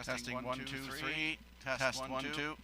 Testing 1, 2, 3. Test 1, 2.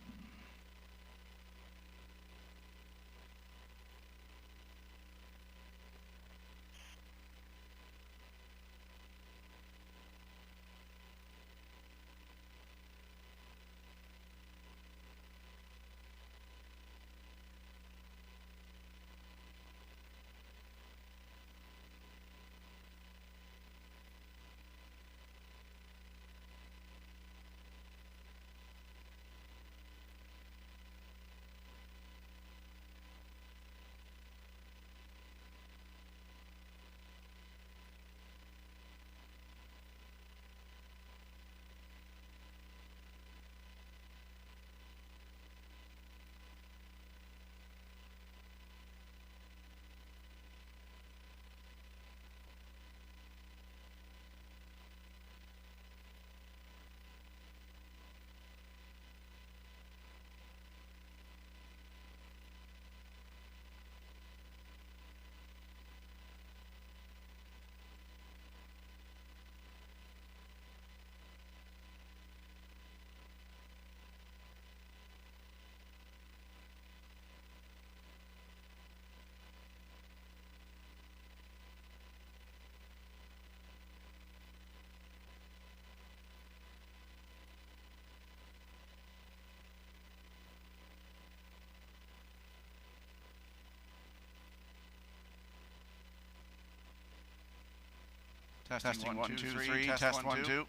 Testing 1, 2, 3. Test 1, 2.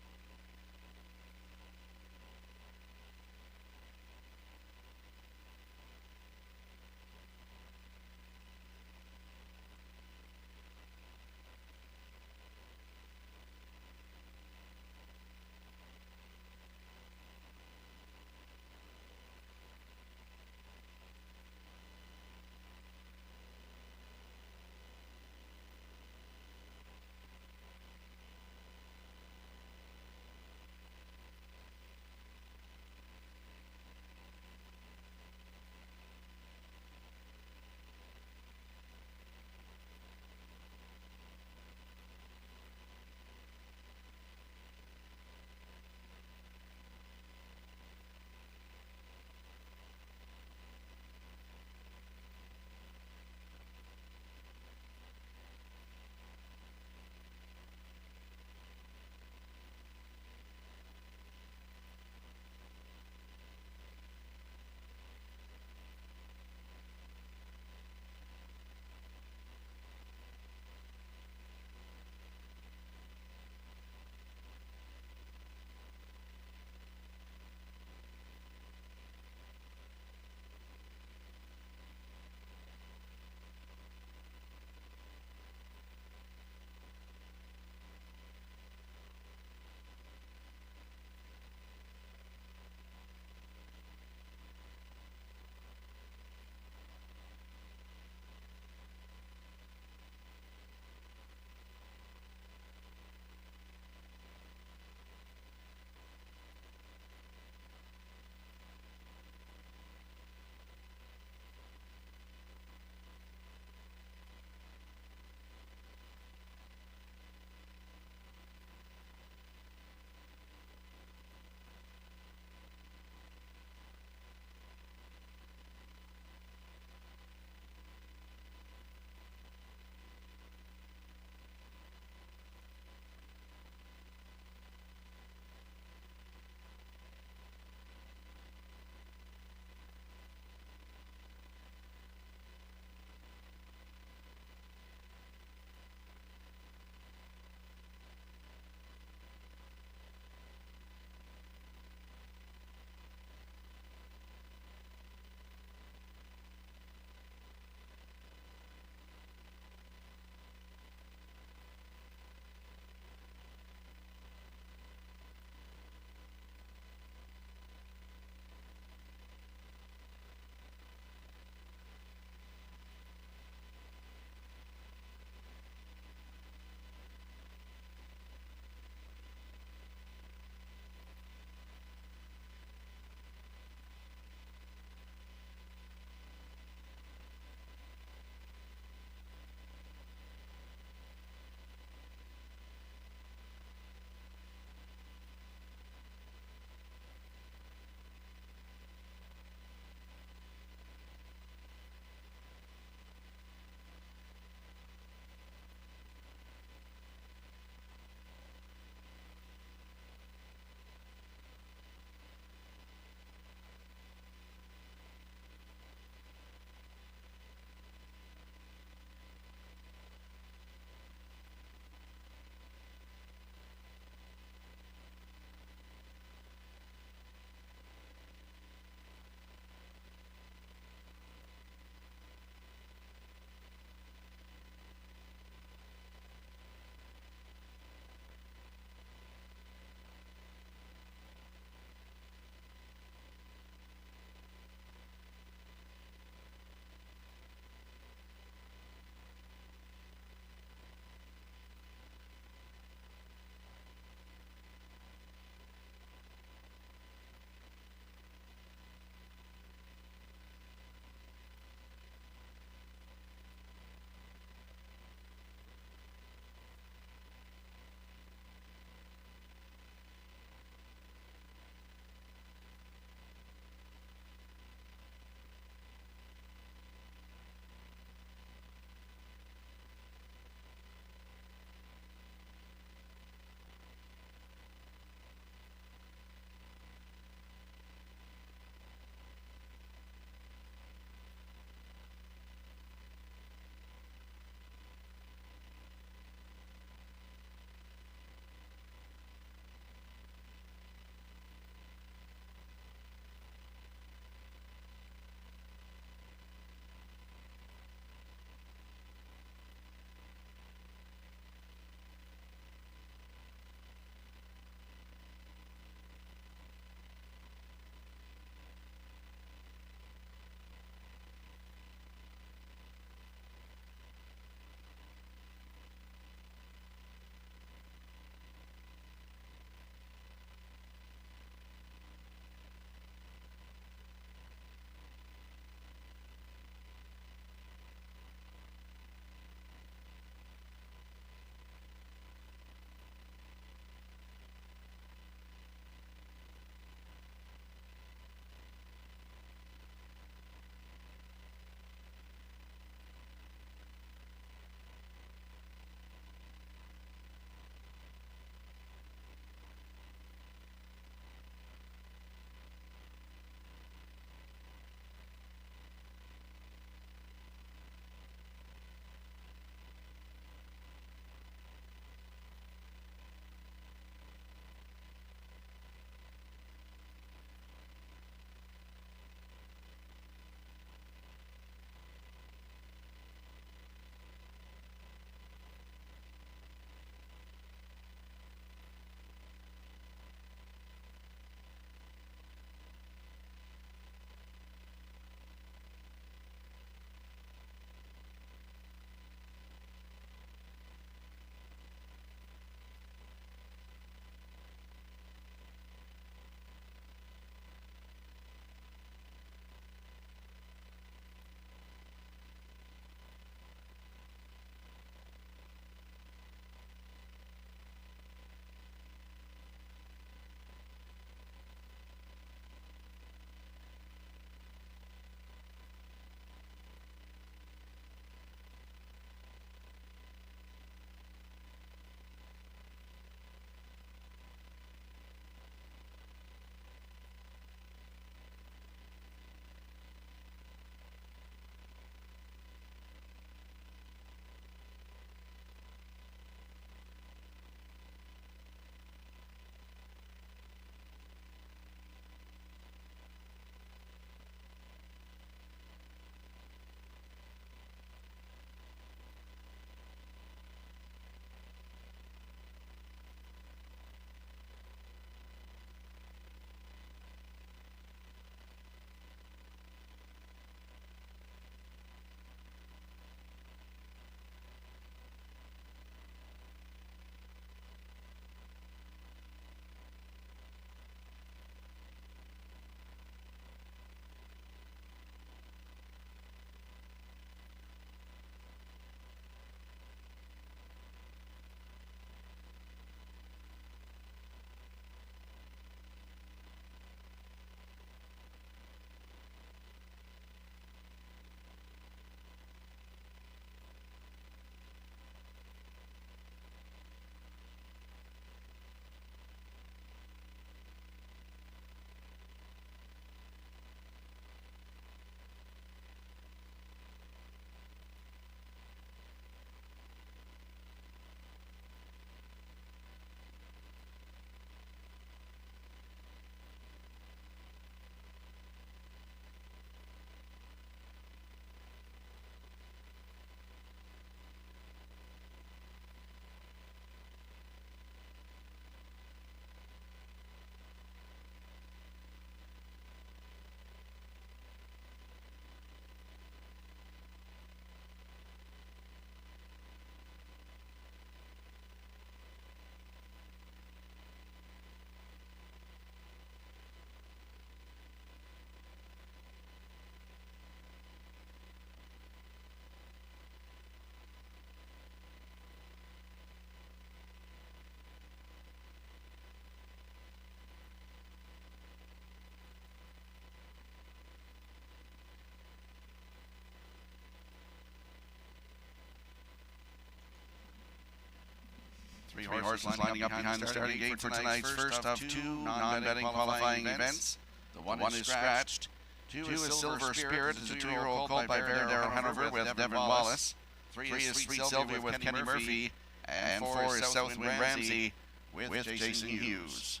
Three horses lining up behind the starting gate for tonight's first of two non-betting qualifying events. The one is scratched. Two is Silver Spirit, is a 2-year-old colt by Darrow Hanover with Devin Wallace. Three is Sweet Sylvia with Kenny Murphy. And four is Southwind Ramsey with Jason Hughes.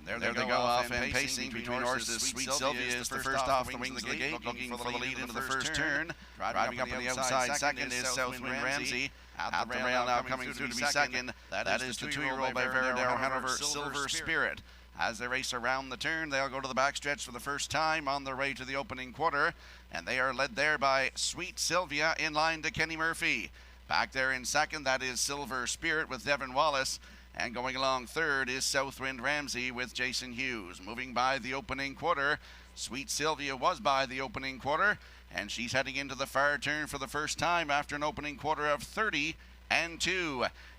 There they go off and pacing between horses. Sweet Sylvia is the first off the wings of the gate, looking for the lead into the first turn. Driving up on the outside, second is Southwind Ramsey. At the rail now coming through to be second. That is the 2-year-old by Darrow Hanover, Silver Spirit. As they race around the turn, they'll go to the backstretch for the first time on their way to the opening quarter. And they are led there by Sweet Sylvia in line to Kenny Murphy. Back there in second, that is Silver Spirit with Devin Wallace. And going along third is Southwind Ramsey with Jason Hughes. Moving by the opening quarter, Sweet Sylvia was by the opening quarter, and she's heading into the far turn for the first time after an opening quarter of 30-2.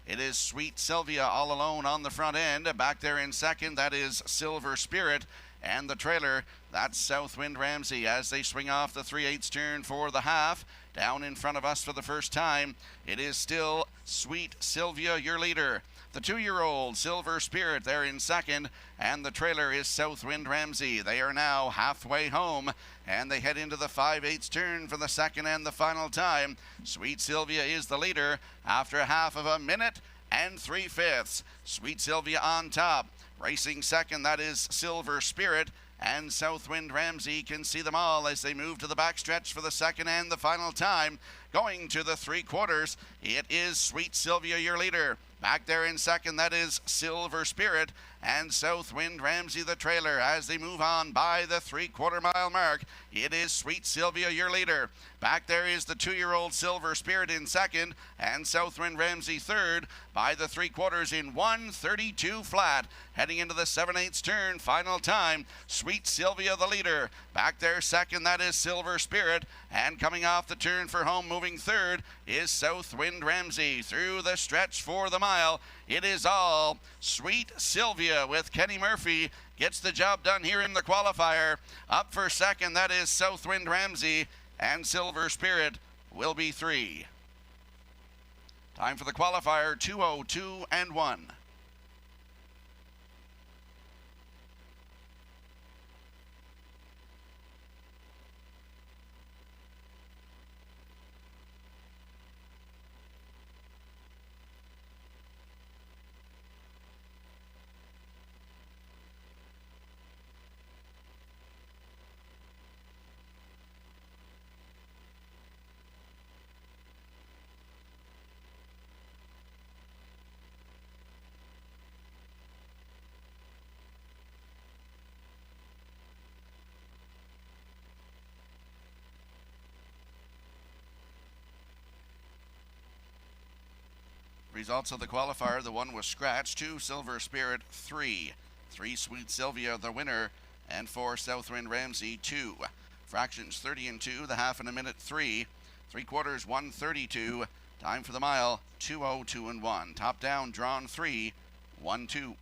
It is Sweet Sylvia all alone on the front end. Back there in second, that is Silver Spirit. And the trailer, that's Southwind Ramsey as they swing off the 3/8 turn for the half. Down in front of us for the first time, it is still Sweet Sylvia, your leader. The 2-year-old Silver Spirit there in second, and the trailer is Southwind Ramsey. They are now halfway home, and they head into the 5/8 turn for the second and the final time. Sweet Sylvia is the leader after a half of a minute and 3/5. Sweet Sylvia on top. Racing second, that is Silver Spirit. And Southwind Ramsey can see them all as they move to the backstretch for the second and the final time. Going to the 3/4, it is Sweet Sylvia, your leader. Back there in second, that is Silver Spirit. And Southwind Ramsey, the trailer, as they move on by the 3/4 mile mark. It is Sweet Sylvia, your leader. Back there is the 2-year-old Silver Spirit in second, and Southwind Ramsey third by the 3/4 in 1:32 flat. Heading into the 7/8 turn, final time, Sweet Sylvia, the leader. Back there second, that is Silver Spirit. And coming off the turn for home, moving third, is Southwind Ramsey. Through the stretch for the mile, it is all Sweet Sylvia with Kenny Murphy. Gets the job done here in the qualifier. Up for second, that is Southwind Ramsey, and Silver Spirit will be 3. Time for the qualifier, 2:02 and 1. Results of the qualifier, the 1 was scratched, 2 Silver Spirit, 3. 3 Sweet Sylvia, the winner, and 4 Southwind Ramsey, 2. Fractions 30-2, the half in a minute, 3. 3/4, 1:32. Time for the mile, 2:02 and 1. Top down, drawn 3, 1-2.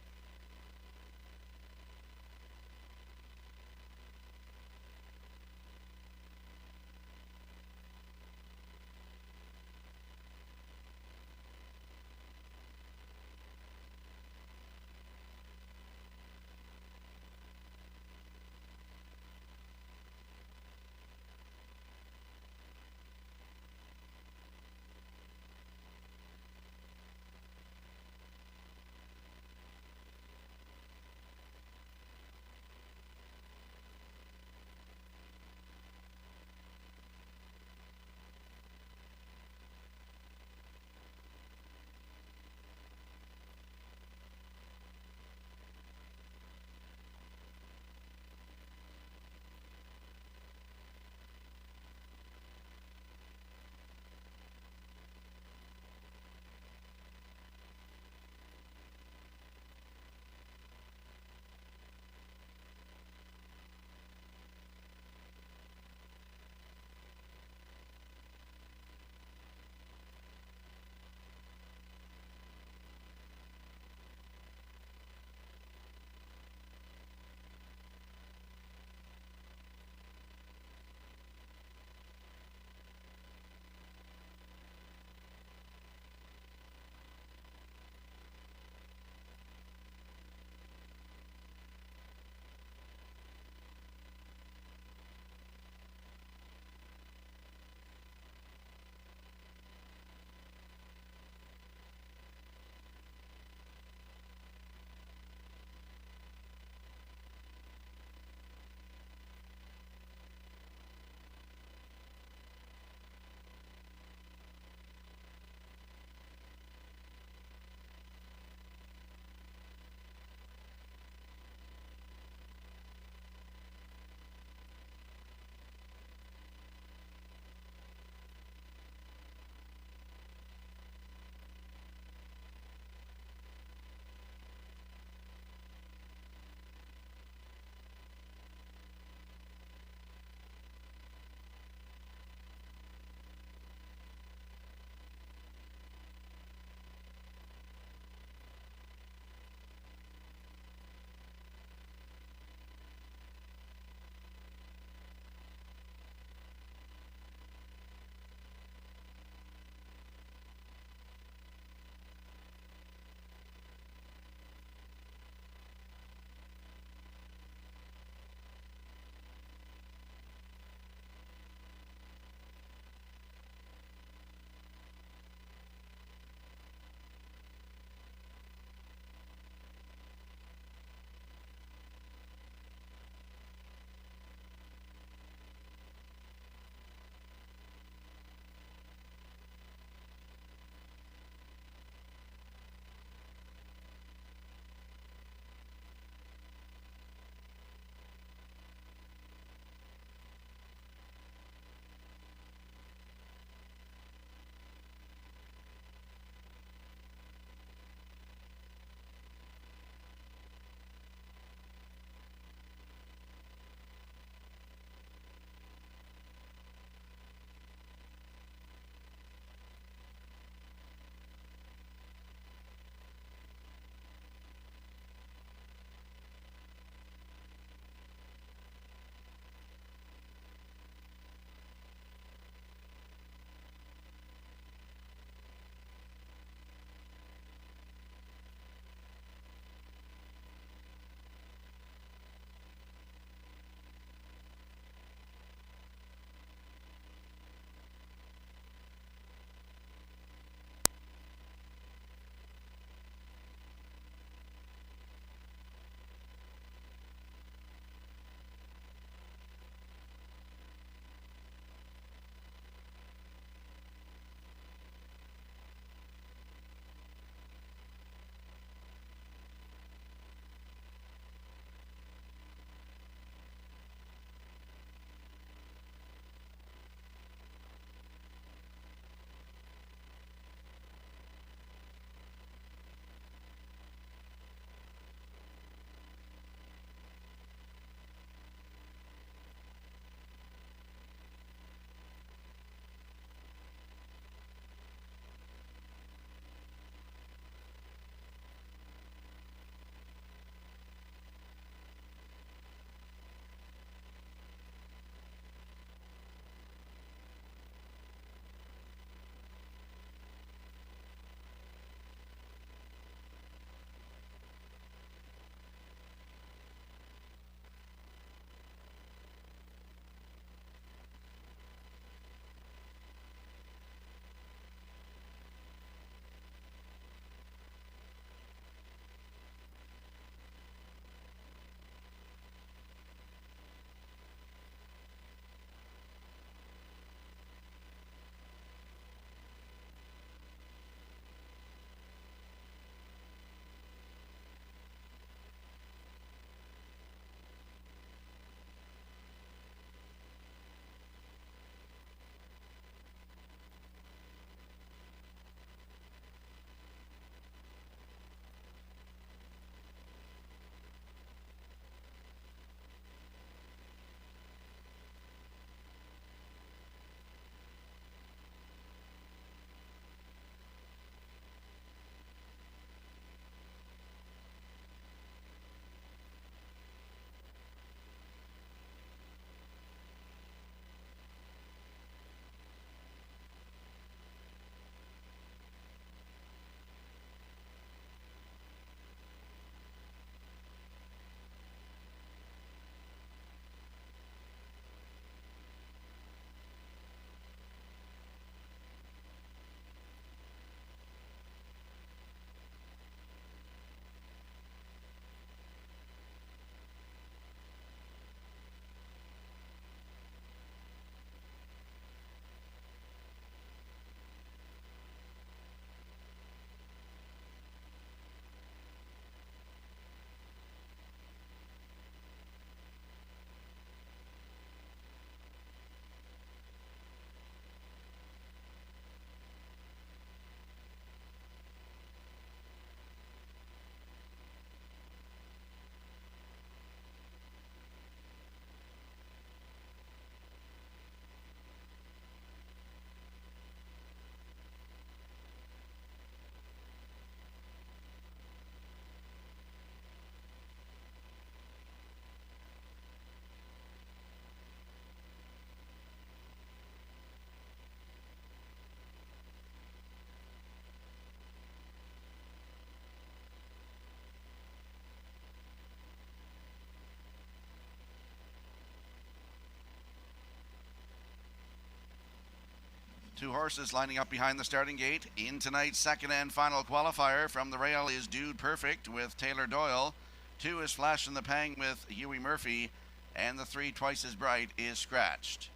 Two horses lining up behind the starting gate. In tonight's second and final qualifier from the rail is Dude Perfect with Taylor Doyle. 2 is Flash in the Pang with Huey Murphy. And the 3, Twice as Bright, is Scratched.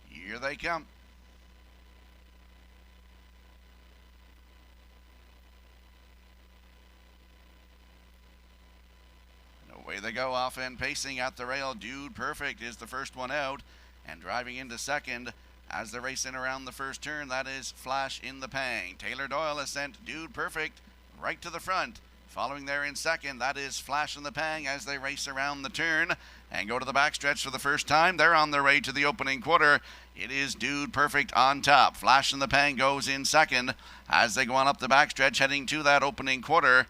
Here they come. Away they go, off and pacing at the rail. Dude Perfect is the first one out, and driving into second as they race in around the first turn, that is Flash in the Pang. Taylor Doyle has sent Dude Perfect right to the front. Following there in second, that is Flash in the Pang as they race around the turn and go to the backstretch for the first time. They're on their way to the opening quarter. It is Dude Perfect on top. Flash in the Pang goes in second as they go on up the backstretch heading to that opening quarter.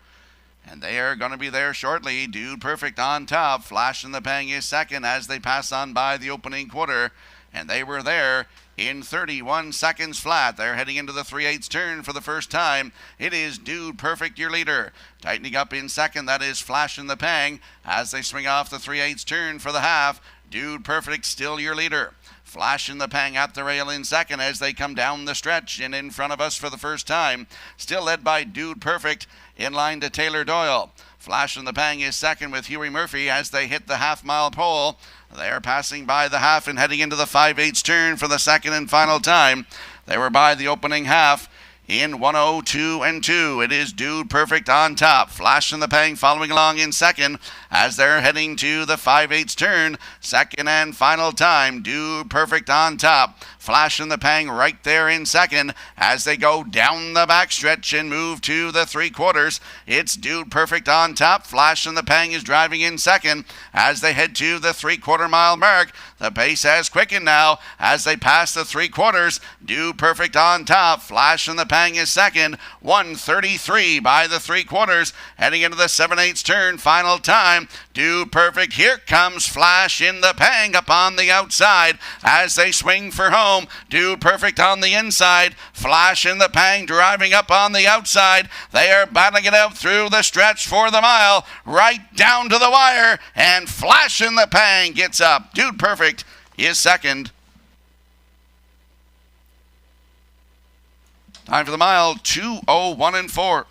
And they are going to be there shortly. Dude Perfect on top. Flash in the Pang is second as they pass on by the opening quarter. And they were there in 31 seconds flat. They're heading into the 3/8 turn for the first time. It is Dude Perfect, your leader. Tightening up in second, that is Flash in the Pang as they swing off the 3/8 turn for the half. Dude Perfect still your leader. Flash in the Pang at the rail in second as they come down the stretch and in front of us for the first time. Still led by Dude Perfect in line to Taylor Doyle. Flash in the Pang is second with Huey Murphy as they hit the half-mile pole. They are passing by the half and heading into the 5/8 turn for the second and final time. They were by the opening half in 1:02 and 2. It is Dude Perfect on top. Flash in the Pang following along in second as they're heading to the 5/8 turn. Second and final time. Dude Perfect on top. Flash in the Pang right there in second as they go down the backstretch and move to the 3/4. It's Dude Perfect on top. Flash in the Pang is driving in second as they head to the 3/4 mile mark. The pace has quickened now as they pass the 3/4. Dude Perfect on top. Flash in the Pang is second. 1:33 by the 3/4. Heading into the 7/8 turn. Final time. Dude Perfect. Here comes Flash in the Pang up on the outside as they swing for home. Dude Perfect on the inside. Flash in the Pang driving up on the outside. They are battling it out through the stretch for the mile. Right down to the wire. And Flash in the Pang gets up. Dude Perfect is second. Time for the mile, 2:01 and 4.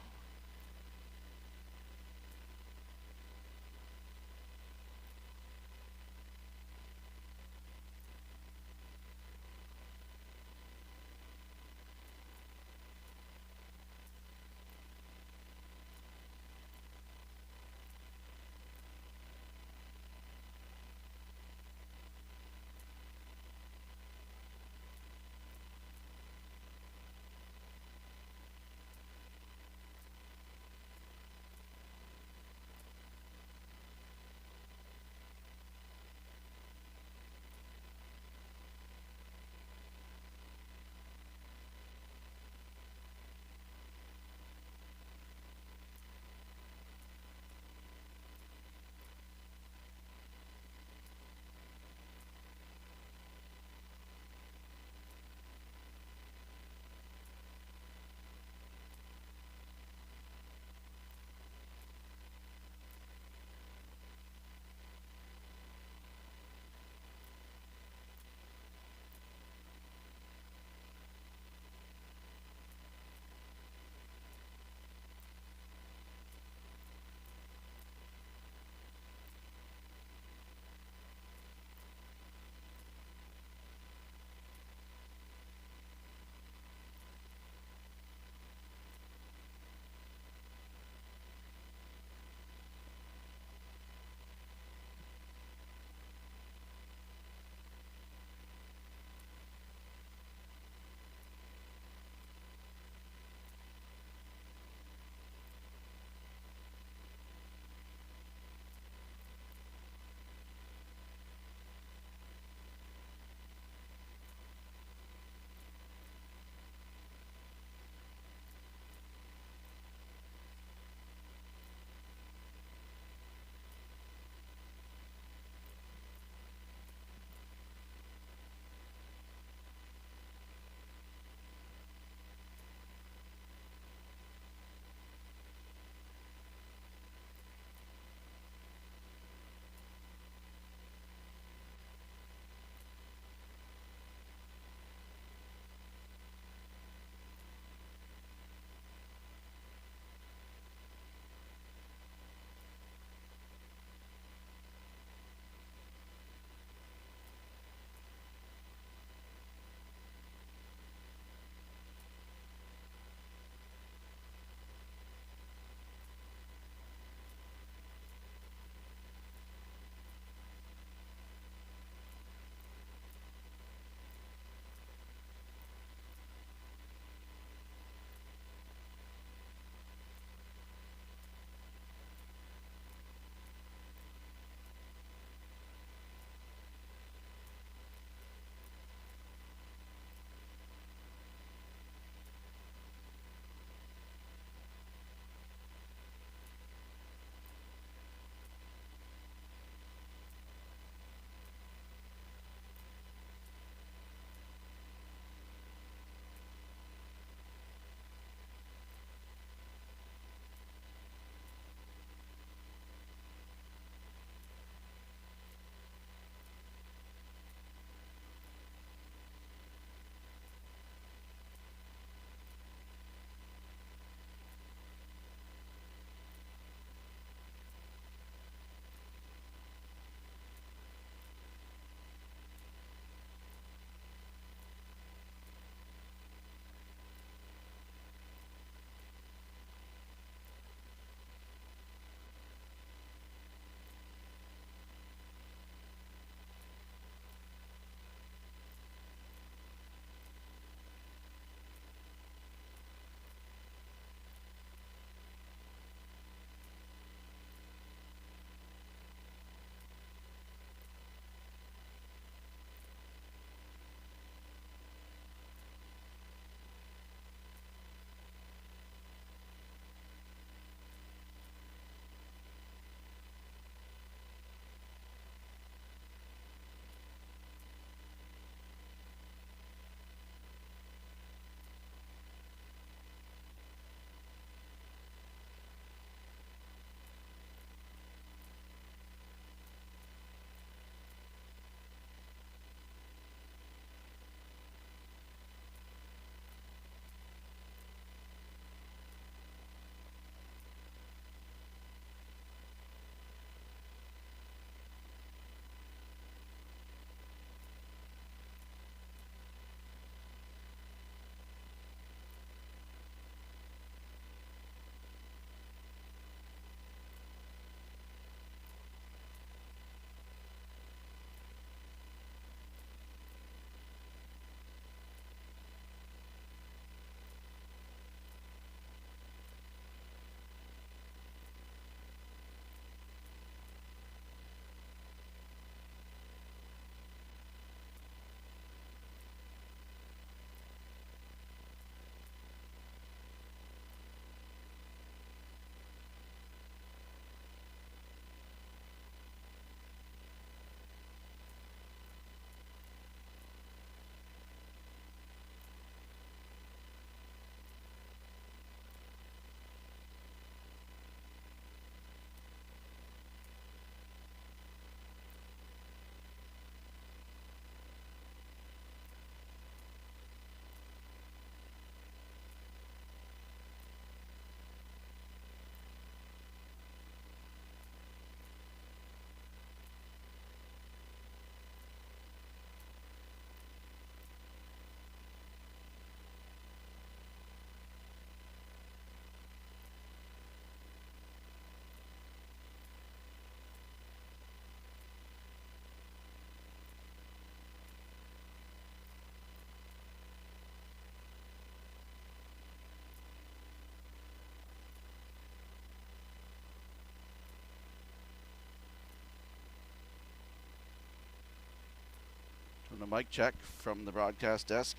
And a mic check from the broadcast desk.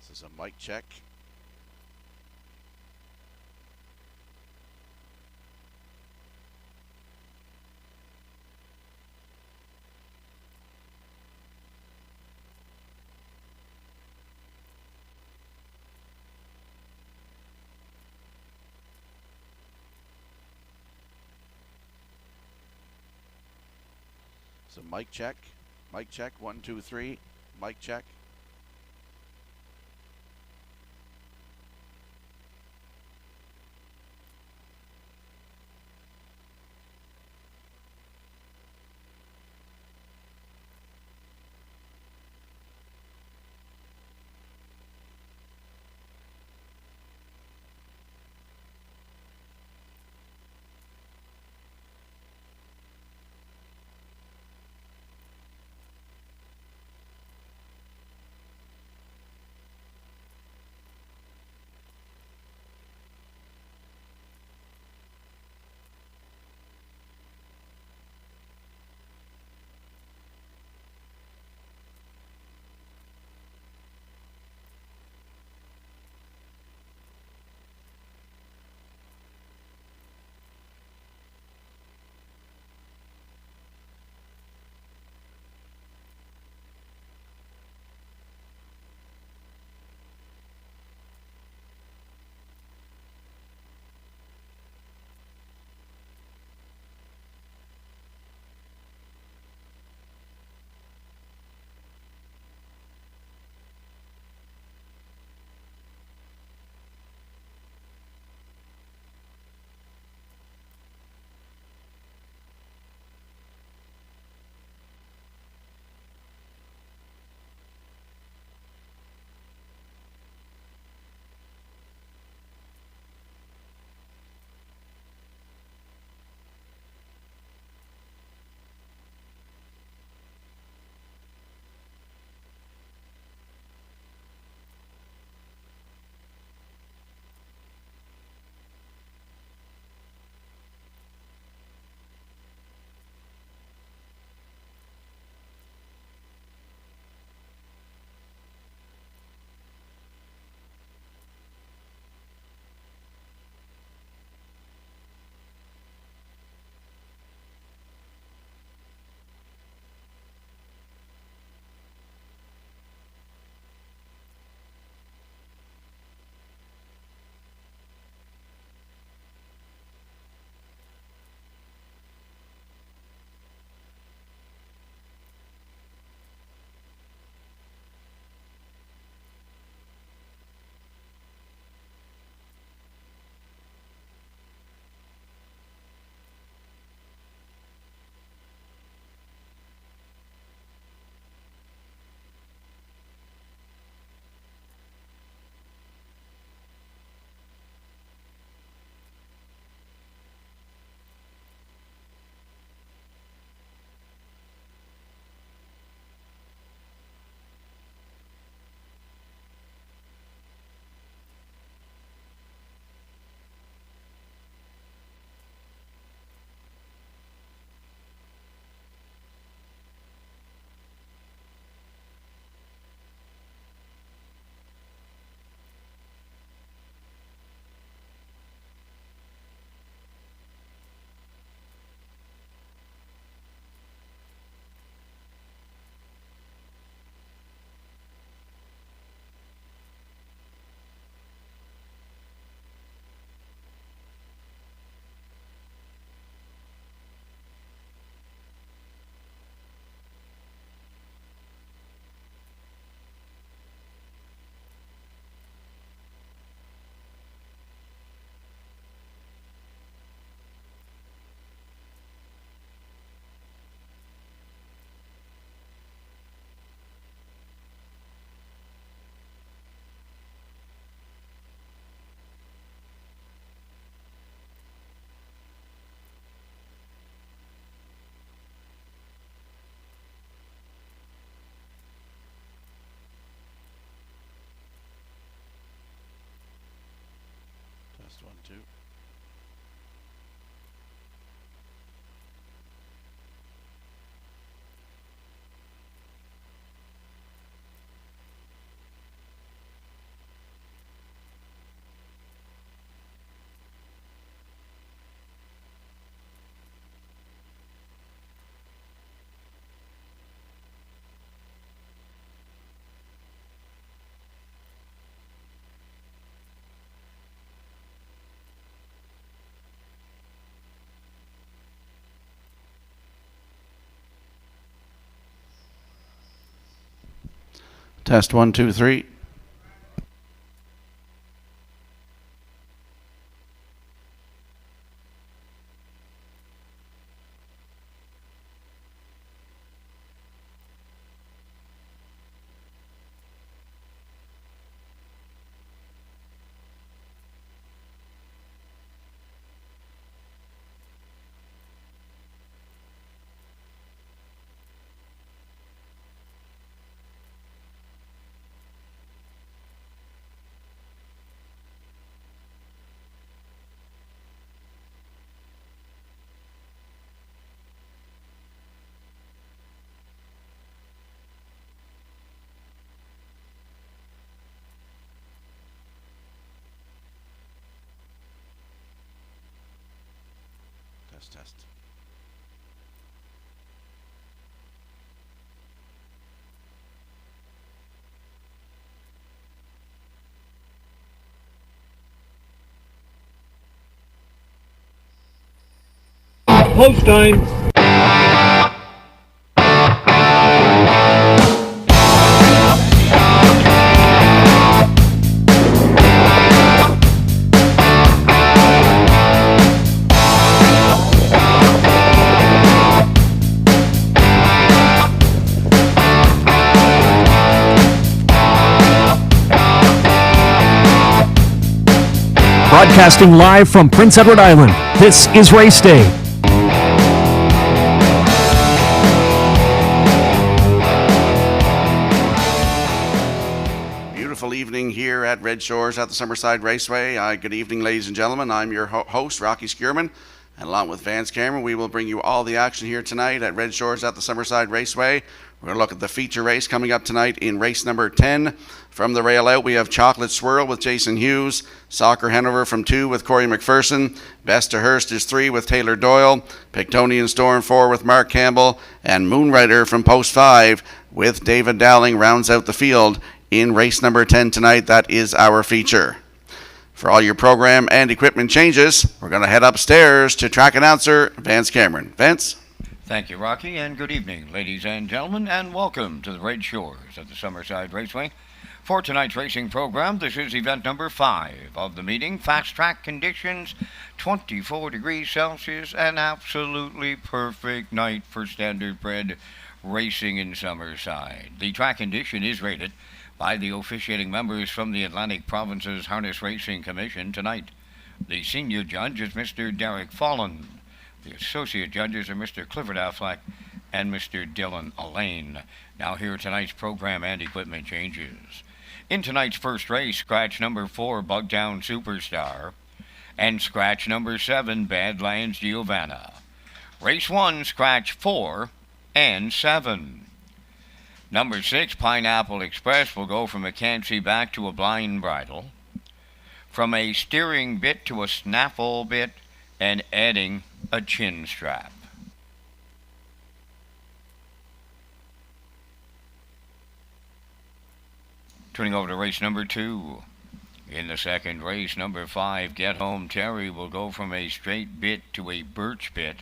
This is a mic check. So mic check. Mic check. 1, 2, 3. Mic check. Test 1, 2. Test 1, 2, 3. Test. Post time. Broadcasting live from Prince Edward Island, this is Race Day. Beautiful evening here at Red Shores at the Summerside Raceway. Good evening, ladies and gentlemen. I'm your host, Rocky Skierman, and along with Vance Cameron, we will bring you all the action here tonight at Red Shores at the Summerside Raceway. We're going to look at the feature race coming up tonight in race number 10. From the rail out, we have Chocolate Swirl with Jason Hughes, Soccer Hanover from 2 with Corey McPherson, Best to Hurst is 3 with Taylor Doyle, Pictonian Storm 4 with Mark Campbell, and Moonrider from post 5 with David Dowling rounds out the field in race number 10 tonight. That is our feature. For all your program and equipment changes, we're going to head upstairs to track announcer Vance Cameron. Vance? Thank you, Rocky, and good evening, ladies and gentlemen, and welcome to the Red Shores at the Summerside Raceway. For tonight's racing program, this is event number 5 of the meeting. Fast track conditions, 24 degrees Celsius, an absolutely perfect night for standardbred racing in Summerside. The track condition is rated by the officiating members from the Atlantic Province's Harness Racing Commission tonight. The senior judge is Mr. Derek Follen. The associate judges are Mr. Clifford Affleck and Mr. Dylan Allain. Now here are tonight's program and equipment changes. In tonight's first race, scratch number 4, Bugtown Superstar, and scratch number 7, Badlands Giovanna. Race 1, scratch 4 and 7. Number 6, Pineapple Express, will go from a can't-see back to a blind bridle, from a steering bit to a snaffle bit, and adding a chin strap. Turning over to race number 2. In the second race, number 5, Get Home Terry, will go from a straight bit to a birch bit,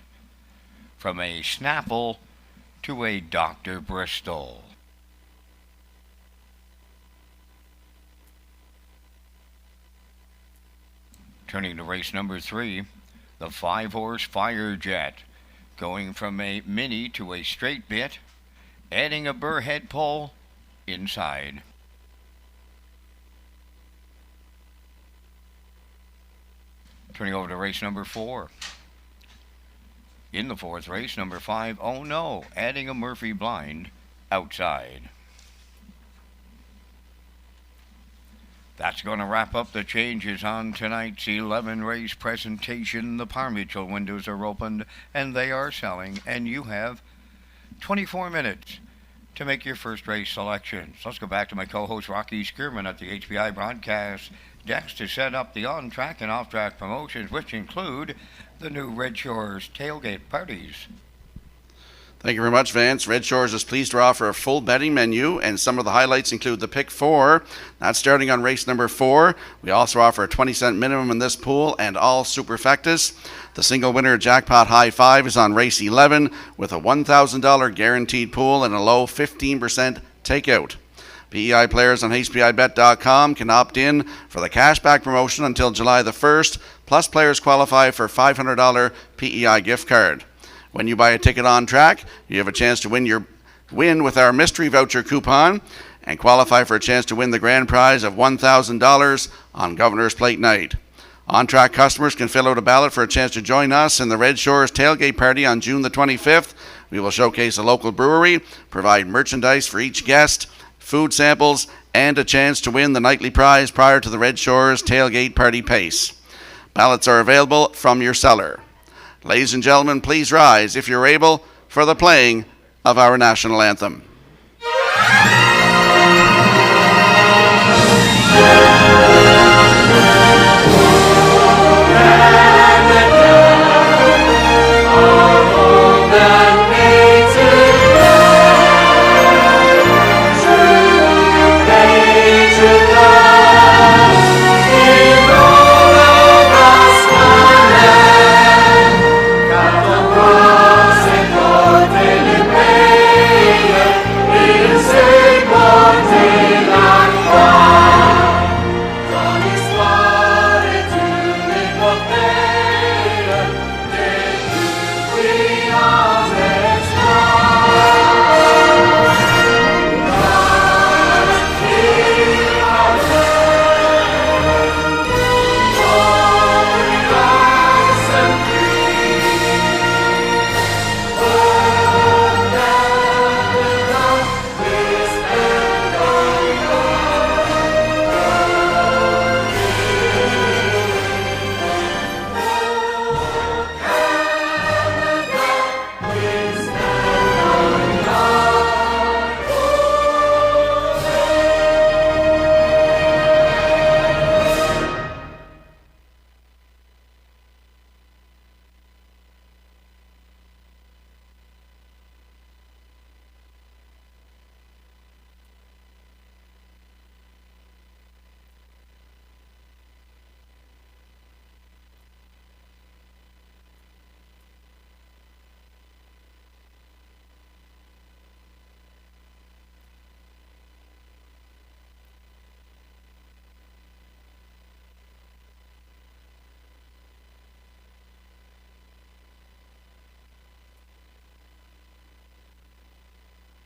from a snaffle to a Dr. Bristol. Turning to race number 3, the 5-horse Fire Jet, going from a mini to a straight bit, adding a burr head pole inside. Turning over to race number 4. In the fourth race, number 5, Oh No, adding a Murphy blind outside. That's going to wrap up the changes on tonight's 11-race presentation. The Par Mutual windows are opened, and they are selling, and you have 24 minutes to make your first race selections. Let's go back to my co-host Rocky Skierman at the HBI broadcast desk to set up the on-track and off-track promotions, which include the new Red Shores tailgate parties. Thank you very much, Vance. Red Shores is pleased to offer a full betting menu, and some of the highlights include the Pick 4. That's starting on race number 4. We also offer a 20-cent minimum in this pool and all superfectas. The single winner jackpot high 5 is on race 11 with a $1,000 guaranteed pool and a low 15% takeout. PEI players on HPIBet.com can opt in for the cashback promotion until July the 1st, plus players qualify for $500 PEI gift card. When you buy a ticket on track, you have a chance to win with our mystery voucher coupon and qualify for a chance to win the grand prize of $1,000 on Governor's Plate Night. On-track customers can fill out a ballot for a chance to join us in the Red Shores tailgate party on June the 25th. We will showcase a local brewery, provide merchandise for each guest, food samples, and a chance to win the nightly prize prior to the Red Shores tailgate party pace. Ballots are available from your cellar. Ladies and gentlemen, please rise, if you're able, for the playing of our national anthem.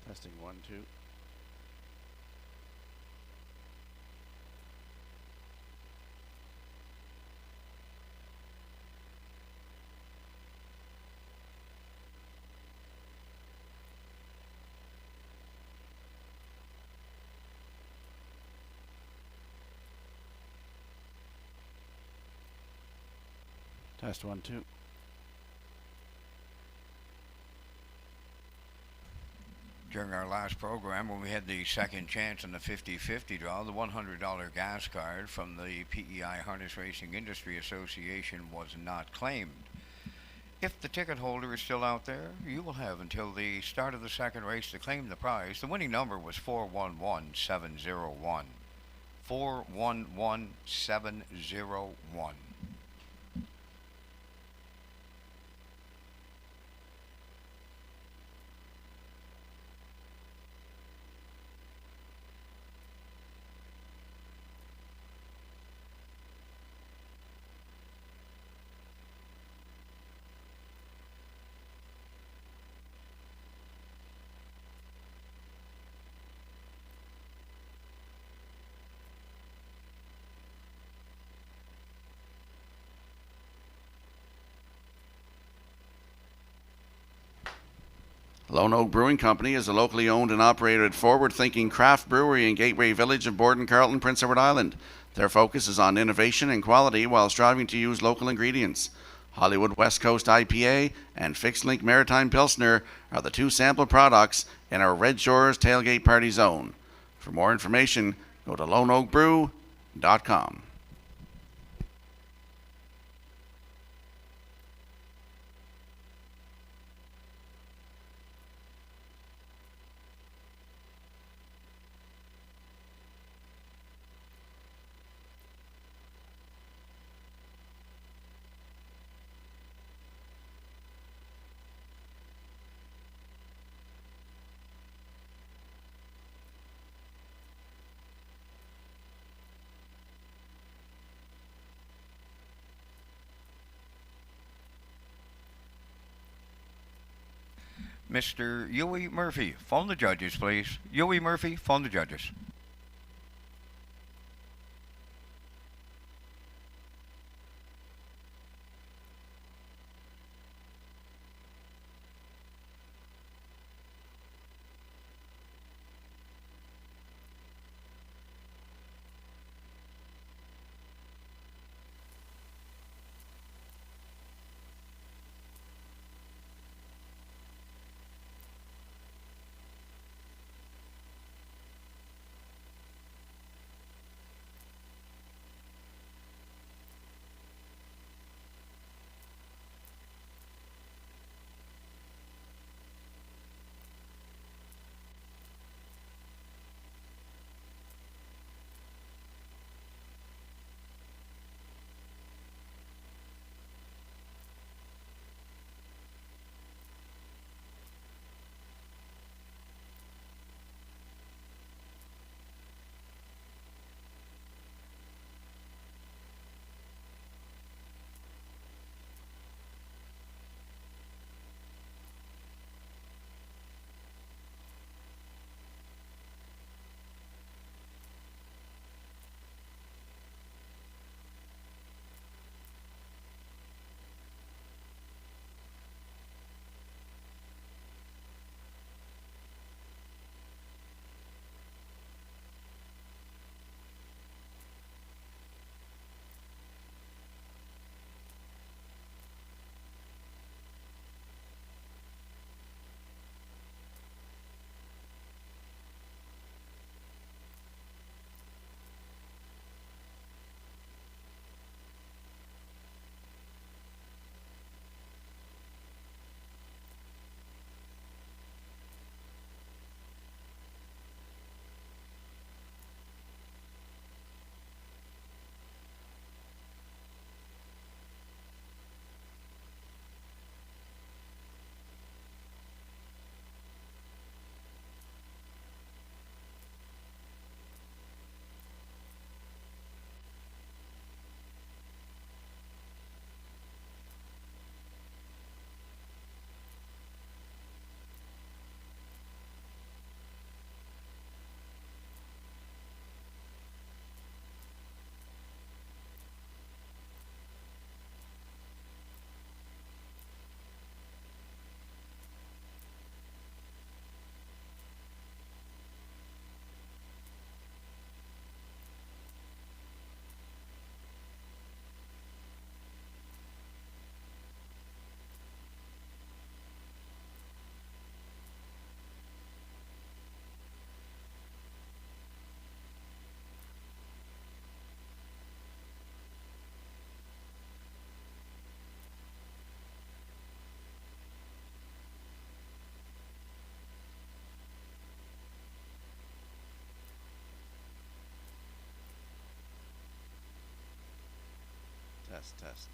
Testing 1, 2. Test 1, 2. During our last program, when we had the second chance in the 50-50 draw, the $100 gas card from the PEI Harness Racing Industry Association was not claimed. If the ticket holder is still out there, you will have until the start of the second race to claim the prize. The winning number was 411701. 411701. Lone Oak Brewing Company is a locally owned and operated forward-thinking craft brewery in Gateway Village of Borden, Carleton, Prince Edward Island. Their focus is on innovation and quality while striving to use local ingredients. Hollywood West Coast IPA and Fixed Link Maritime Pilsner are the two sample products in our Red Shores Tailgate Party Zone. For more information, go to loneoakbrew.com. Mr. Huey Murphy. Phone the judges, please. Huey Murphy, phone the judges. Test.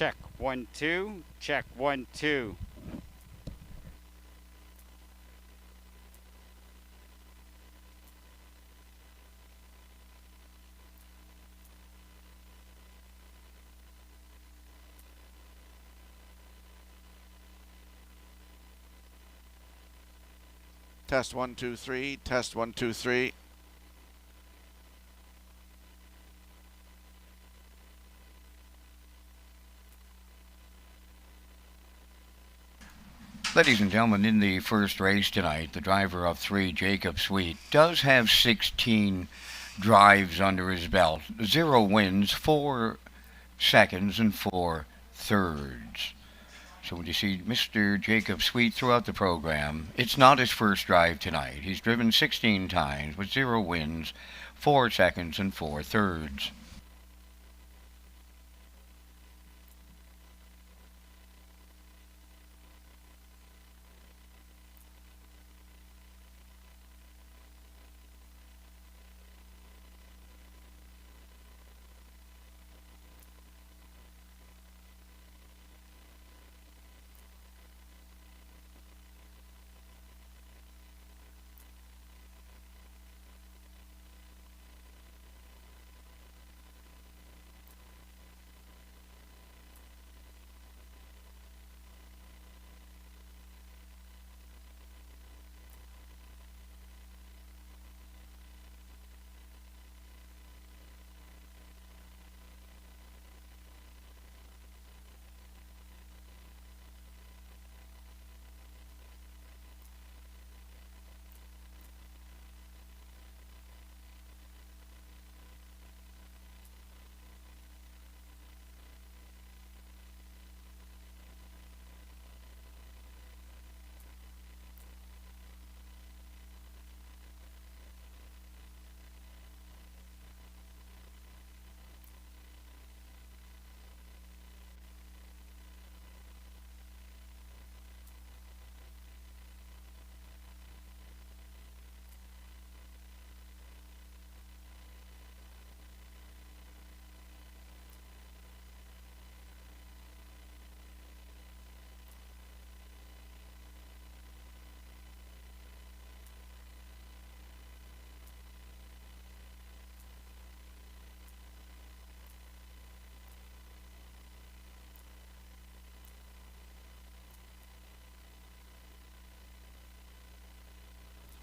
Check 1 2. Check 1 2. Test 1 2 3. Test 1 2 3. Ladies and gentlemen, in the first race tonight, the driver of 3, Jacob Sweet, does have 16 drives under his belt. 0 wins, 4 seconds, and 4 thirds. So when you see Mr. Jacob Sweet throughout the program, it's not his first drive tonight. He's driven 16 times with 0 wins, 4 seconds, and 4 thirds.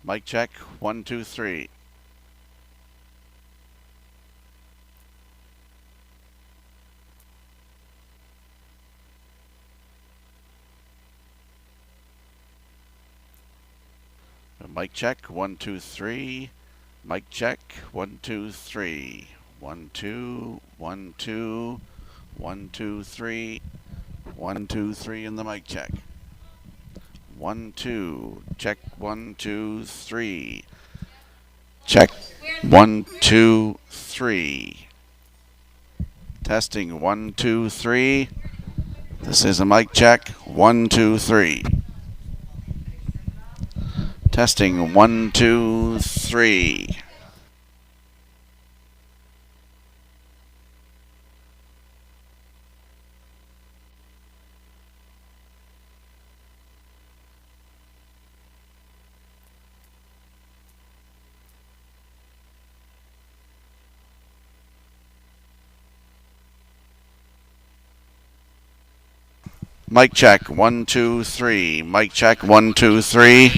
Mic check 1 2 3. Mic check 1 2 3. Mic check 1 2 3. 1 2 1 2 1 2 3. 1 2 3 in the mic check. 1 2. Check 1 2 3. Check 1 2 3. Testing 1 2 3. This is a mic check 1 2 3. Testing 1 2 3. Mic check 1 2 3. Mic check 1 2 3.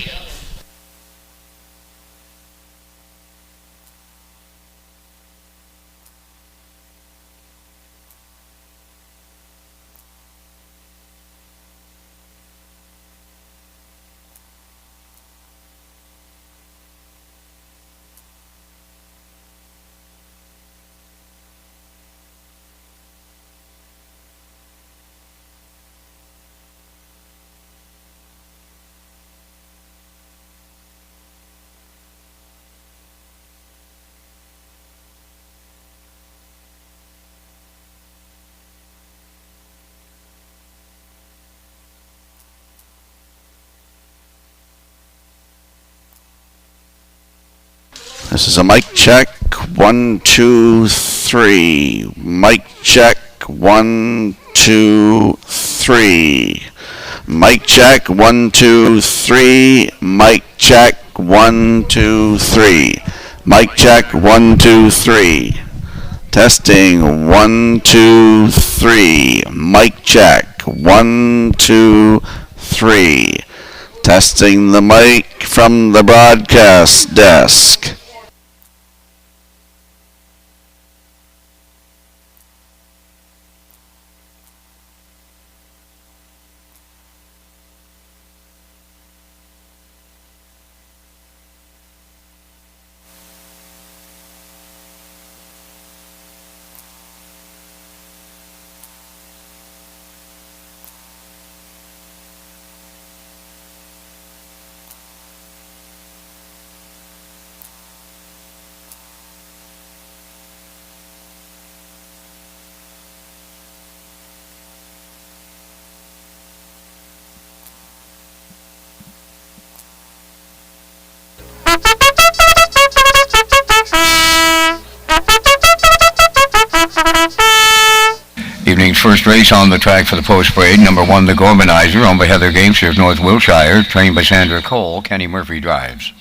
This is a mic check 1 2 3. Mic check 1 2, 3. Mic check, 1, 2, 3. Mic check, 1, 2, 3. Mic check, 1, 2, 3. Testing, 1, 2, 3. Mic check, 1, 2, 3. Testing the mic from the broadcast desk. Evening's first race on the track for the post parade. Number 1, the Gormanizer, owned by Heather Gamesters, North Wiltshire, trained by Sandra Cole. Kenny Murphy drives.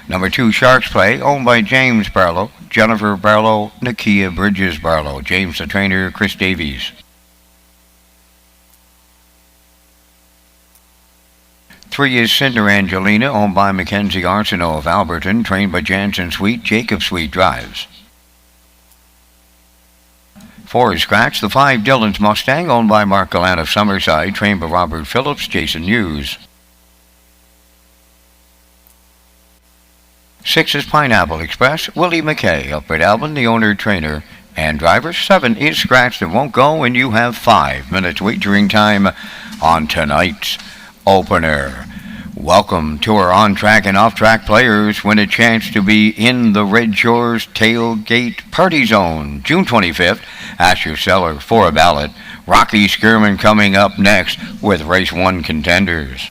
Number 2, Sharks Play, owned by James Barlow, Jennifer Barlow, Nakia Bridges Barlow. James the trainer, Chris Davies. 3 is Cinder Angelina, owned by Mackenzie Arsenault of Alberton, trained by Jansen Sweet. Jacob Sweet drives. 4 is Scratch, the 5 Dillon's Mustang, owned by Mark Gallant of Summerside, trained by Robert Phillips. Jason Hughes. 6 is Pineapple Express, Willie McKay of Brett Alvin, the owner, trainer, and driver. 7 is Scratch that won't go, and you have 5 minutes wagering time on tonight's opener. Welcome to our on-track and off-track players. Win a chance to be in the Redshores Tailgate Party Zone, June 25th. Ask your seller for a ballot. Rocky Skirman coming up next with Race 1 contenders.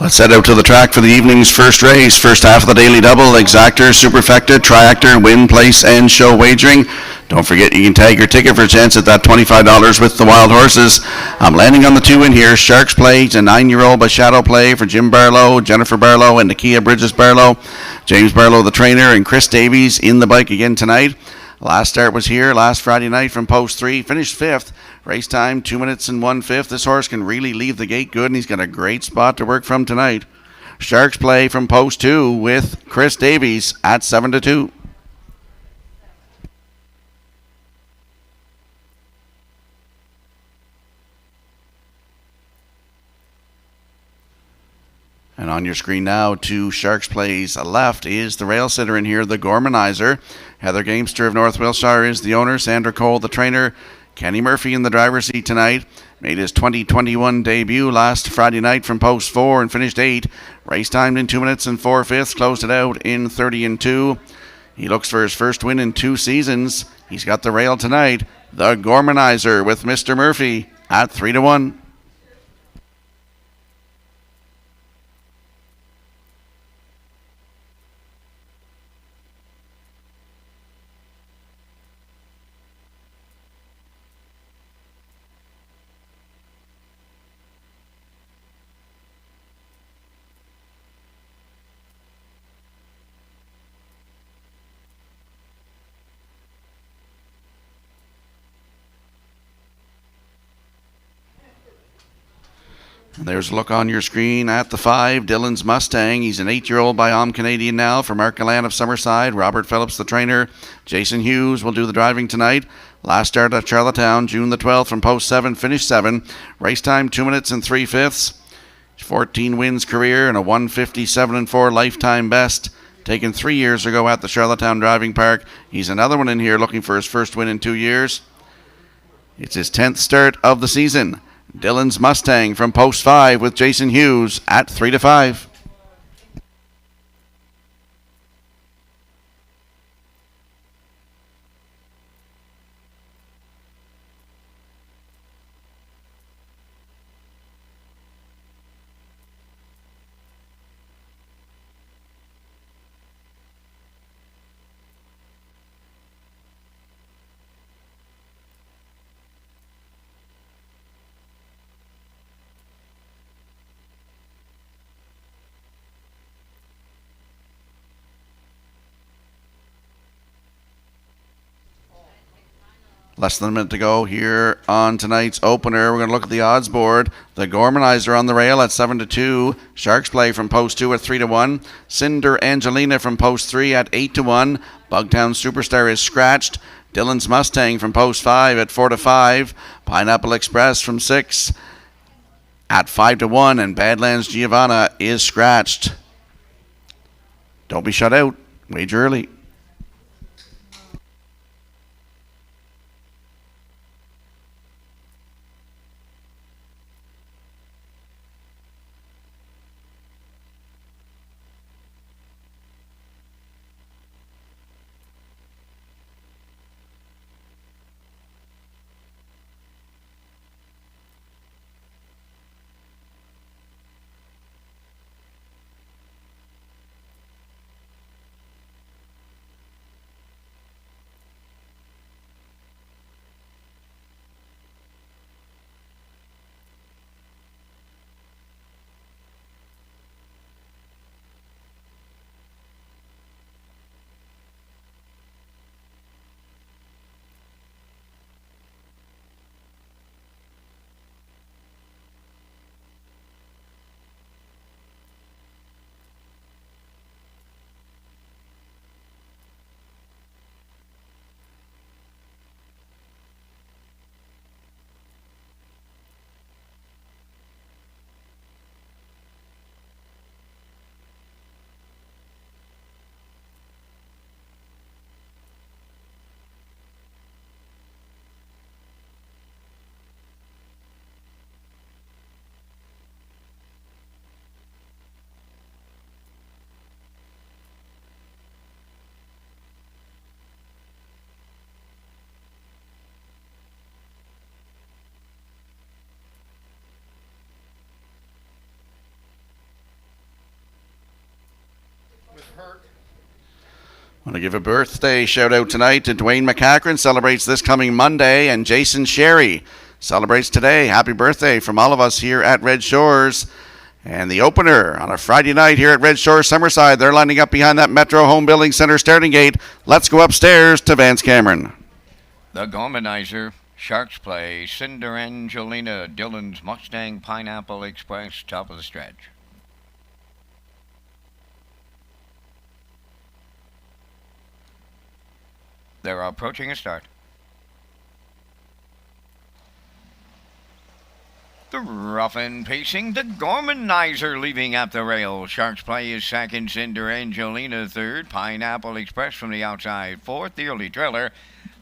Let's head out to the track for the evening's first race. First half of the daily double, Exactor, Superfecta, Triactor, Win, Place, and Show Wagering. Don't forget you can tag your ticket for a chance at that $25 with the Wild Horses. I'm landing on the 2 in here. Sharks Play, a 9-year-old by Shadow Play for Jim Barlow, Jennifer Barlow, and Nakia Bridges Barlow. James Barlow, the trainer, and Chris Davies in the bike again tonight. Last start was here last Friday night from post 3, finished 5th. Race time, 2 minutes and 1/5. This horse can really leave the gate good, and he's got a great spot to work from tonight. Sharks Play from post 2 with Chris Davies at 7-2. And on your screen now, to Sharks Play's left is the rail sitter in here, the Gormanizer. Heather Gamester of North Wiltshire is the owner. Sandra Cole, the trainer. Kenny Murphy in the driver's seat tonight. Made his 2021 debut last Friday night from post 4 and finished 8. Race timed in 2 minutes and 4/5. Closed it out in 30-2. He looks for his first win in 2 seasons. He's got the rail tonight. The Gormanizer with Mr. Murphy at 3-1. There's a look on your screen at the 5, Dillon's Mustang. He's an 8-year-old by Canadian now for Mark Gallant of Summerside. Robert Phillips, the trainer. Jason Hughes will do the driving tonight. Last start at Charlottetown, June the 12th from post 7, finished 7. Race time, 2 minutes and 3/5. 14 wins career and a 157-4 lifetime best. Taken 3 years ago at the Charlottetown Driving Park. He's another one in here looking for his first win in 2 years. It's his 10th start of the season. Dillon's Mustang from post 5 with Jason Hughes at 3-5. Less than a minute to go here on tonight's opener. We're going to look at the odds board. The Gormanizer on the rail at 7-2. Sharks Play from post 2 at 3-1. Cinder Angelina from post 3 at 8-1. Bugtown Superstar is scratched. Dylan's Mustang from post 5 at 4-5. Pineapple Express from 6 at 5-1. And Badlands Giovanna is scratched. Don't be shut out. Wager early. I want to give a birthday shout out tonight to Dwayne McCachran, celebrates this coming Monday, and Jason Sherry celebrates today. Happy birthday from all of us here at Red Shores. And the opener on a Friday night here at Red Shores Summerside. They're lining up behind that Metro Home Building Center starting gate. Let's go upstairs to Vance Cameron. The Gormanizer, Sharks Play, Cinder Angelina, Dylan's Mustang, Pineapple Express, top of the stretch. They're approaching a start. The Roughin' pacing, the Gormanizer leaving at the rail. Sharks Play is second, Cinder Angelina third, Pineapple Express from the outside fourth, the early trailer.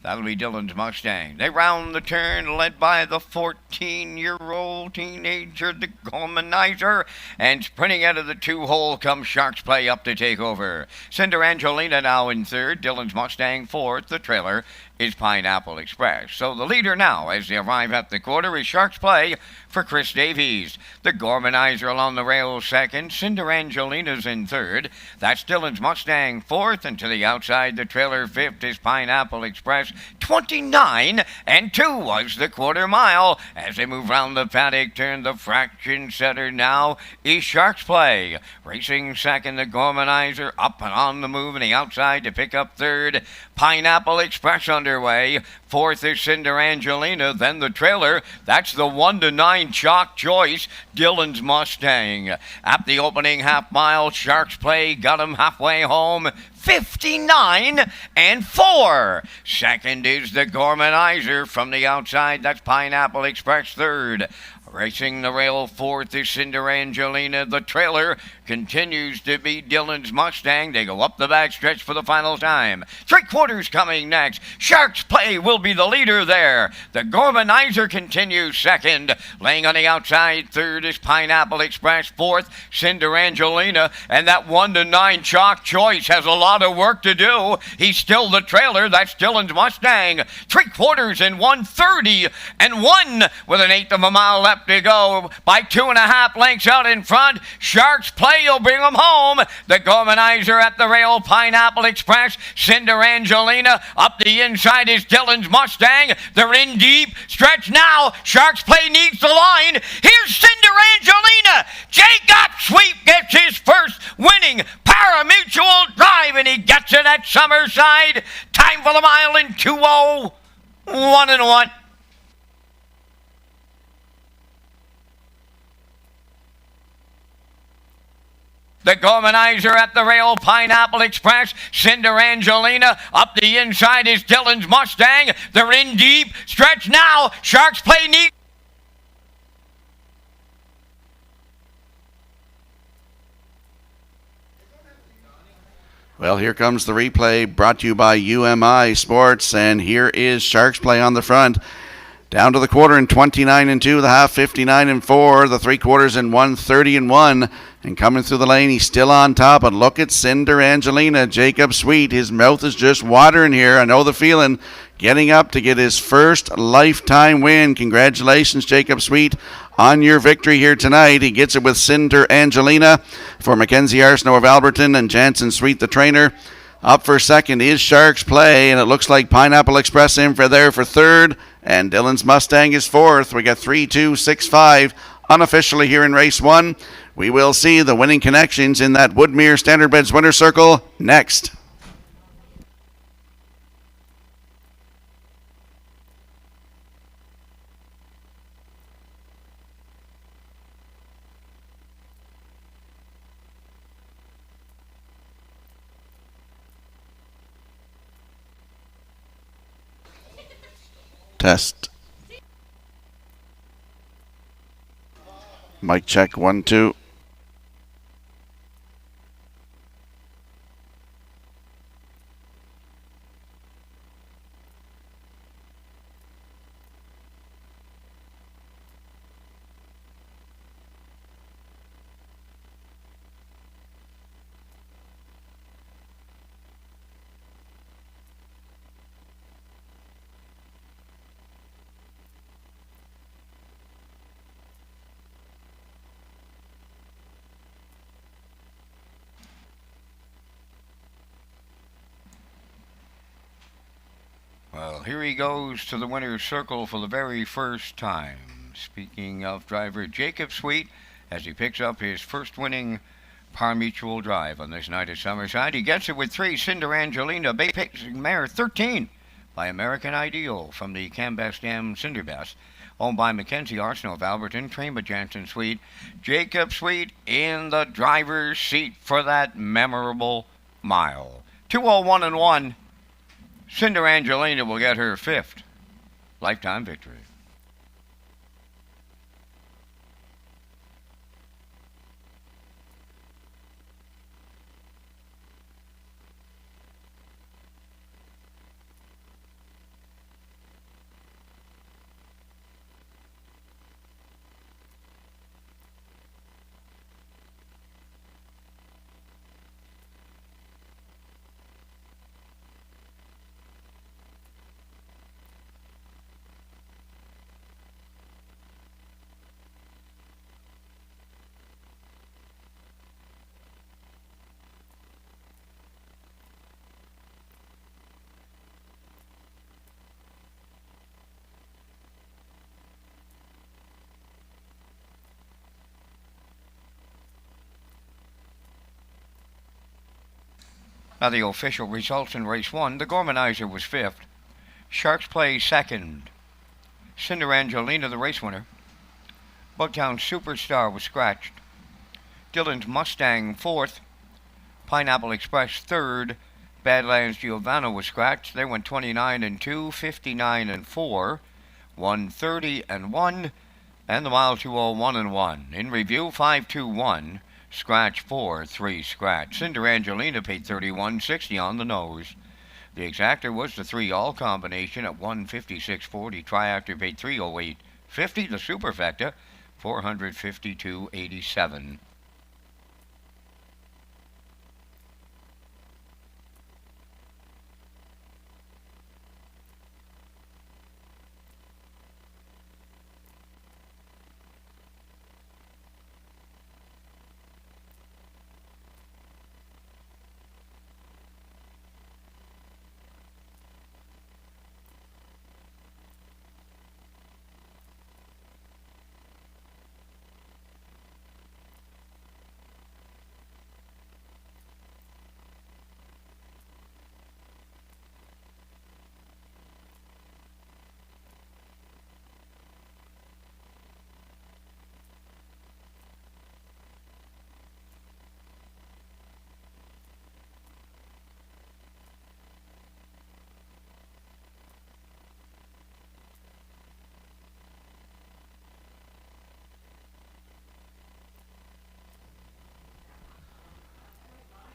That'll be Dylan's Mustang. They round the turn, led by the 14-year-old teenager, the Gormanizer. And sprinting out of the two-hole comes Sharks Play up to take over. Cinder Angelina now in third, Dylan's Mustang fourth. The trailer is Pineapple Express. So the leader now, as they arrive at the quarter, is Sharks Play for Chris Davies. The Gormanizer along the rail second, Cinder Angelina's in third. That's Dylan's Mustang fourth, and to the outside, the trailer fifth is Pineapple Express. 29-2 was the quarter mile. As they move round the paddock turn, the fraction setter now is Sharks Play. Racing second, the Gormanizer up and on the move, and the outside to pick up third. Pineapple Express underway. Fourth is Cinder Angelina, then the trailer. That's the 1-9 chalk choice, Dylan's Mustang. At the opening half mile, Sharks Play got him halfway home. 59-4. Second is the Gormanizer from the outside. That's Pineapple Express third. Racing the rail fourth is Cinder Angelina. The trailer continues to be Dylan's Mustang. They go up the backstretch for the final time. 3/4 coming next. Sharks Play will be the leader there. The Gormanizer continues second. Laying on the outside third is Pineapple Express. Fourth, Cinder Angelina. And that 1-9 chalk choice has a lot of work to do. He's still the trailer. That's Dylan's Mustang. 3/4 in 1:30-1 with an eighth of a mile left to go by 2.5 lengths out in front. Sharks Play will bring them home. The Gormanizer at the rail, Pineapple Express, Cinder Angelina. Up the inside is Dylan's Mustang. They're in deep stretch now. Sharks Play needs the line. Here's Cinder Angelina. Jacob Sweep gets his first winning Paramutual drive, and he gets it at Summerside. Time for the mile in 2:0. 1-1. The Gormanizer at the rail, Pineapple Express, Cinder Angelina. Up the inside is Dylan's Mustang. They're in deep. Stretch now. Sharks play neat. Well, here comes the replay brought to you by UMI Sports, and here is Sharks play on the front. Down to the quarter in 29-2, the half 59-4, the 3/4 in 130-1. And coming through the lane, he's still on top. And look at Cinder Angelina, Jacob Sweet. His mouth is just watering here. I know the feeling. Getting up to get his first lifetime win. Congratulations, Jacob Sweet, on your victory here tonight. He gets it with Cinder Angelina for Mackenzie Arsenault of Alberton and Jansen Sweet, the trainer. Up for second is Sharks play, and it looks like Pineapple Express in for third. And Dylan's Mustang is fourth. We got 3-2-6-5 unofficially here in race one. We will see the winning connections in that Woodmere Standardbeds winner circle next. Test. Mic check, 1, 2. Well, here he goes to the winner's circle for the very first time. Speaking of driver Jacob Sweet, as he picks up his first winning par mutual drive on this night at Summerside. He gets it with 3, Cinder Angelina, Bay Picking Mare 13 by American Ideal from the Cambest Dam Cinderbest, owned by Mackenzie Arsenault of Alberton, trained by Jansen Sweet. Jacob Sweet in the driver's seat for that memorable mile. 2:01-1. Cinder Angelina will get her 5th lifetime victory. Now the official results in race 1. The Gormanizer was 5th. Sharks play 2nd. Cinder Angelina, the race winner. Bugtown Superstar was scratched. Dylan's Mustang 4th. Pineapple Express 3rd. Badlands Giovanna was scratched. They went 29-2, 59-4, 130-1, and the mile 2:01-1. In review, 5-2-1. Scratch 4, 3 scratch. Cinder Angelina paid $31.60 on the nose. The exactor was the 3 all combination at $156.40. Triactor paid $308.50. The superfecta $452.87.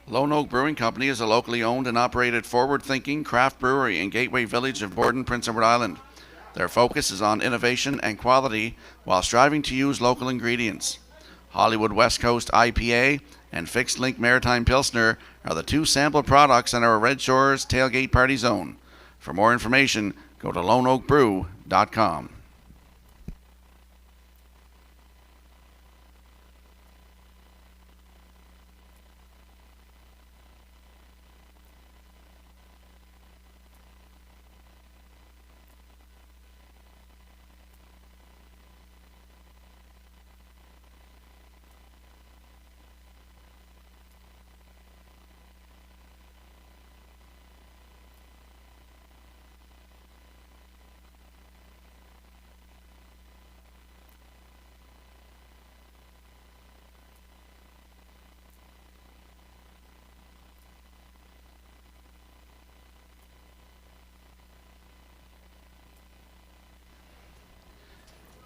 Lone Oak Brewing Company is a locally owned and operated forward-thinking craft brewery in Gateway Village of Borden, Prince Edward Island. Their focus is on innovation and quality while striving to use local ingredients. Hollywood West Coast IPA and Fixed Link Maritime Pilsner are the two sample products in our Red Shores Tailgate Party Zone. For more information, go to loneoakbrew.com.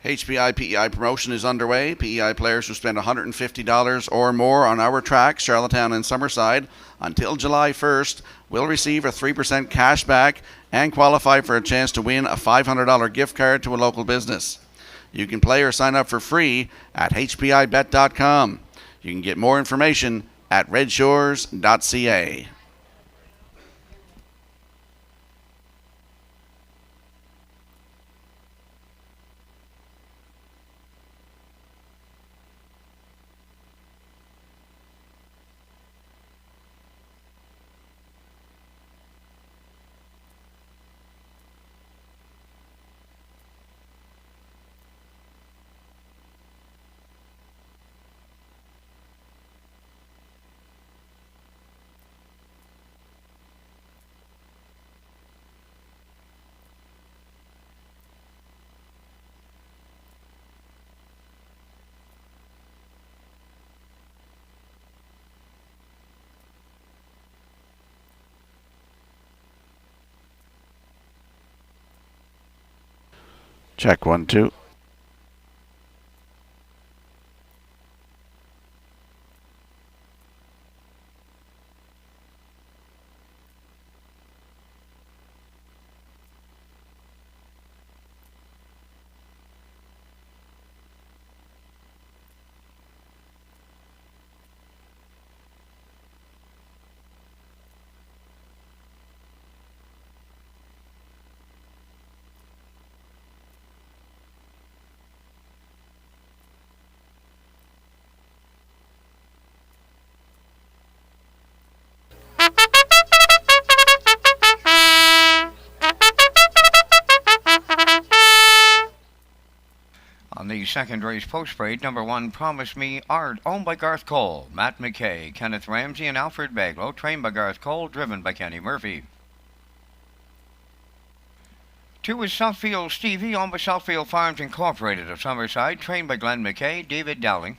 HPI PEI promotion is underway. PEI players who spend $150 or more on our tracks, Charlottetown and Summerside, until July 1st will receive a 3% cash back and qualify for a chance to win a $500 gift card to a local business. You can play or sign up for free at hpibet.com. You can get more information at Redshores.ca. Check 1, 2. On the second race post-parade, number 1, Promise Me Art, owned by Garth Cole, Matt McKay, Kenneth Ramsey, and Alfred Baglow, trained by Garth Cole, driven by Kenny Murphy. 2 is Southfield Stevie, owned by Southfield Farms Incorporated of Summerside, trained by Glenn McKay, David Dowling.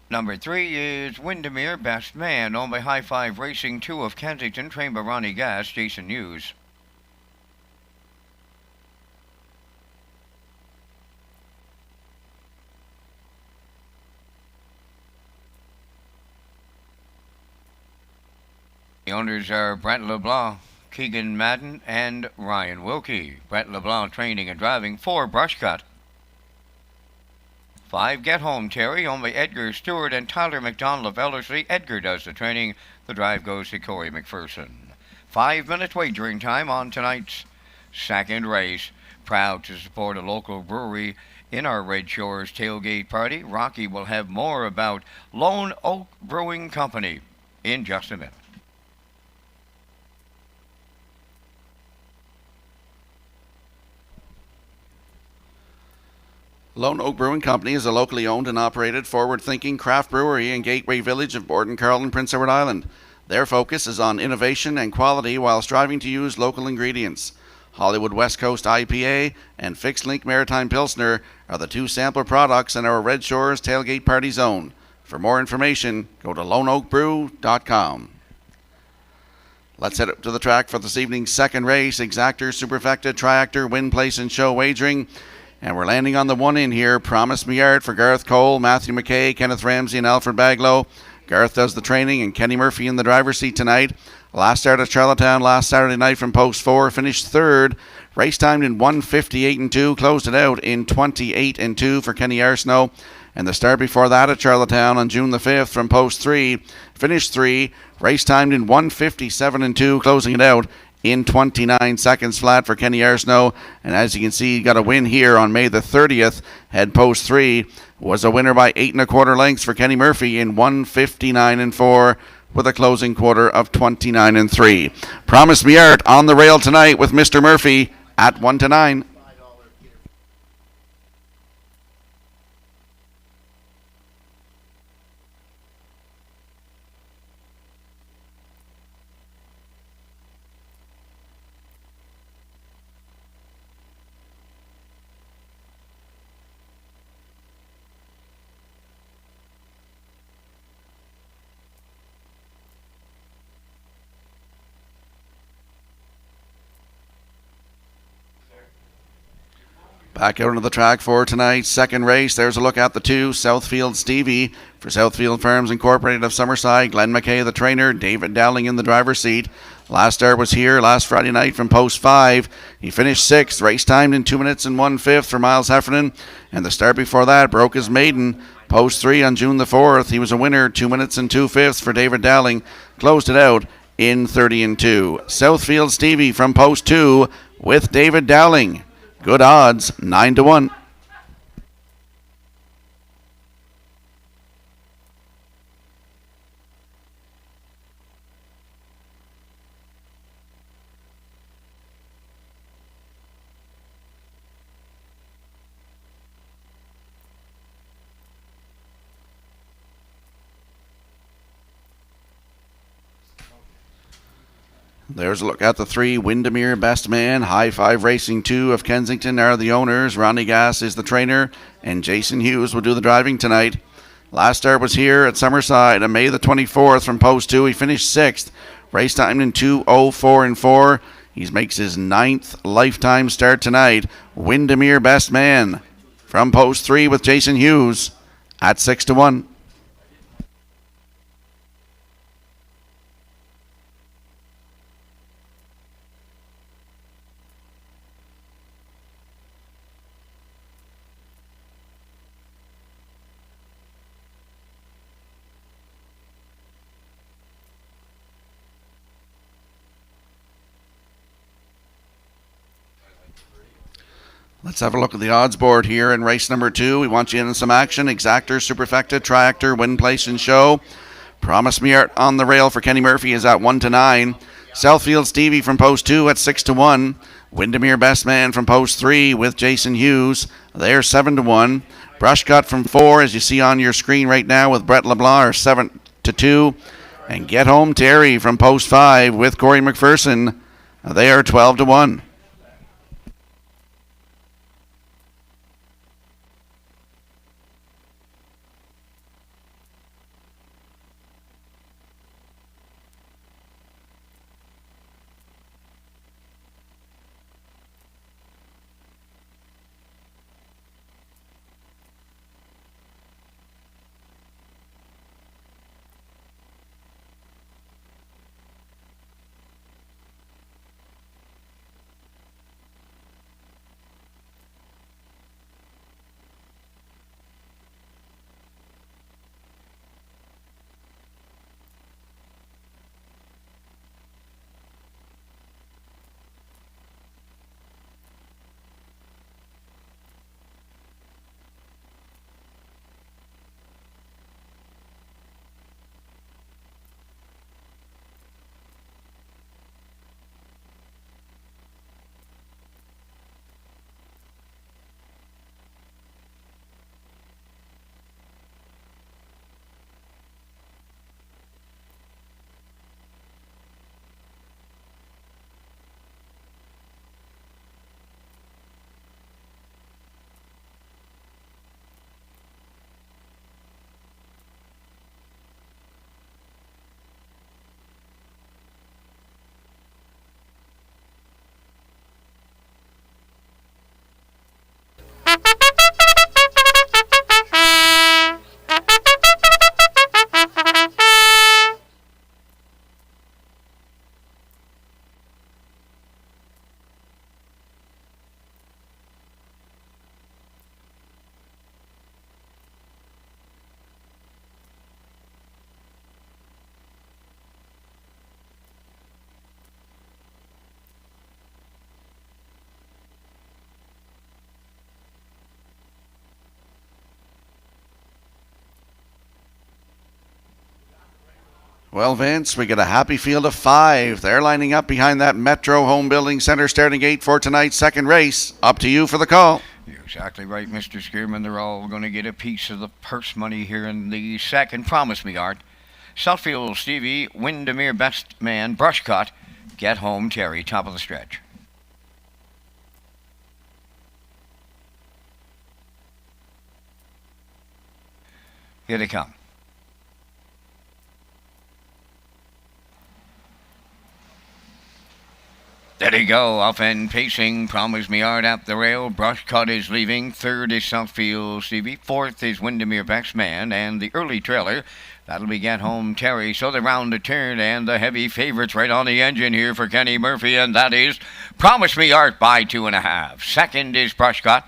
Number 3 is Windermere Best Man, owned by High Five Racing 2 of Kensington, trained by Ronnie Gass, Jason Hughes. The owners are Brett LeBlanc, Keegan Madden, and Ryan Wilkie. Brett LeBlanc training and driving 4 Brushcut. 5 Get Home Terry, owned by Edgar Stewart and Tyler McDonald of Ellerslie. Edgar does the training. The drive goes to Corey McPherson. 5 minutes wagering time on tonight's second race. Proud to support a local brewery in our Red Shores tailgate party. Rocky will have more about Lone Oak Brewing Company in just a minute. Lone Oak Brewing Company is a locally owned and operated forward-thinking craft brewery in Gateway Village of Borden, Carleton, Prince Edward Island. Their focus is on innovation and quality while striving to use local ingredients. Hollywood West Coast IPA and Fixed Link Maritime Pilsner are the two sampler products in our Red Shores Tailgate Party Zone. For more information, go to loneoakbrew.com. Let's head up to the track for this evening's second race. Exactor, Superfecta, Triactor, Win, Place, and Show Wagering. And we're landing on the 1 in here. Promise Me Art for Gareth Cole, Matthew McKay, Kenneth Ramsey, and Alfred Baglow. Gareth does the training, and Kenny Murphy in the driver's seat tonight. Last start at Charlottetown last Saturday night from post 4, finished third. Race timed in 1:58.2, closed it out in 28.2 for Kenny Arsenault. And the start before that at Charlottetown on June the 5th from post 3, finished 3. Race timed in 1:57.2, closing it out in 29 seconds flat for Kenny Arsenault. And as you can see, he got a win here on May the 30th. Head post 3 was a winner by 8 1/4 lengths for Kenny Murphy in 1:59.4 with a closing quarter of 29.3. Promise Me Art on the rail tonight with Mr. Murphy at 1-9. Back out onto the track for tonight's second race. There's a look at the 2, Southfield Stevie for Southfield Farms Incorporated of Summerside. Glenn McKay, the trainer. David Dowling in the driver's seat. Last start was here last Friday night from post 5. He finished 6th. Race timed in 2 minutes and 1/5 for Miles Heffernan. And the start before that broke his maiden. Post 3 on June the 4th. He was a winner, 2 minutes and 2/5 for David Dowling. Closed it out in 30.2. Southfield Stevie from post 2 with David Dowling. Good odds, 9-1. There's a look at the 3, Windermere Best Man. High Five Racing 2 of Kensington are the owners. Ronnie Gass is the trainer, and Jason Hughes will do the driving tonight. Last start was here at Summerside on May the 24th from post 2. He finished 6th. Race time in 2:04.4. He makes his 9th lifetime start tonight. Windermere Best Man from post 3 with Jason Hughes at 6-1. Let's have a look at the odds board here in race number 2. We want you in some action. Exactor, Superfecta, Triactor, Win, Place, and Show. Promise Me Art on the rail for Kenny Murphy is at 1-9. Southfield Stevie from post 2 at 6-1. Windermere Best Man from post 3 with Jason Hughes. They're 7-1. Brush Cut from 4, as you see on your screen right now with Brett LeBlanc, are 7-2. And Get Home Terry from post 5 with Corey McPherson. They are 12-1. Well, Vince, we get a happy field of 5. They're lining up behind that Metro Home Building Center starting gate for tonight's second race. Up to you for the call. You're exactly right, Mr. Skierman. They're all going to get a piece of the purse money here in the second. Promise me, Art. Southfield Stevie, Windermere Best Man, Brushcut, Get Home Terry, top of the stretch. Here they come. There they go, off and pacing. Promise Me Art up the rail. Brushcut is leaving. Third is Southfield Stevie. Fourth is Windermere Best Man. And the early trailer, that'll be Get Home Terry. So they round the turn, and the heavy favorites right on the engine here for Kenny Murphy, and that is Promise Me Art by 2.5. Second is Brushcut.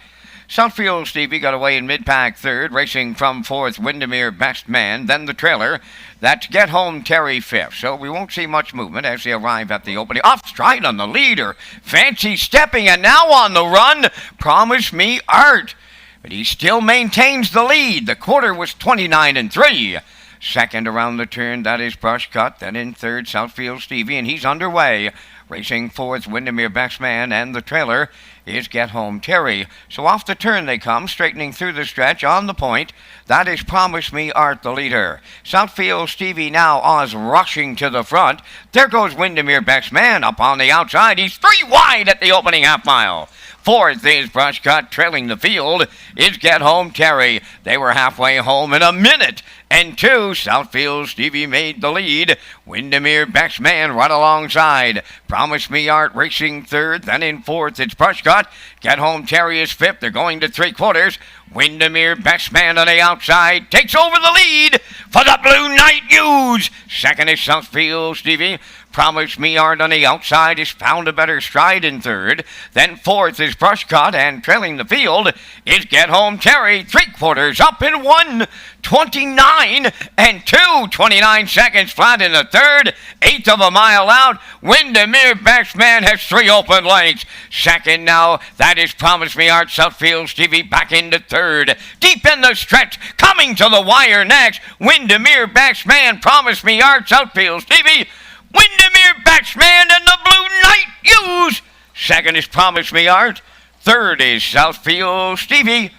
Southfield Stevie got away in mid-pack third, racing from fourth, Windermere Best Man. Then the trailer, that's Get Home Terry fifth. So we won't see much movement as they arrive at the opening. Off stride on the leader. Fancy stepping, and now on the run, Promise Me Art. But he still maintains the lead. The quarter was 29-3. Second around the turn, that is Brushcut. Then in third, Southfield Stevie, and he's underway. Racing fourth, Windermere Best Man, and the trailer is Get Home Terry. So off the turn they come, straightening through the stretch on the point. That is Promise Me Art, the leader. Southfield Stevie now Oz rushing to the front. There goes Windermere Best Man up on the outside. He's 3 wide at the opening half mile. Fourth is Brushcut. Trailing the field is Get Home Terry. They were halfway home in a minute and 2. Southfield Stevie made the lead. Windermere Best Man right alongside. Promise Me Art racing third. Then in fourth it's Brushcut. Get Home Terry is fifth. They're going to 3/4. Windermere Best Man on the outside takes over the lead for the Blue Knight Ewes. Second is Southfield Stevie. Promise Me Art on the outside has found a better stride in third. Then fourth is Brushcut, and trailing the field is Get Home Terry. 3/4 up in 1. 29-2. 29 seconds flat in the third. Eighth of a mile out. Windermere Best Man has 3 open lengths. Second now, that is Promise Me Art. Southfield Stevie back into third. Deep in the stretch, coming to the wire next. Windermere Best Man, Promise Me Art, Southfield Stevie. Windermere Best Man and the Blue Knight Ewes. Second is Promise Me Art. Third is Southfield Stevie.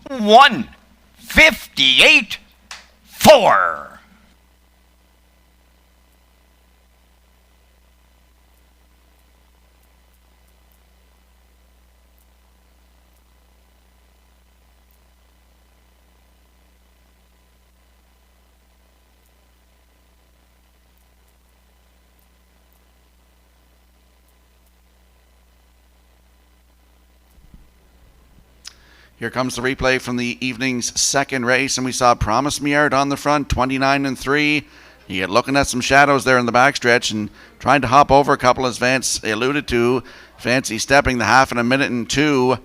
1:58.4. Here comes the replay from the evening's second race, and we saw Promise Me Art on the front, 29-3. He had looking at some shadows there in the backstretch and trying to hop over a couple, as Vance alluded to. Fancy stepping the half in 1:02.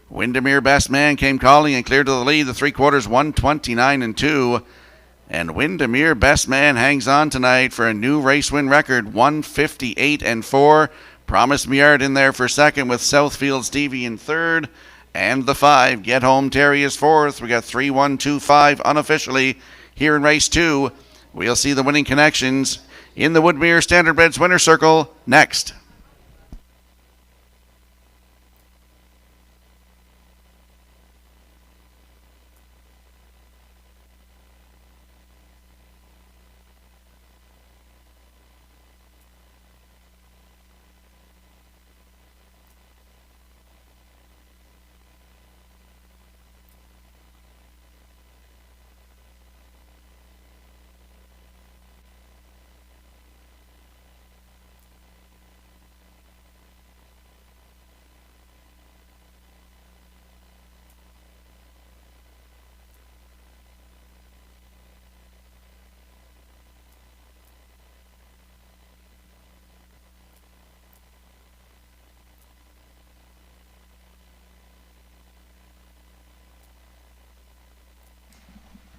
Windermere Best Man came calling and cleared to the lead. The 3/4, 1:29-2. And Windermere Best Man hangs on tonight for a new race win record, 1:58.4. Promise Me Art in there for second with Southfield Stevie in third. And the 5, Get Home Terry is fourth. We got 3-1-2-5 unofficially here in race 2. We'll see the winning connections in the Woodmere Standardbreds winner circle next.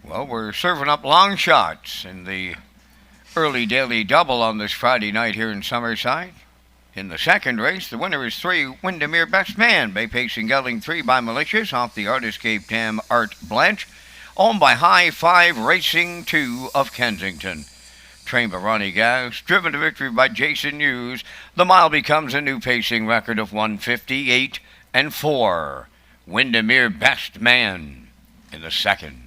Well, we're serving up long shots in the early daily double on this Friday night here in Summerside. In the second race, the winner is 3, Windermere Best Man. Bay Pacing Gelding 3 by Malicious off the Art Escape Tam Art Blanche. Owned by High 5 Racing 2 of Kensington. trained by Ronnie Gas, driven to victory by Jason Hughes. The mile becomes a new pacing record of 1:58 and 4. Windermere Best Man in the second.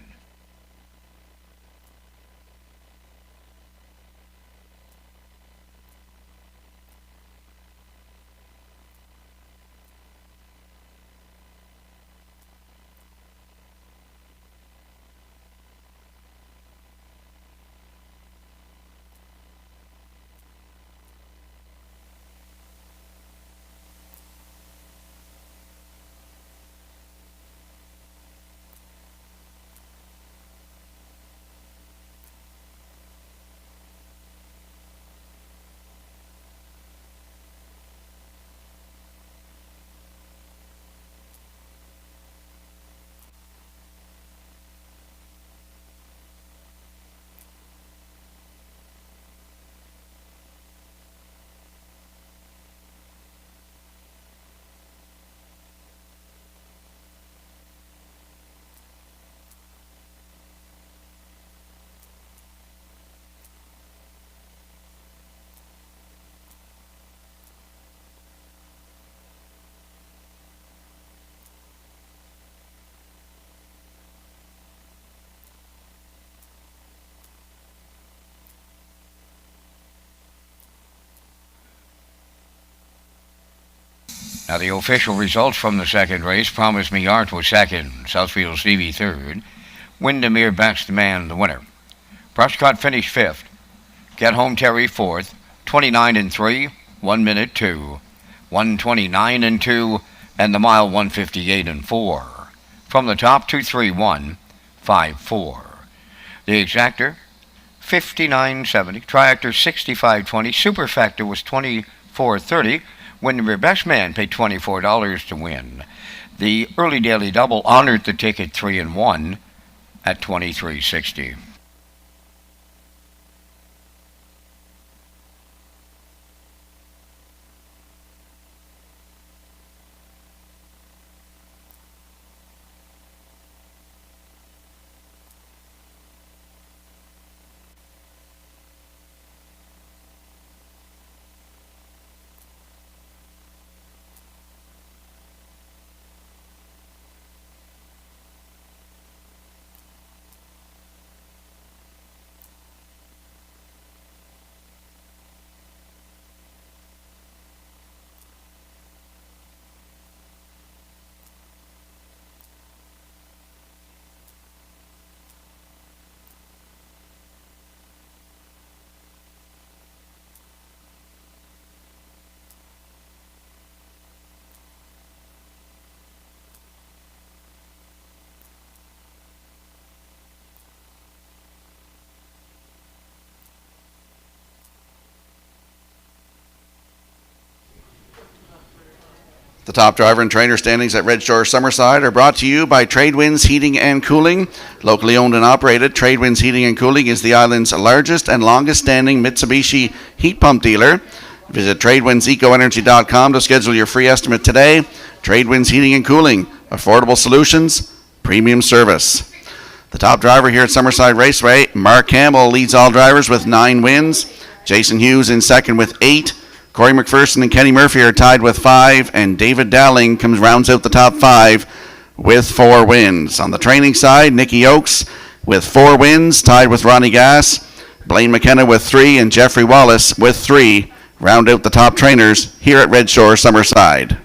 Now the official results from the second race: Promise Me Art was second, Southfield Stevie third, Windermere Best Man the winner. Brushcut finished fifth, Get Home Terry fourth, 29 and 3, 1 minute 2, 129 and 2, and the mile 158 and 4. From the top, 231, 54. The exactor 59.70, Triactor 65.20, Superfactor was 24.30. Windermere Best Man paid $24 to win. The early daily double honored the ticket 3 and 1 at $23.60. The top driver and trainer standings at Redshores Summerside are brought to you by Tradewinds Heating and Cooling. Locally owned and operated, Tradewinds Heating and Cooling is the island's largest and longest standing Mitsubishi heat pump dealer. Visit TradewindsEcoEnergy.com to schedule your free estimate today. Tradewinds Heating and Cooling, affordable solutions, premium service. The top driver here at Summerside Raceway, Mark Campbell, leads all drivers with 9 wins. Jason Hughes in second with 8. Corey McPherson and Kenny Murphy are tied with 5, and David Dowling rounds out the top 5 with 4 wins. On the training side, Nicky Oakes with 4 wins, tied with Ronnie Gass. Blaine McKenna with 3, and Jeffrey Wallace with 3 round out the top trainers here at Redshore Summerside.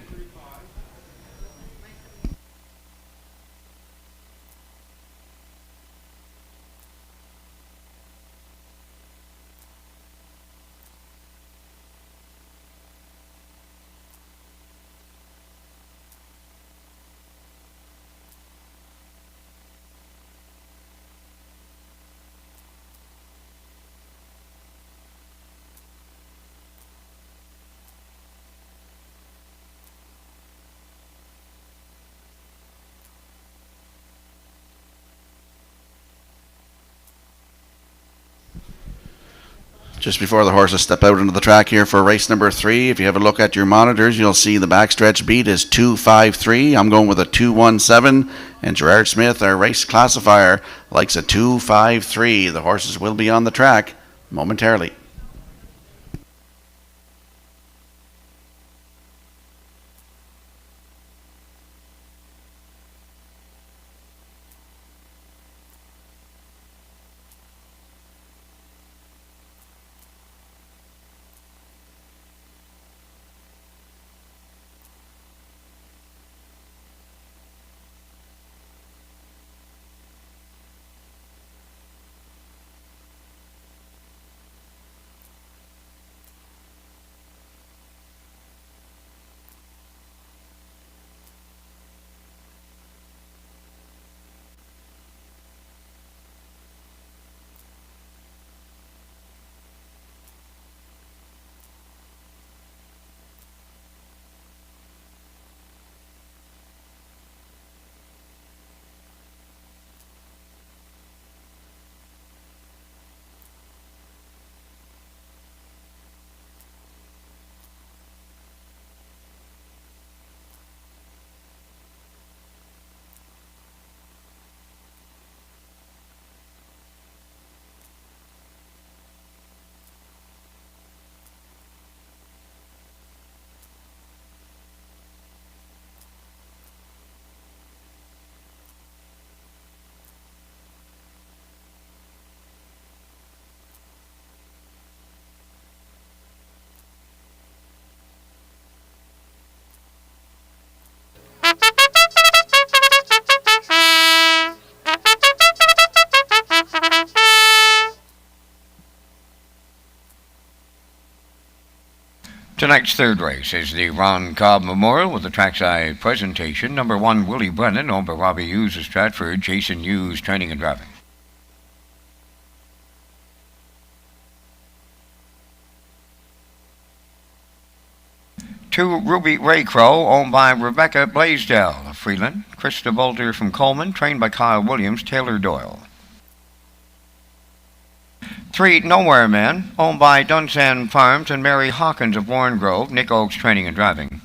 Just before the horses step out into the track here for race number 3, if you have a look at your monitors, you'll see the backstretch beat is 2:53. I'm going with a 2:17, and Gerard Smith, our race classifier, likes a 2:53. The horses will be on the track momentarily. Tonight's third race is the Ron Cobb Memorial with the trackside presentation. Number 1, Willie Brennan, owned by Robbie Hughes of Stratford. Jason Hughes, training and driving. 2, Ruby Ray Crow, owned by Rebecca Blaisdell of Freeland. Krista Bolter from Coleman, trained by Kyle Williams, Taylor Doyle. 3, Nowhere Man, owned by Dunsan Farms and Mary Hawkins of Warren Grove, Nick Oakes, training and driving.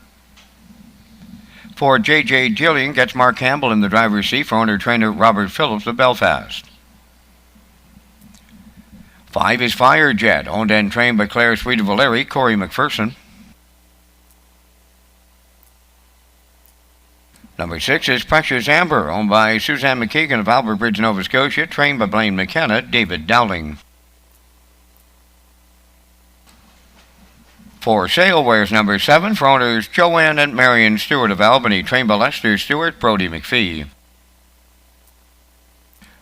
4, J.J. Jillian gets Mark Campbell in the driver's seat for owner-trainer Robert Phillips of Belfast. 5 is Fire Jet, owned and trained by Claire Sweet of Valeri, Corey McPherson. Number 6 is Precious Amber, owned by Suzanne McKeegan of Albert Bridge, Nova Scotia, trained by Blaine McKenna, David Dowling. 4, Salewares number 7 for owners Joanne and Marion Stewart of Albany, trained by Lester Stewart, Brody McPhee.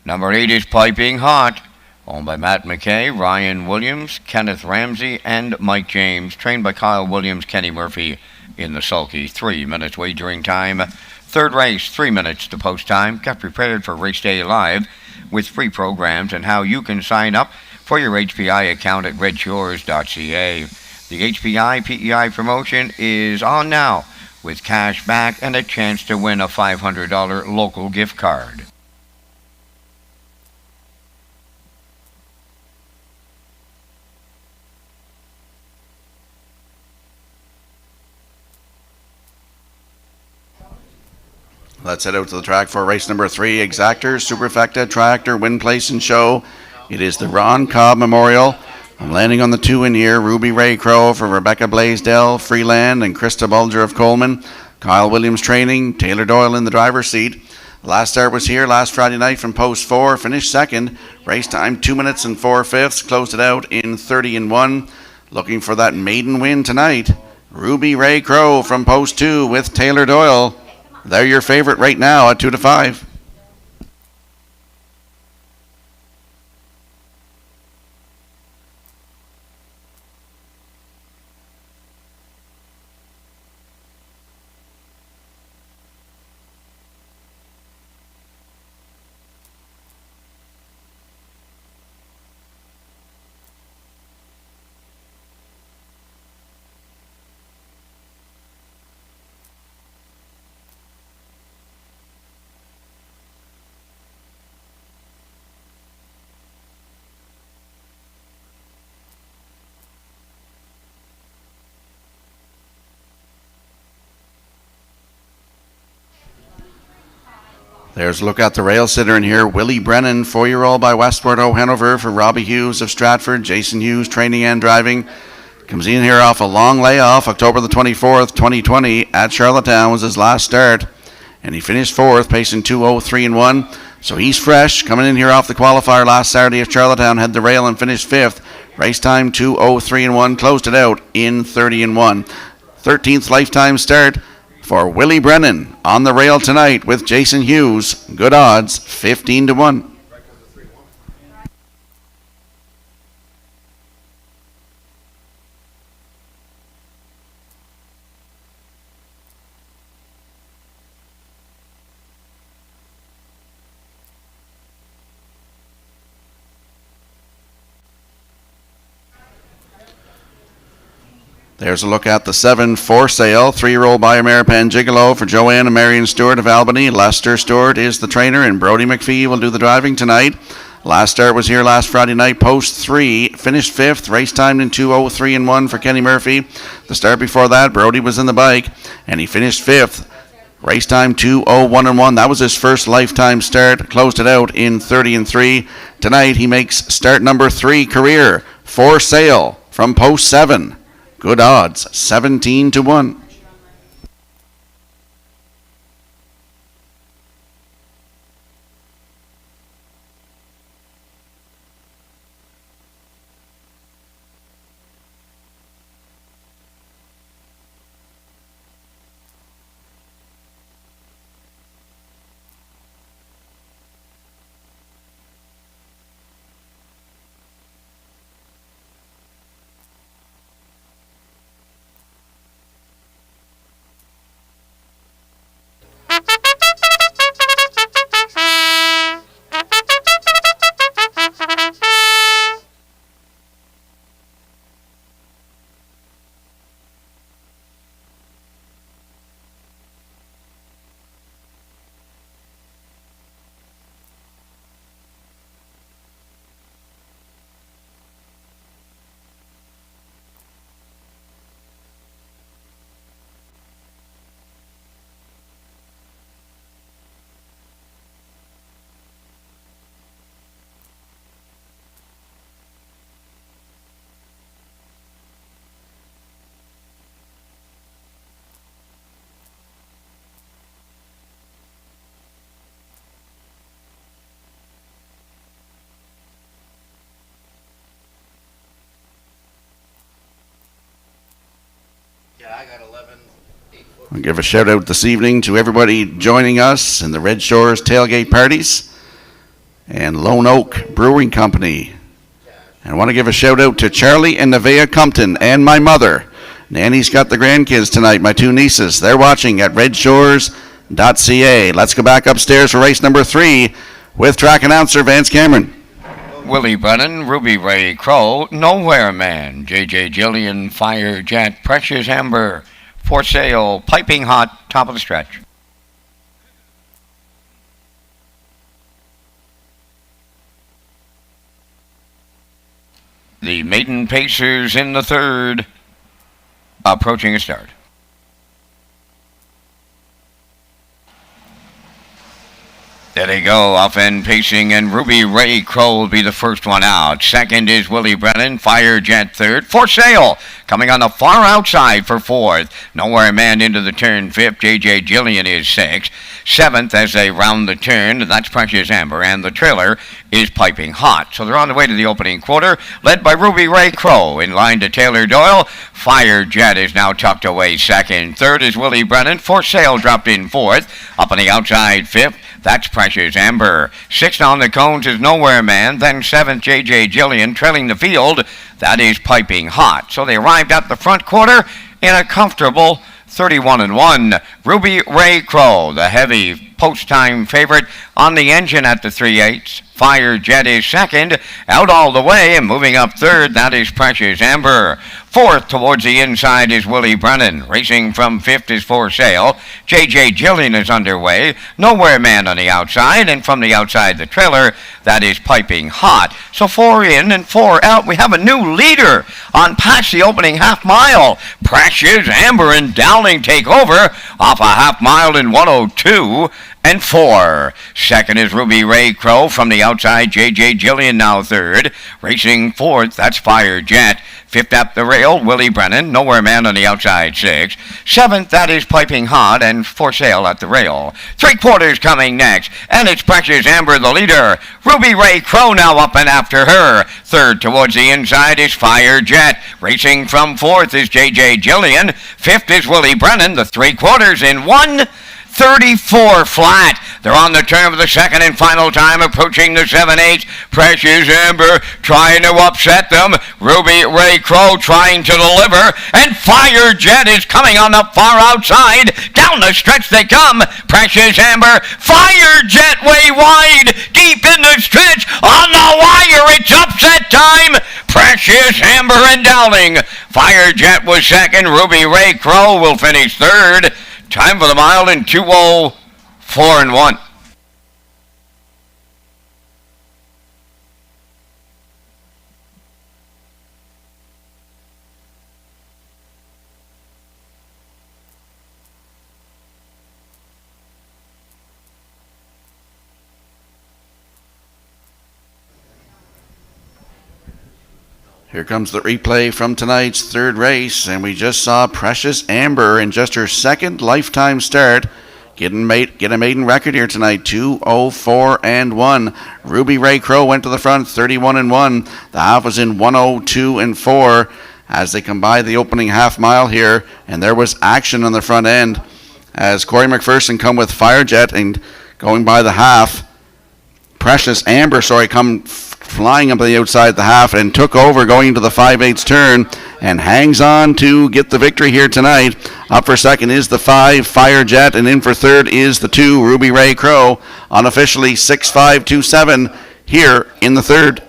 Number 8 is Piping Hot, owned by Matt McKay, Ryan Williams, Kenneth Ramsey, and Mike James, trained by Kyle Williams, Kenny Murphy in the sulky. 3 minutes wagering time. Third race, 3 minutes to post time. Get prepared for Race Day Live with free programs and how you can sign up for your HPI account at Redshores.ca. The HPI PEI promotion is on now with cash back and a chance to win a $500 local gift card. Let's head out to the track for race number 3, Exactor, Superfecta, Tractor, Win Place and Show. It is the Ron Cobb Memorial. I'm landing on the 2 in here. Ruby Ray Crow for Rebecca Blaisdell, Freeland, and Krista Bulger of Coleman. Kyle Williams training, Taylor Doyle in the driver's seat. Last start was here last Friday night from post 4, finished second. Race time 2 minutes and 4/5, closed it out in 30-1. Looking for that maiden win tonight. Ruby Ray Crow from post 2 with Taylor Doyle. They're your favorite right now at 2-5. There's a look at the rail sitter in here. Willie Brennan, 4-year-old by Westport O'Hanover for Robbie Hughes of Stratford. Jason Hughes, training and driving. Comes in here off a long layoff. October the 24th, 2020 at Charlottetown was his last start. And he finished 4th, pacing 2:03.1. So he's fresh. Coming in here off the qualifier last Saturday at Charlottetown. Had the rail and finished 5th. Race time 2:03.1. Closed it out in 30.1. 13th lifetime start for Willie Brennan on the rail tonight with Jason Hughes. Good odds, 15-1. There's a look at the 7 For Sale, 3-year-old by Ameripan Gigolo for Joanne and Marion Stewart of Albany. Lester Stewart is the trainer, and Brody McPhee will do the driving tonight. Last start was here last Friday night, post 3, finished 5th, race timed in 2:03.1 for Kenny Murphy. The start before that, Brody was in the bike, and he finished 5th. Race time 2:01.1. That was his first lifetime start. Closed it out in 30.3. Tonight he makes start number 3 career. For Sale from post 7. Good odds, 17-1. I'll give a shout out this evening to everybody joining us in the Red Shores tailgate parties and Lone Oak Brewing Company. And I want to give a shout out to Charlie and Nevaeh Compton and my mother. Nanny's got the grandkids tonight, my 2 nieces. They're watching at Redshores.ca. Let's go back upstairs for race number 3 with track announcer Vance Cameron. Willie Brennan, Ruby Ray Crow, Nowhere Man, JJ Jillian, Fire Jet, Precious Amber, For Sale, Piping Hot, top of the stretch. The maiden pacers in the 3rd, approaching a start. There they go, off end pacing, and Ruby Ray Crow will be the first one out. Second is Willie Brennan, Fire Jet 3rd. For Sale, coming on the far outside for 4th. Nowhere Man into the turn 5th. JJ Jillian is 6th. 7th as they round the turn, that's Precious Amber, and the trailer is Piping Hot. So they're on the way to the opening quarter, led by Ruby Ray Crow. In line to Taylor Doyle. Fire Jet is now tucked away 2nd. 3rd is Willie Brennan. For Sale dropped in 4th. Up on the outside 5th. That's Precious Amber. 6th on the cones is Nowhere Man. Then 7th, JJ Jillian trailing the field. That is Piping Hot. So they arrived at the front quarter in a comfortable 31-1. Ruby Ray Crow, the heavy post-time favorite on the engine at the 3/8. Fire Jet is 2nd. Out all the way and moving up 3rd, that is Precious Amber. 4th towards the inside is Willie Brennan. Racing from 5th is For Sale. JJ Jillian is underway. Nowhere Man on the outside. And from the outside the trailer, that is Piping Hot. So 4 in and 4 out. We have a new leader on past the opening half mile. Precious Amber and Dowling take over off a half mile in 1:02. and 4. Second is Ruby Ray Crow from the outside. J.J. Jillian now third. Racing fourth, that's Fire Jet. Fifth up the rail, Willie Brennan. Nowhere Man on the outside, 6. Seventh, that is Piping Hot and For Sale at the rail. 3/4 coming next, and it's Precious Amber the leader. Ruby Ray Crow now up and after her. Third towards the inside is Fire Jet. Racing from fourth is J.J. Jillian. Fifth is Willie Brennan. The 3/4 in 1:34 flat. They're on the turn of the second and final time, approaching the 7/8. Precious Amber trying to upset them. Ruby Ray Crow trying to deliver. And Fire Jet is coming on the far outside. Down the stretch they come. Precious Amber. Fire Jet way wide. Deep in the stretch. On the wire. It's upset time. Precious Amber and Dowling. Fire Jet was second. Ruby Ray Crow will finish third. Time for the mile in 2:04 and 1. Here comes the replay from tonight's third race, and we just saw Precious Amber in just her second lifetime start get a maiden record here tonight, 2:04 and 1. Ruby Ray Crow went to the front, 31 and 1. The half was in 1:02 and 4 as they come by the opening half mile here, and there was action on the front end as Corey McPherson come with Fire Jet and going by the half. Precious Amber, come flying up to the outside the half and took over going into the 5/8 turn and hangs on to get the victory here tonight. Up for second is the 5, Fire Jet, and in for third is the 2, Ruby Ray Crow, unofficially 6-5-2-7 here in the third.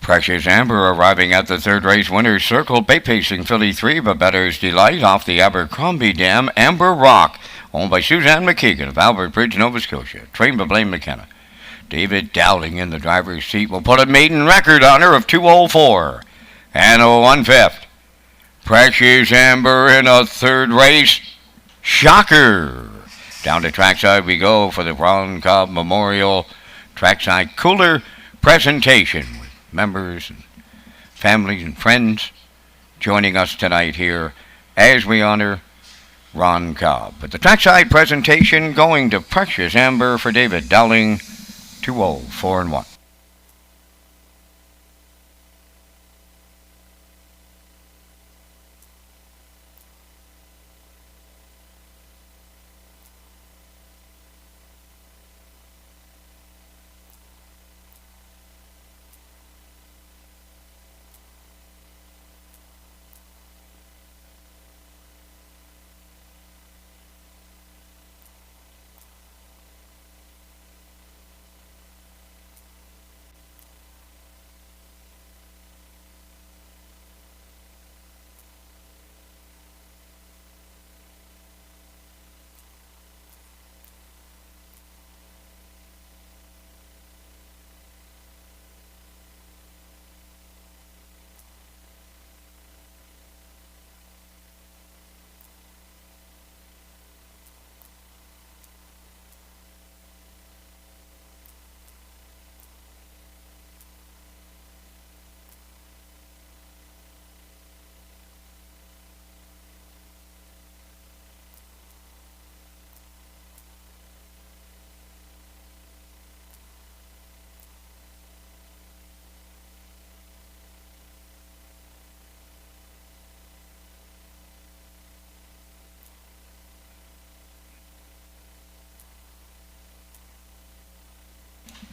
Precious Amber arriving at the third race winner's circle. Bay Pacing Filly 3, Babetter's Delight off the Abercrombie Dam. Amber Rock, owned by Suzanne McKeegan of Albert Bridge, Nova Scotia. Trained by Blaine McKenna. David Dowling in the driver's seat will put a maiden record on her of 2:04 and a 1/5. Precious Amber in a third race. Shocker. Down to trackside we go for the Ron Cobb Memorial Trackside Cooler presentation. Members and families and friends joining us tonight here as we honor Ron Cobb. But the trackside presentation going to Precious Amber for David Dowling, 2:04 and 1.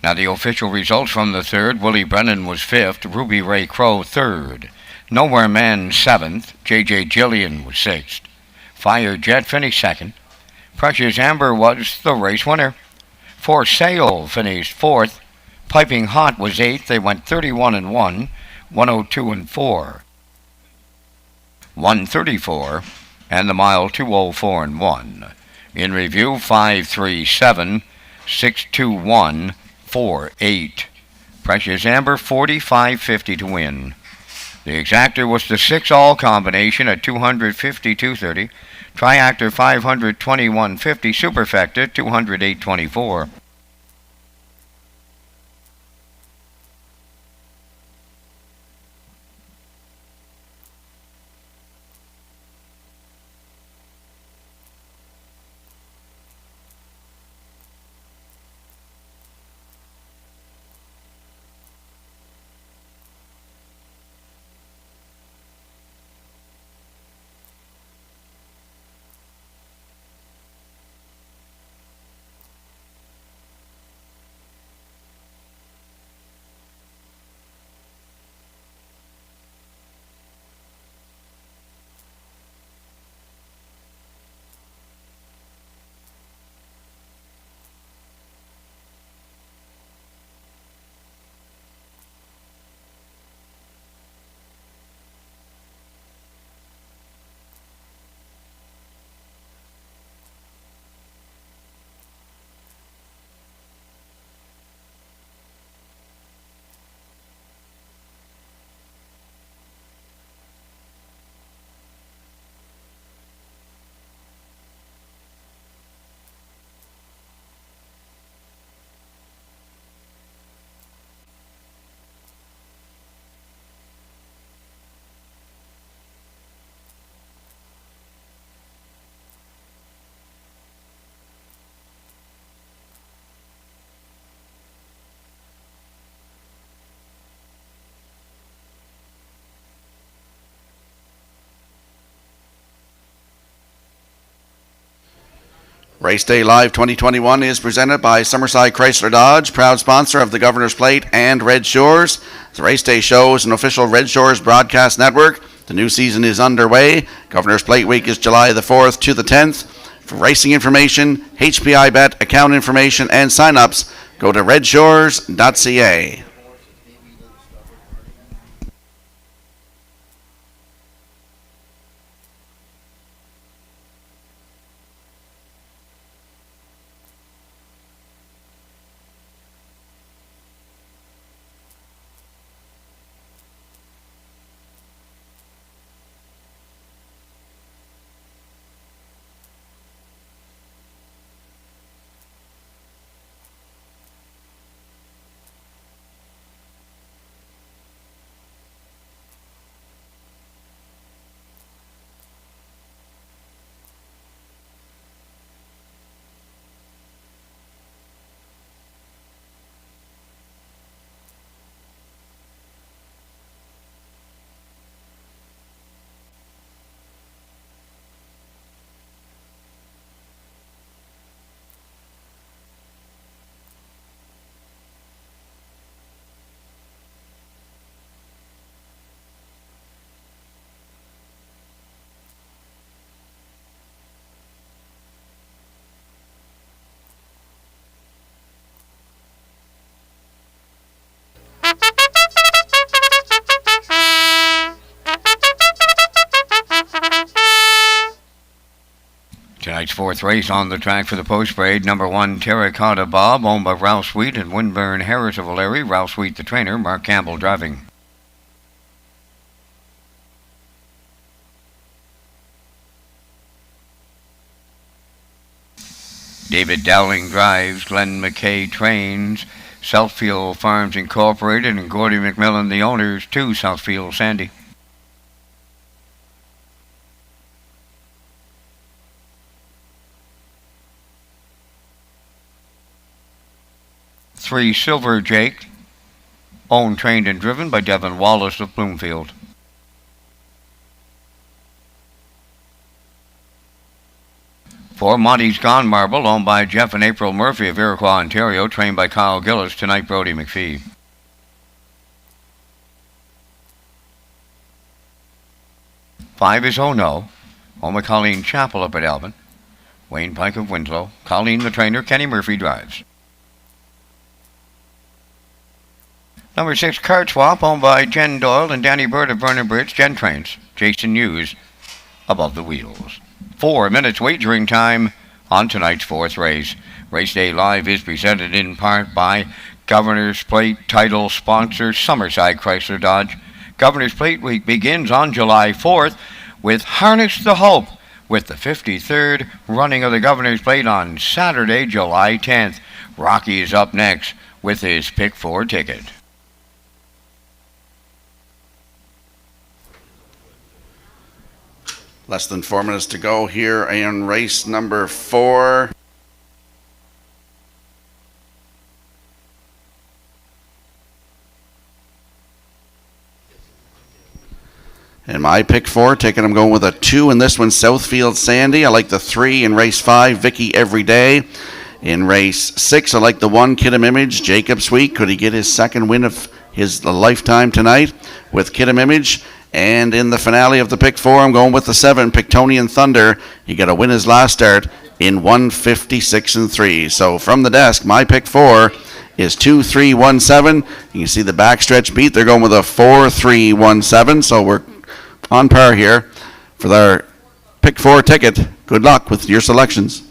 Now the official results from the third. Willie Brennan was 5th. Ruby Ray Crow 3rd. Nowhere Man 7th. J.J. Jillian was 6th. Fire Jet finished 2nd. Precious Amber was the race winner. For Sale finished 4th. Piping Hot was 8th. They went 31-1, 102-4, 134, and the mile 204-1. In review, 537, 621, 48. Precious Amber 45.50 to win. The exactor was the 6-all combination at 250-230. Triactor 521.50. Superfecta 208.24. Race Day Live 2021 is presented by Summerside Chrysler Dodge, proud sponsor of the Governor's Plate and Red Shores. The Race Day show is an official Red Shores broadcast network. The new season is underway. Governor's Plate Week is July the 4th to the 10th. For racing information, HPI bet, account information, and sign-ups, go to Redshores.ca. Tonight's 4th race on the track for the post parade. Number 1, Terracotta Bob, owned by Ralph Sweet and Winburn Harris of O'Leary. Ralph Sweet, the trainer. Mark Campbell driving. David Dowling drives. Glenn McKay trains. Southfield Farms Incorporated and Gordy McMillan, the owners, to Southfield Sandy. Three, Silver Jake, owned, trained, and driven by Devin Wallace of Bloomfield. 4, Monty's Gone Marble, owned by Jeff and April Murphy of Iroquois, Ontario, trained by Kyle Gillis, tonight Brody McPhee. 5 is Oh No, owned by Colleen Chappell up at Alvin. Wayne Pike of Winslow. Colleen the trainer, Kenny Murphy drives. Number 6, Card Swap, owned by Jen Doyle and Danny Bird of Vernon Bridge. Jen trains Jason Hughes above the wheels. 4 minutes wagering time on tonight's fourth race. Race Day Live is presented in part by Governor's Plate title sponsor Summerside Chrysler Dodge. Governor's Plate Week begins on July 4th with Harness the Hope, with the 53rd running of the Governor's Plate on Saturday, July 10th. Rocky is up next with his Pick 4 ticket. Less than 4 minutes to go here in race number 4. And my pick 4 ticket, I'm going with a 2 in this one, Southfield Sandy. I like the 3 in race 5, Vicky Every Day. In race 6, I like the 1, Kidham Image, Jacob Sweet. Could he get his second win of his lifetime tonight with Kidham Image? And in the finale of the pick 4, I'm going with the 7, Pictonian Thunder. He got to win his last start in 156 and 3. So from the desk, my pick 4 is 2-3-1-7. You can see the backstretch beat. They're going with a 4-3-1-7. So we're on par here for their pick 4 ticket. Good luck with your selections.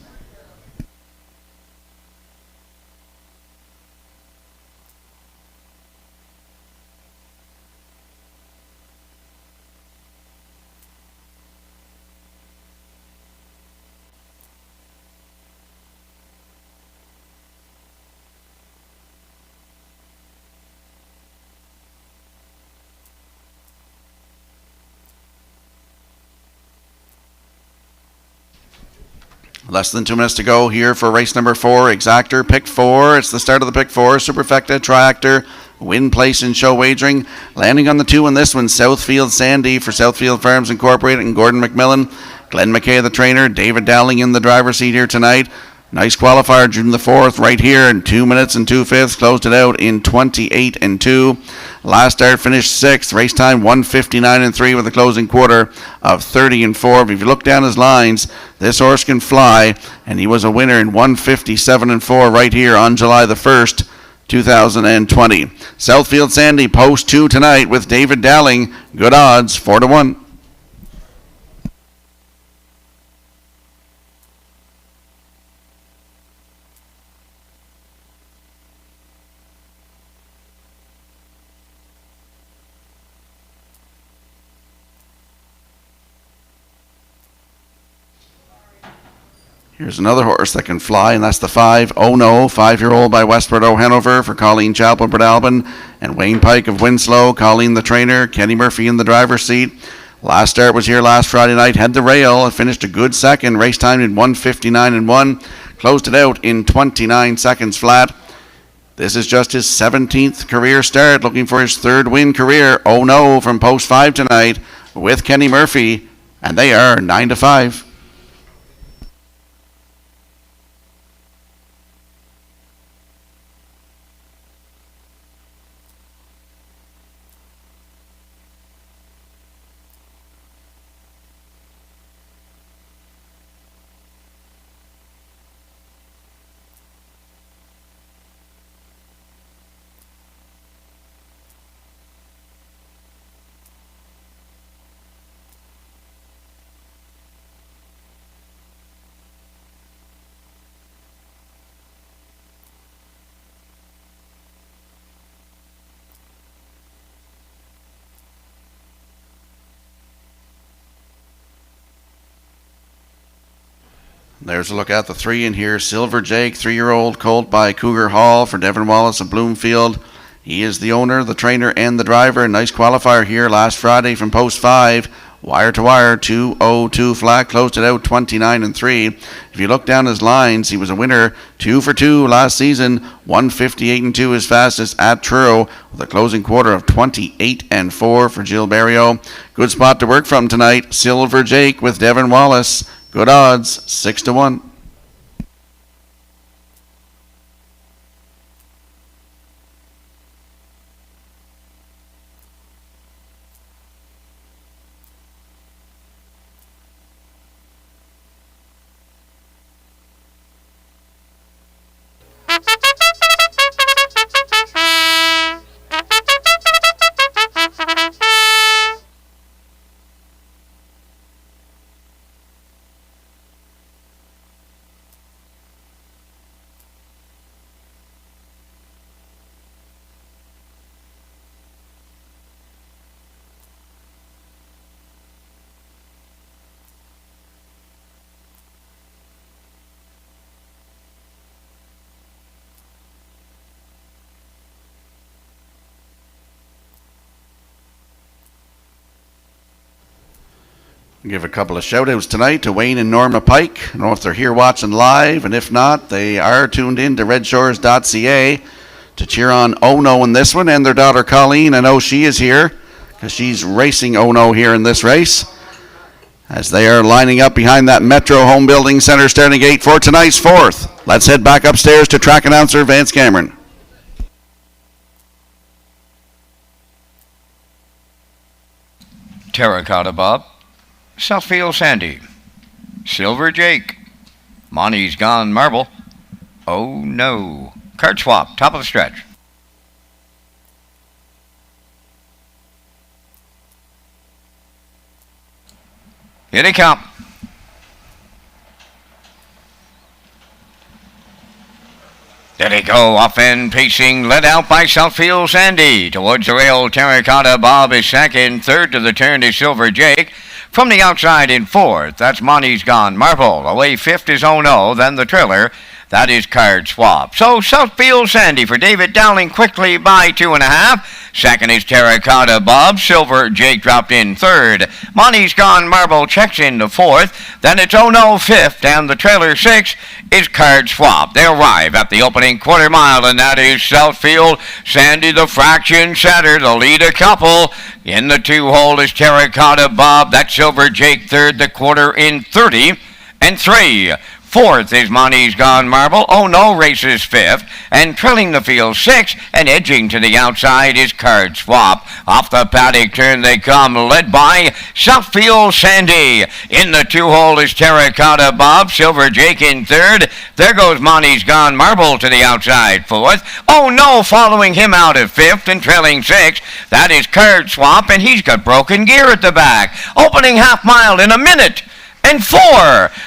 Less than 2 minutes to go here for race number 4, Exactor, pick 4. It's the start of the pick 4, Superfecta, Triactor, win place in show wagering. Landing on the 2 in this one, Southfield Sandy for Southfield Farms Incorporated and Gordon McMillan. Glenn McKay, the trainer, David Dowling in the driver's seat here tonight. Nice qualifier, June the 4th, right here in 2 minutes and 2/5. Closed it out in 28 and 2. Last start finished 6th. Race time 159 and 3 with a closing quarter of 30 and 4. But if you look down his lines, this horse can fly, and he was a winner in 157 and 4 right here on July the 1st, 2020. Southfield Sandy, post 2 tonight with David Dowling. Good odds, 4-1. Here's another horse that can fly, and that's the 5, Oh No, 5-year-old by Westward O'Hanover for Colleen Chapel, Brett Albin, and Wayne Pike of Winslow. Colleen the trainer, Kenny Murphy in the driver's seat. Last start was here last Friday night, had the rail, and finished a good second. Race time in 159 and 1. Closed it out in 29 seconds flat. This is just his 17th career start, looking for his 3rd win career. Oh No from post 5 tonight with Kenny Murphy, and they are 9-5. There's a look at the 3 in here. Silver Jake, 3-year-old colt by Cougar Hall for Devin Wallace of Bloomfield. He is the owner, the trainer, and the driver. Nice qualifier here last Friday from post 5. Wire to wire, 2:02 flat. Closed it out 29 and 3. If you look down his lines, he was a winner 2 for 2 last season. 158 and 2 his fastest at Truro with a closing quarter of 28 and 4 for Jill Barrio. Good spot to work from tonight. Silver Jake with Devin Wallace. Good odds, 6-1. Give a couple of shout-outs tonight to Wayne and Norma Pike. I don't know if they're here watching live, and if not, they are tuned in to Redshores.ca to cheer on Ono in this one, and their daughter Colleen. I know she is here because she's racing Ono here in this race, as they are lining up behind that Metro Home Building Center starting gate for tonight's fourth. Let's head back upstairs to track announcer Vance Cameron. Terracotta Bob, Southfield Sandy, Silver Jake, Monty's Gone Marble, Oh No, Card Swap, top of the stretch. Here they come. There they go, off and pacing, led out by Southfield Sandy. Towards the rail, Terracotta Bob is second. Third to the turn is Silver Jake. From the outside in fourth, that's Monty's Gone Marble. Away fifth is Oh No, then the trailer. That is Card Swap. So Southfield Sandy for David Dowling quickly by 2.5. Second is Terracotta Bob. Silver Jake dropped in third. Monty's Gone Marble checks in the fourth. Then it's Oh No fifth, and the trailer sixth is Card Swap. They arrive at the opening quarter mile, and that is Southfield Sandy, the fraction setter, the lead a couple. In the two-hole is Terracotta Bob. That's Silver Jake third, the quarter in 30 and 3. Fourth is Monty's Gone Marble. Oh No races fifth, and trailing the field sixth, and edging to the outside is Card Swap. Off the paddock turn they come, led by Southfield Sandy. In the two-hole is Terracotta Bob. Silver Jake in third. There goes Monty's Gone Marble to the outside fourth. Oh No following him out at fifth and trailing sixth. That is Card Swap, and he's got broken gear at the back. Opening half mile in a minute and 4.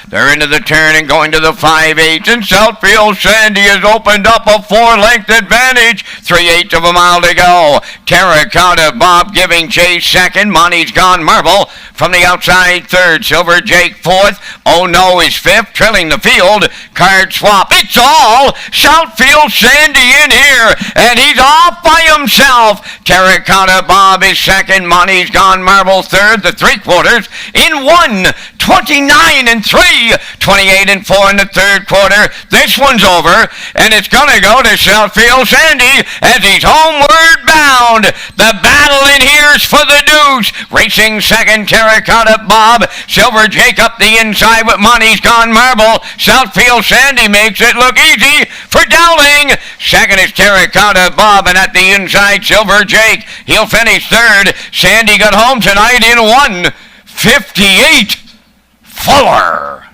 They're into the turn and going to the 5/8, and Southfield Sandy has opened up a 4-length advantage. 3/8 of a mile to go. Terracotta Bob giving chase second. Monty's Gone Marble from the outside third. Silver Jake fourth. Oh No is fifth, trailing the field. Card Swap. It's all Southfield Sandy in here, and he's off by himself. Terracotta Bob is second. Monty's Gone Marble third. The three-quarters in 1:29 and 3, 28 and 4 in the third quarter. This one's over, and it's going to go to Southfield Sandy as he's homeward bound. The battle in here's for the deuce. Racing second, Terracotta Bob. Silver Jake up the inside with Monty's Gone Marble. Southfield Sandy makes it look easy for Dowling. Second is Terracotta Bob, and at the inside, Silver Jake. He'll finish third. Sandy got home tonight in 1:58. Fuller.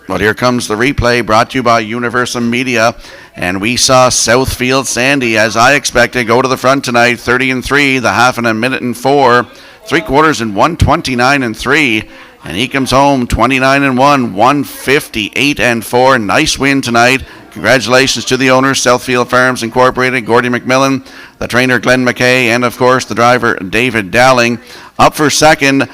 Well, here comes the replay brought to you by Universum Media. And we saw Southfield Sandy, as I expected, go to the front tonight, 30 and 3, the half in a minute and 4, three-quarters in 1:29 and 3. And he comes home 29 and 1, 1:58 and 4. Nice win tonight. Congratulations to the owners, Southfield Farms Incorporated, Gordy McMillan, the trainer Glenn McKay, and of course the driver David Dowling. Up for second,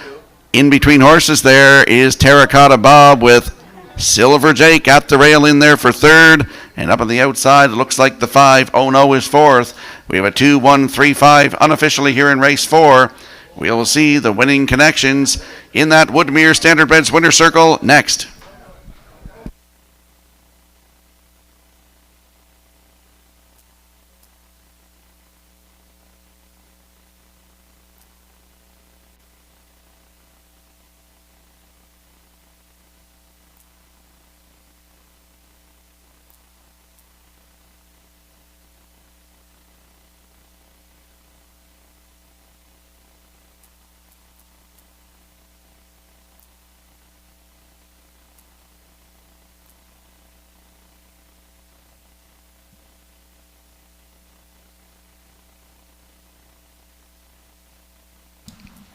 in between horses there is Terracotta Bob with Silver Jake at the rail in there for third. And up on the outside, it looks like the 5. Oh No is fourth. We have a 2-1-3-5 unofficially here in race 4. We will see the winning connections in that Woodmere Standardbreds winner circle next.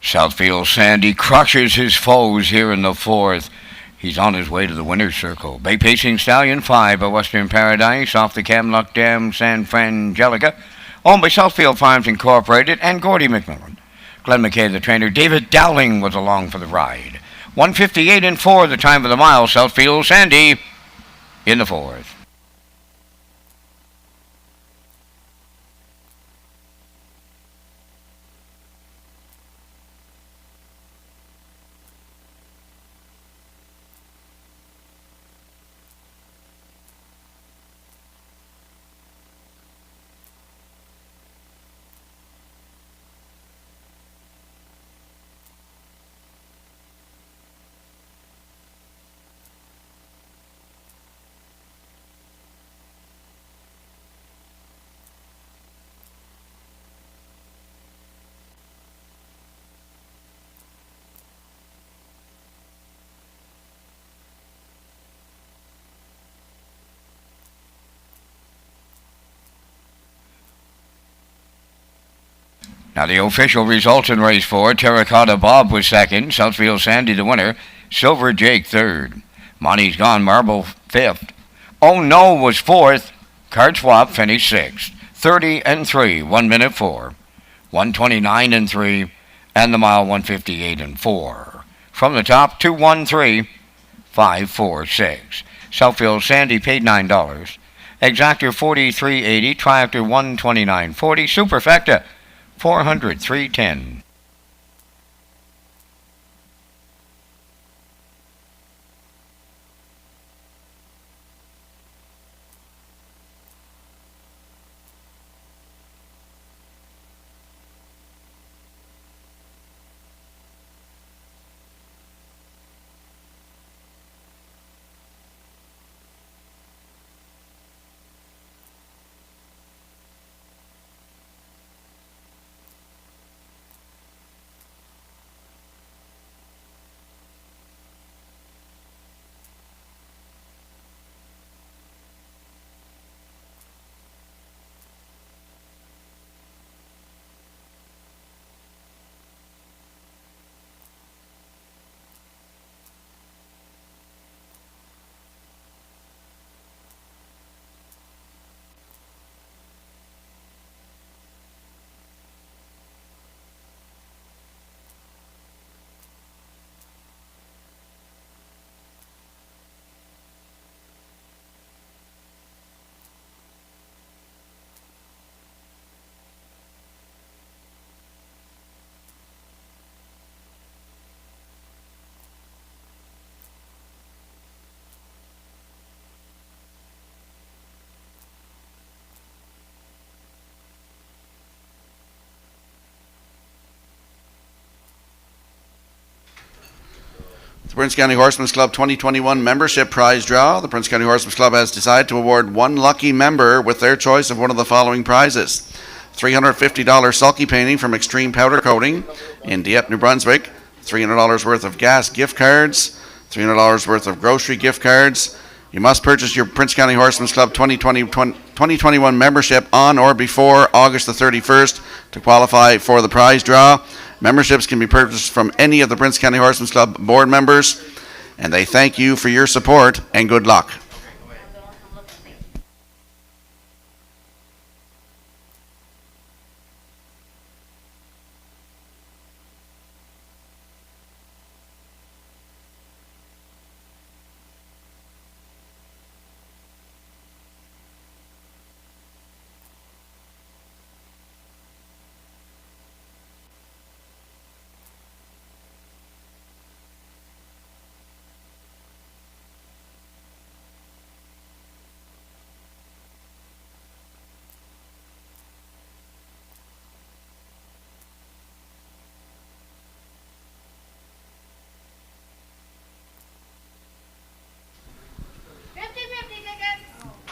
Southfield Sandy crushes his foes here in the fourth. He's on his way to the winner's circle. Bay Pacing Stallion 5 by Western Paradise off the Camluck Dam San Frangelica, owned by Southfield Farms Incorporated and Gordy McMillan. Glenn McKay, the trainer. David Dowling was along for the ride. 1:58 and 4, the time of the mile. Southfield Sandy in the fourth. Now the official results in race 4, Terracotta Bob was second, Southfield Sandy the winner, Silver Jake third, Monty's Gone Marble fifth, Oh No was fourth, Card Swap finished sixth, 30 and 3, 1 minute 4, 129 and 3, and the mile 158 and 4. From the top, 213, 546. Southfield Sandy paid $9. Exactor 43.80, Triactor 129.40, Superfecta 400, 310. The Prince County Horsemen's Club 2021 membership prize draw. The Prince County Horsemen's Club has decided to award one lucky member with their choice of one of the following prizes. $350 sulky painting from Extreme Powder Coating in Dieppe, New Brunswick. $300 worth of gas gift cards. $300 worth of grocery gift cards. You must purchase your Prince County Horsemen's Club 2021 membership on or before August the 31st to qualify for the prize draw. Memberships can be purchased from any of the Prince County Horsemen's Club board members, and they thank you for your support and good luck.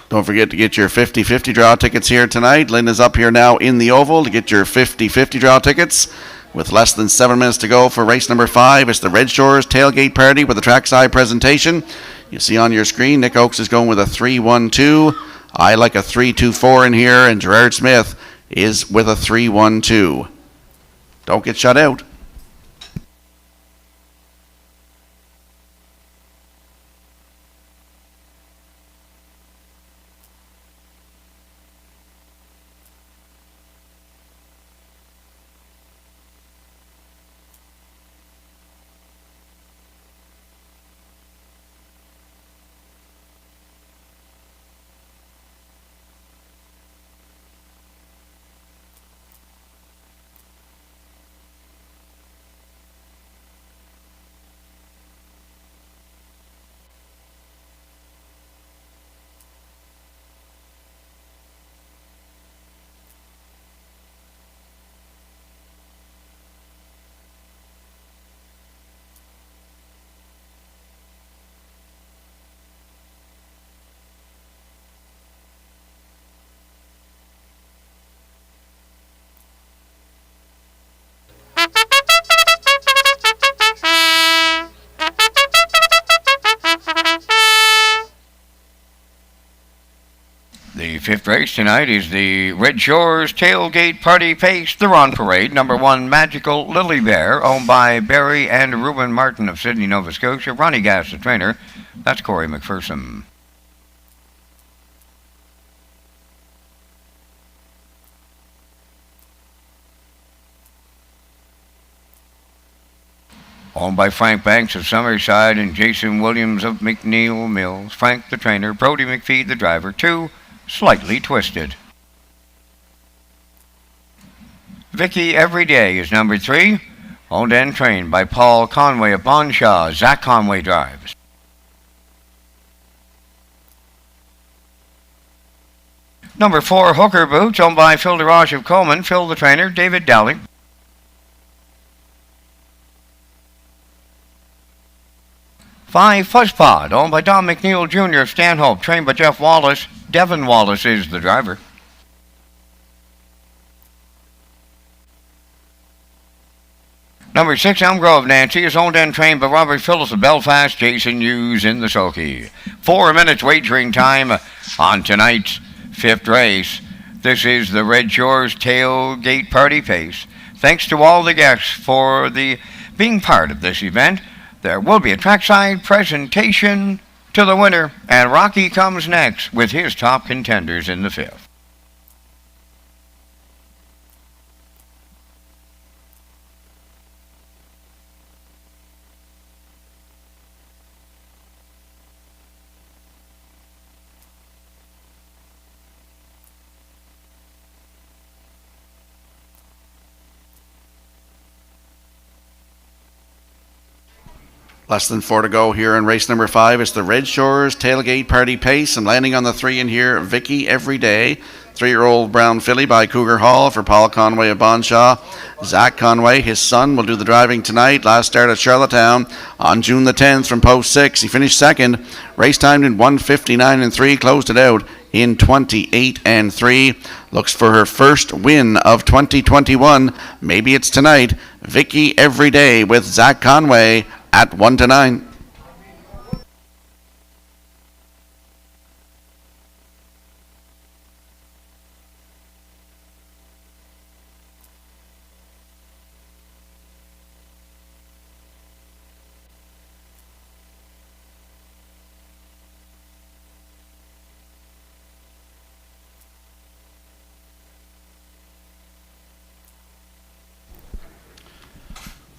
Don't forget to get your 50-50 draw tickets here tonight. Lynn is up here now in the Oval to get your 50-50 draw tickets. With less than 7 minutes to go for race number 5, it's the Redshores Tailgate Party with a trackside presentation. You see on your screen, Nick Oakes is going with a 3-1-2. I like a 3-2-4 in here, and Gerard Smith is with a 3-1-2. Don't get shut out. fifth race tonight is the Red Shores Tailgate Party Pace, the Run Parade. Number 1, Magical Lily Bear, owned by Barry and Reuben Martin of Sydney, Nova Scotia. Ronnie Gass, the trainer. That's Corey McPherson. Owned by Frank Banks of Summerside and Jason Williams of McNeil Mills. Frank, the trainer. Brody McPhee, the driver. 2, Slightly Twisted. Vicky Everyday is number 3. Owned and trained by Paul Conway of Bonshaw. Zach Conway drives. Number 4, Hooker Boots, owned by Phil DeRoche of Coleman. Phil, the trainer. David Dowling. 5, Fuzzpod, owned by Don McNeil Jr. of Stanhope, trained by Jeff Wallace. Devin Wallace is the driver. Number 6, Elm Grove Nancy, is owned and trained by Robert Phillips of Belfast. Jason Hughes in the sulky. 4 minutes wagering time on tonight's 5th race. This is the Red Shores Tailgate Party Pace. Thanks to all the guests for being part of this event. There will be a trackside presentation to the winner, and Rocky comes next with his top contenders in the 5th. Less than 4 to go here in race number 5. It's the Red Shores Tailgate Party Pace, and landing on the 3 in here, Vicky Everyday, 3-year-old brown filly by Cougar Hall for Paul Conway of Bonshaw. Zach Conway, his son, will do the driving tonight. Last start at Charlottetown on June the 10th from post 6. He finished second. Race timed in 1:59.3, closed it out in 28.3. Looks for her first win of 2021. Maybe it's tonight. Vicky Everyday with Zach Conway at 1-9.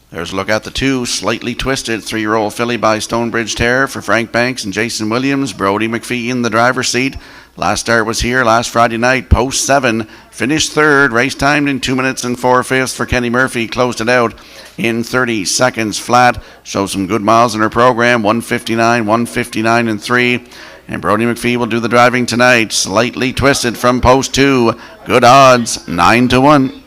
There's a look at the 2, Slightly Twisted, 3-year-old filly by Stonebridge Terror for Frank Banks and Jason Williams. Brody McPhee in the driver's seat. Last start was here last Friday night, post 7. Finished 3rd, race timed in 2 minutes and 4/5 for Kenny Murphy. Closed it out in 30 seconds flat. Shows some good miles in her program, 1:59, 1:59.3. And Brody McPhee will do the driving tonight. Slightly Twisted from post 2. Good odds, 9-1.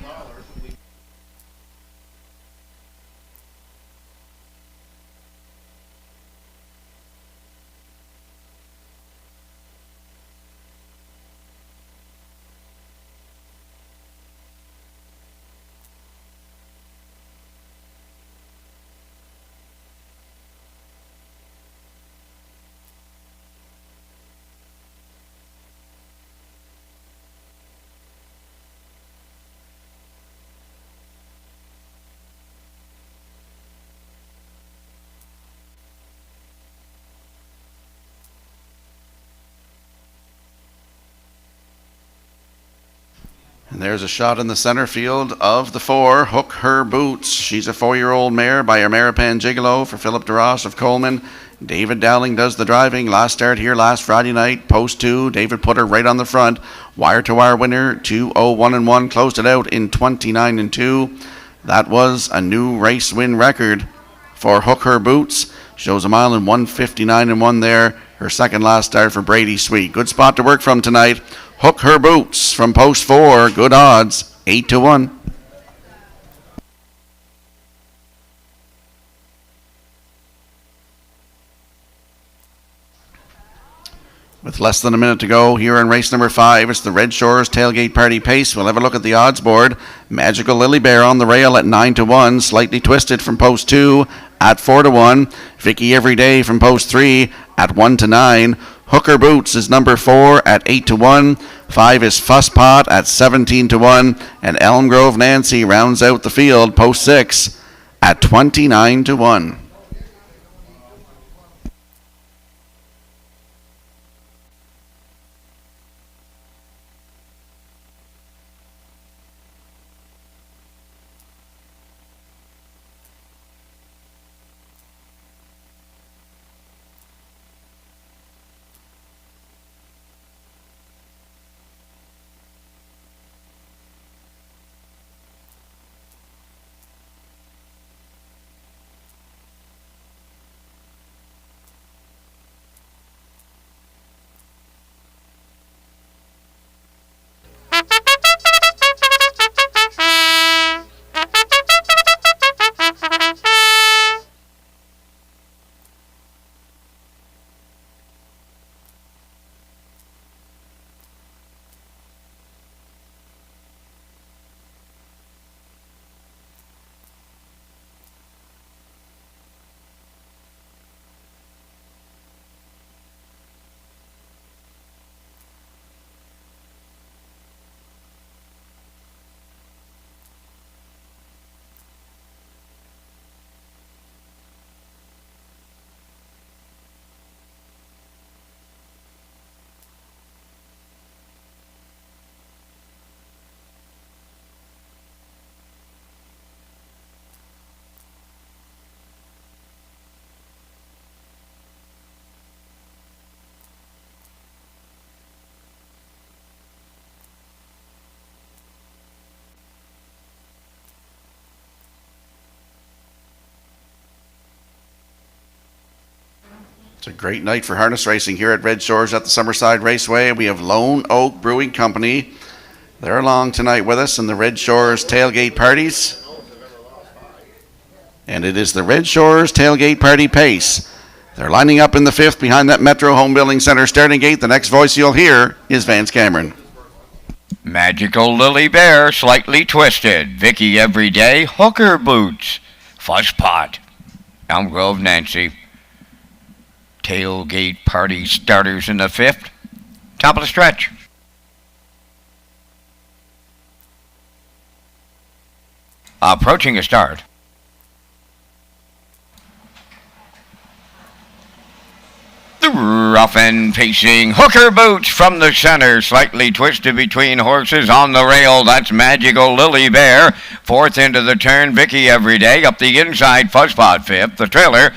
And there's a shot in the center field of the 4, Hook Her Boots. She's a 4-year-old mare by Ameripan Gigolo for Philip DeRoche of Coleman. David Dowling does the driving. Last start here last Friday night, post 2. David put her right on the front. Wire-to-wire winner, 2:01.1. Closed it out in 29.2. That was a new race win record for Hook Her Boots. Shows a mile in 1:59.1 there. Her second last start for Brady Sweet. Good spot to work from tonight. Hook Her Boots from post 4. Good odds, 8-1. With less than a minute to go here in race number 5, it's the Red Shores Tailgate Party Pace. We'll have a look at the odds board. Magical Lily Bear on the rail at 9-1. Slightly Twisted from post 2 at 4-1. Vicky Everyday from post 3 at 1-9. Hooker Boots is number 4 at 8-1. 5 is Fusspot at 17-1. And Elm Grove Nancy rounds out the field, post 6, at 29-1. It's a great night for harness racing here at Redshores at the Summerside Raceway. We have Lone Oak Brewing Company. They're along tonight with us in the Redshores tailgate parties. And it is the Redshores tailgate party pace. They're lining up in the 5th behind that Metro Home Building Center starting gate. The next voice you'll hear is Vance Cameron. Magical Lily Bear, Slightly Twisted. Vicky Everyday, Hooker Boots. Fusspot. Elm Grove Nancy. Tailgate party starters in the 5th. Top of the stretch. Approaching a start. The rough and pacing Hooker Boots from the center, slightly twisted between horses on the rail. That's Magical Lily Bear. 4th into the turn, Vicky Everyday. Up the inside, Fusspot 5th. The trailer,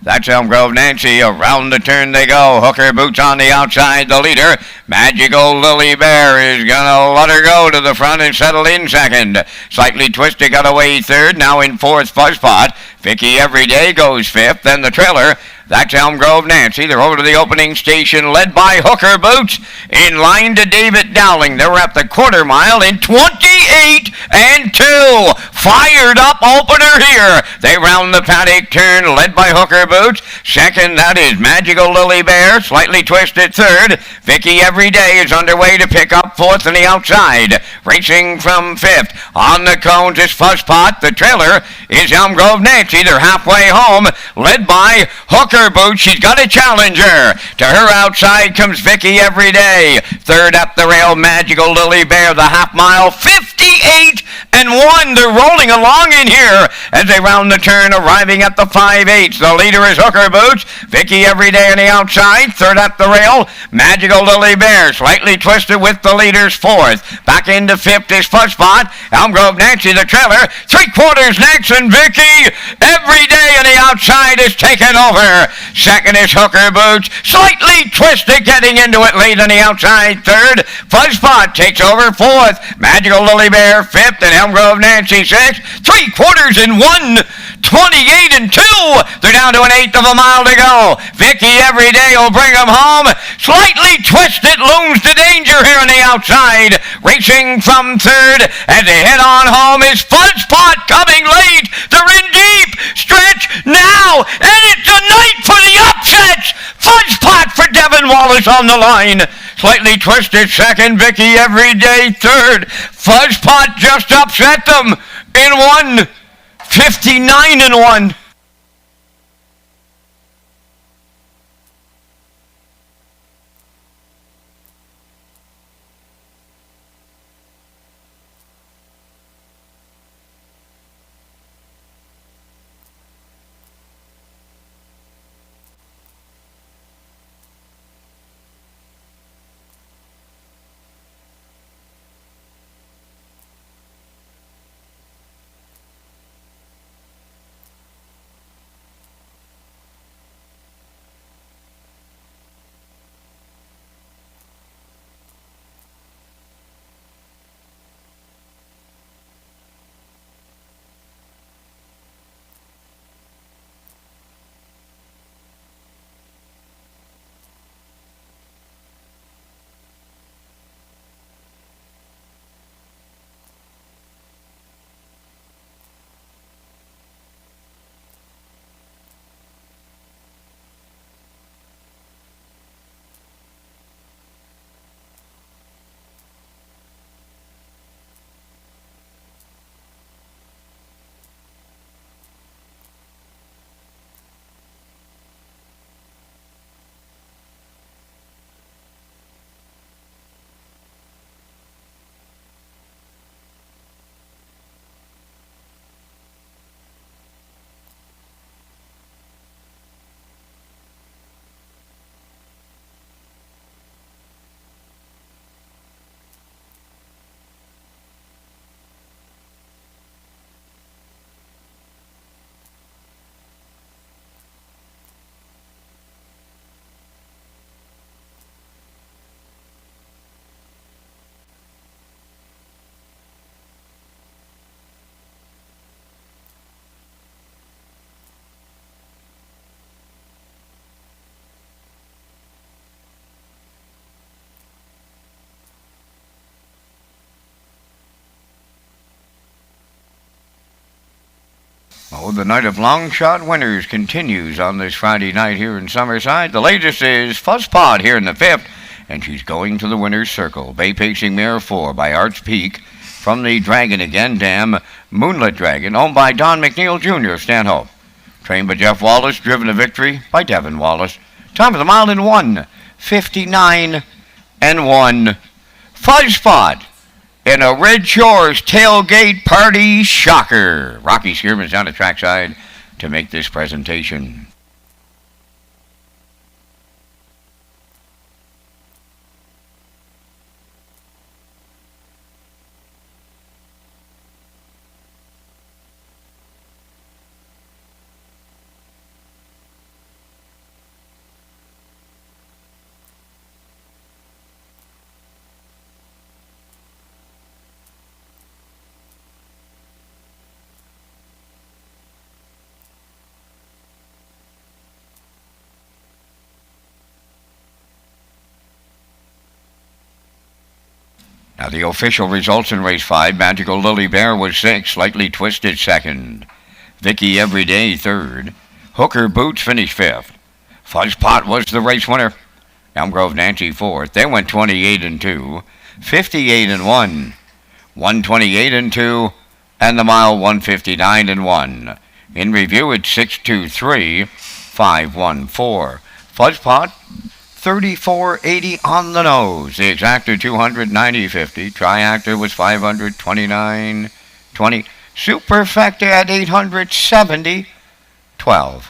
that's Elm Grove Nancy. Around the turn they go. Hooker Boots on the outside, the leader. Magical Lily Bear is gonna let her go to the front and settle in 2nd. Slightly Twisted got away 3rd. Now in 4th, Fusspot. Vicky Everyday goes 5th. Then the trailer, that's Elm Grove Nancy. They're over to the opening station, led by Hooker Boots. In line to David Dowling. They're at the quarter mile in 28-2. Fired up opener here. They round the paddock turn, led by Hooker Boots. 2nd, that is Magical Lily Bear. Slightly Twisted 3rd. Vicky Everyday is underway to pick up 4th on the outside. Racing from 5th. On the cones is Fusspot. The trailer is Elm Grove Nancy. They're halfway home, led by Hooker Boots. She's got a challenger. To her outside comes Vicky Everyday. 3rd up the rail, Magical Lily Bear. The half mile, 58-1. They're rolling along in here as they round the turn, arriving at the 5/8. The leader is Hooker Boots. Vicky Everyday on the outside. 3rd up the rail, Magical Lily Bear. Slightly Twisted with the leaders 4th. Back into 5th is Fusspot. Elm Grove Nancy, the trailer. 3/4 next, and Vicky Everyday on the outside is taken over. 2nd is Hooker Boots. Slightly Twisted getting into it late on the outside. 3rd, Fusspot takes over. 4th, Magical Lily Bear. 5th, and Elm Grove Nancy 6th. 3/4 28-2. They're down to an 1/8 of a mile to go. Vicky Everyday will bring them home. Slightly Twisted looms to danger here on the outside. Racing from 3rd as they head on home is Fusspot coming late. They're in deep stretch now, and it's a night for the upsets. Fusspot for Devin Wallace on the line. Slightly Twisted 2nd, Vicky Everyday 3rd. Fusspot just upset them in 59-1. Oh, the night of long shot winners continues on this Friday night here in Summerside. The latest is Fuzzpod here in the 5th, and she's going to the winner's circle. Bay Pacing Mare 4 by Arts Peak. From the Dragon again, Dam Moonlit Dragon, owned by Don McNeil Jr. of Stanhope. Trained by Jeff Wallace, driven to victory by Devin Wallace. Time of the mile in 1:59 and 1. Fuzzpod in a Red Shores tailgate party shocker. Rocky Skierman's down the trackside to make this presentation. Now the official results in race 5. Magical Lily Bear was 6th, Slightly Twisted 2nd. Vicky Everyday 3rd. Hooker Boots finished 5th. Fuzzpot was the race winner. Elm Grove Nancy 4th. They went 28 and 2, 58 and 1, 128 and 2, and the mile 159 and 1. In review, it's 623, 514. Fuzzpot 34.80 on the nose. The exactor 290.50. Triactor was 529.20. Superfecta at 870.12.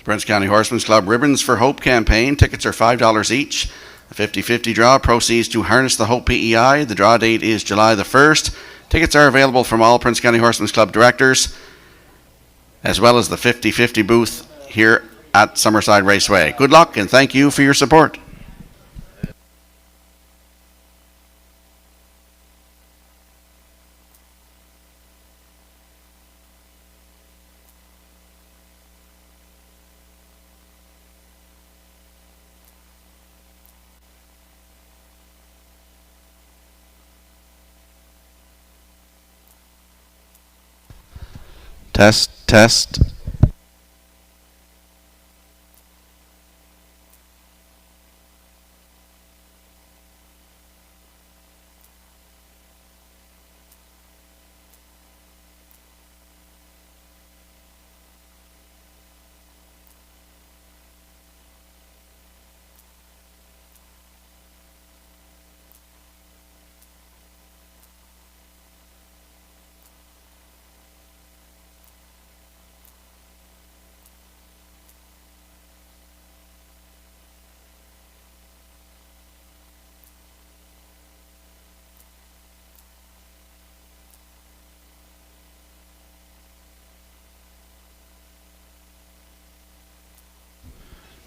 Prince County Horsemen's Club Ribbons for Hope campaign. Tickets are $5 each. A 50-50 draw. Proceeds to harness the Hope PEI. The draw date is July the 1st. Tickets are available from all Prince County Horsemen's Club directors, as well as the 50-50 booth here at Summerside Raceway. Good luck and thank you for your support. Test, test.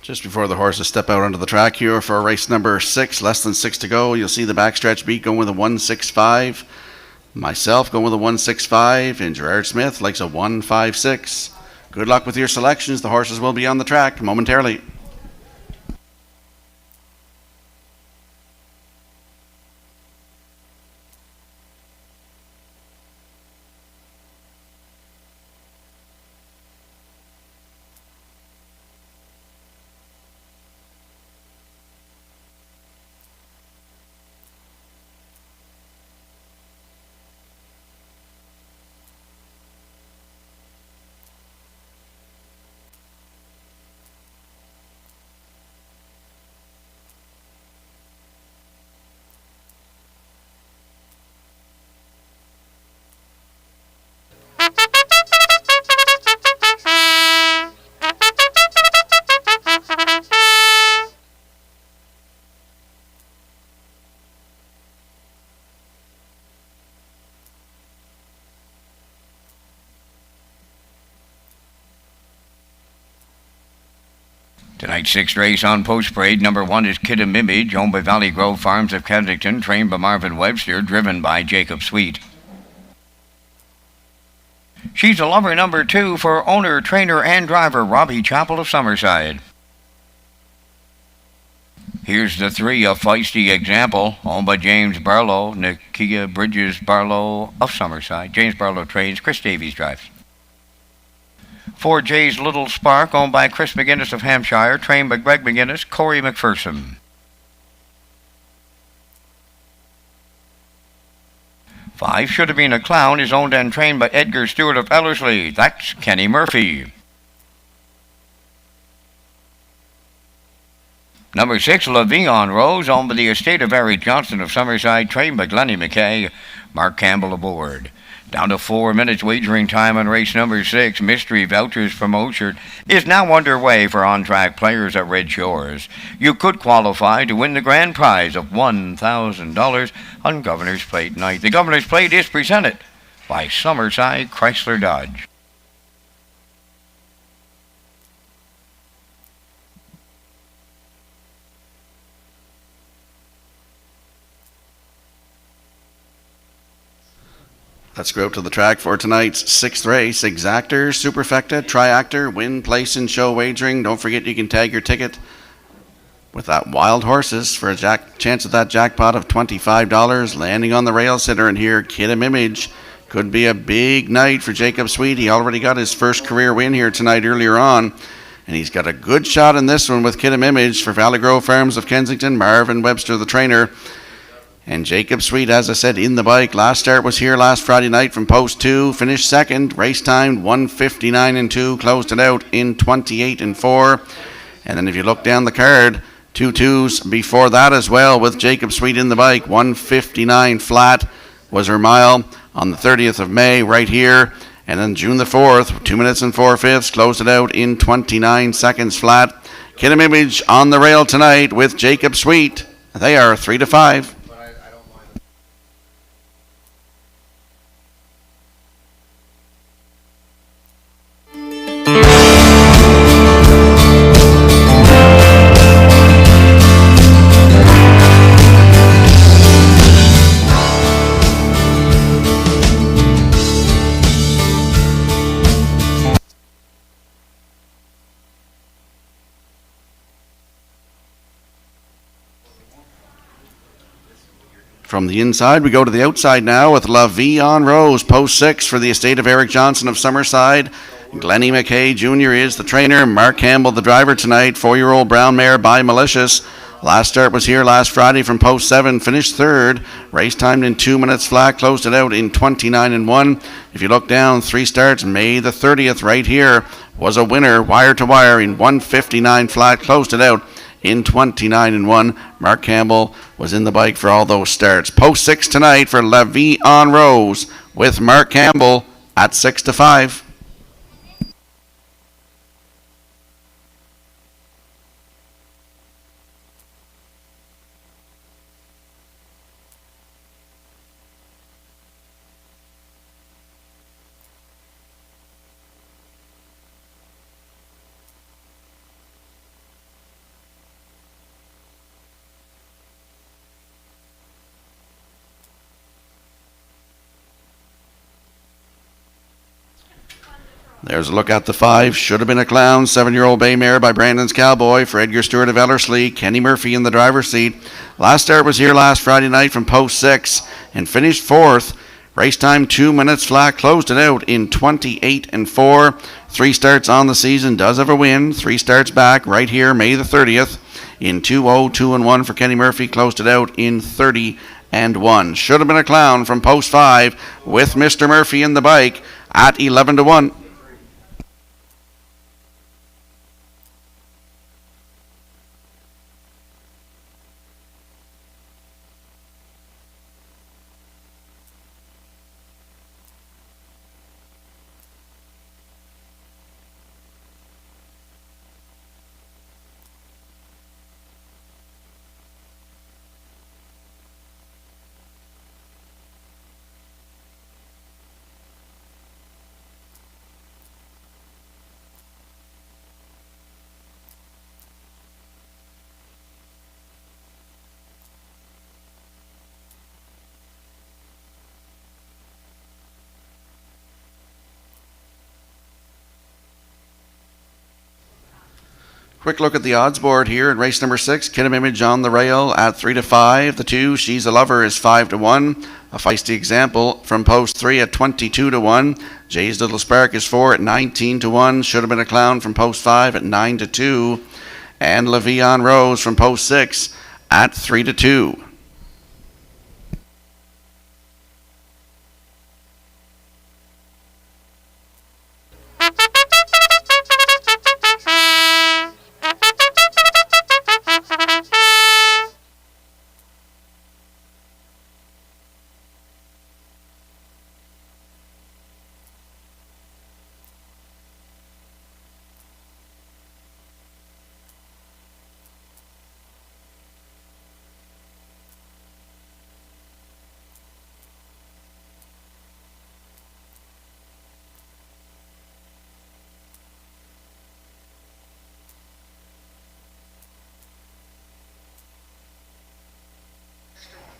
Just before the horses step out onto the track here for race number 6, less than 6 to go, you'll see the backstretch beat going with a 165. Myself going with a 165, and Gerard Smith likes a 156. Good luck with your selections. The horses will be on the track momentarily. Tonight's sixth race on Post Parade. Number 1 is Kid Image, owned by Valley Grove Farms of Kensington, trained by Marvin Webster, driven by Jacob Sweet. She's a lover number 2 for owner, trainer, and driver Robbie Chappell of Summerside. Here's the 3, a feisty example, owned by James Barlow, Nakia Bridges Barlow of Summerside. James Barlow trains, Chris Davies drives. 4 J's Little Spark, owned by Chris McGinnis of Hampshire, trained by Greg McGinnis, Corey McPherson. 5 Should Have Been a Clown is owned and trained by Edgar Stewart of Ellerslie. That's Kenny Murphy. Number 6, La Vie en Rose, owned by the estate of Eric Johnson of Summerside, trained by Glennie McKay, Mark Campbell aboard. Down to 4 minutes wagering time on race number 6. Mystery Vouchers promotion is now underway for on-track players at Red Shores. You could qualify to win the grand prize of $1,000 on Governor's Plate night. The Governor's Plate is presented by Summerside Chrysler Dodge. Let's go out to the track for tonight's 6th race. Exactor, Superfecta, Triactor, win, place, and show wagering. Don't forget you can tag your ticket with that Wild Horses for a chance at that jackpot of $25. Landing on the rail sitter, and here, Kid Image. Could be a big night for Jacob Sweet. He already got his first career win here tonight earlier on, and he's got a good shot in this one with Kid Image for Valley Grove Farms of Kensington, Marvin Webster the trainer. And Jacob Sweet, as I said, in the bike. Last start was here last Friday night from post 2. Finished second. Race time 1:59.2. Closed it out in 28.4. And then if you look down the card, 2 2s before that as well with Jacob Sweet in the bike. 1:59 flat was her mile on the 30th of May right here. And then June the 4th, 2 minutes and 4/5. Closed it out in 29 seconds flat. Kid Image on the rail tonight with Jacob Sweet. They are 3-5. From the inside, we go to the outside now with La Vie en Rose, post 6 for the estate of Eric Johnson of Summerside. Glennie McKay Jr. is the trainer. Mark Campbell the driver tonight. 4-year-old brown mare by Malicious. Last start was here last Friday from post 7. Finished third. Race timed in 2 minutes flat. Closed it out in 29.1. If you look down, 3 starts. May the 30th right here was a winner, wire to wire, in 1:59 flat. Closed it out in 29.1. Mark Campbell was in the bike for all those starts. Post 6 tonight for La Vie en Rose with Mark Campbell at 6-5. There's a look at the 5. Should have been a clown. 7-year-old bay mare by Brandon's Cowboy for Edgar Stewart of Ellerslie. Kenny Murphy in the driver's seat. Last start was here last Friday night from post 6 and finished 4th. Race time 2 minutes flat. Closed it out in 28-4. 3 starts on the season. Does have a win. 3 starts back right here May the 30th in 2:02-1 for Kenny Murphy. Closed it out in 30-1. Should have been a clown from post 5 with Mr. Murphy in the bike at 11-1. Quick look at the odds board here in race number 6. Kidham Image on the rail at 3-5. The 2, She's a Lover, is 5-1. A Feisty Example from post 3 at 22-1. Jay's Little Spark is 4 at 19-1. Should have been a clown from post 5 at 9-2. And Le'Veon Rose from post 6 at 3-2.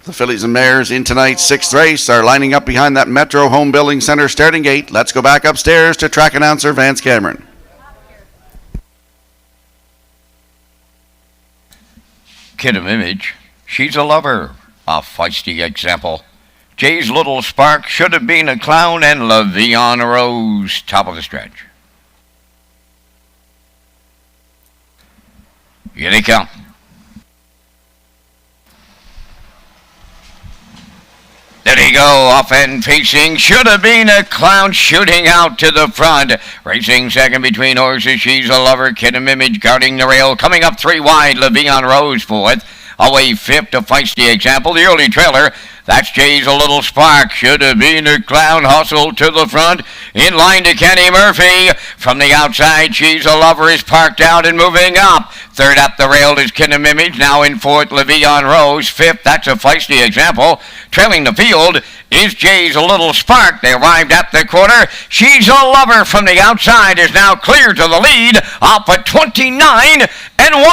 The fillies and mares in tonight's 6th race are lining up behind that Metro Home Building Center starting gate. Let's go back upstairs to track announcer Vance Cameron. Kidham Image, She's a Lover, A Feisty Example. Jay's Little Spark, Should Have Been a Clown, and Le'Veon Rose, top of the stretch. Here they come. There they go, off and facing, Should Have Been a Clown, shooting out to the front. Racing second between horses, She's a Lover, Kidham Image guarding the rail. Coming up 3 wide, Le'Veon Rose 4th. Away 5th, A Feisty Example. The early trailer, that's Jay's a Little Spark, Should Have Been a Clown, hustled to the front. In line to Kenny Murphy. From the outside, She's a Lover is parked out and moving up. 3rd up the rail is Kidham Image. Now in 4th, Le'Veon Rose. 5th, that's A Feisty Example. Trailing the field is Jay's a Little Spark. They arrived at the corner. She's a Lover from the outside is now clear to the lead. Up at 29-1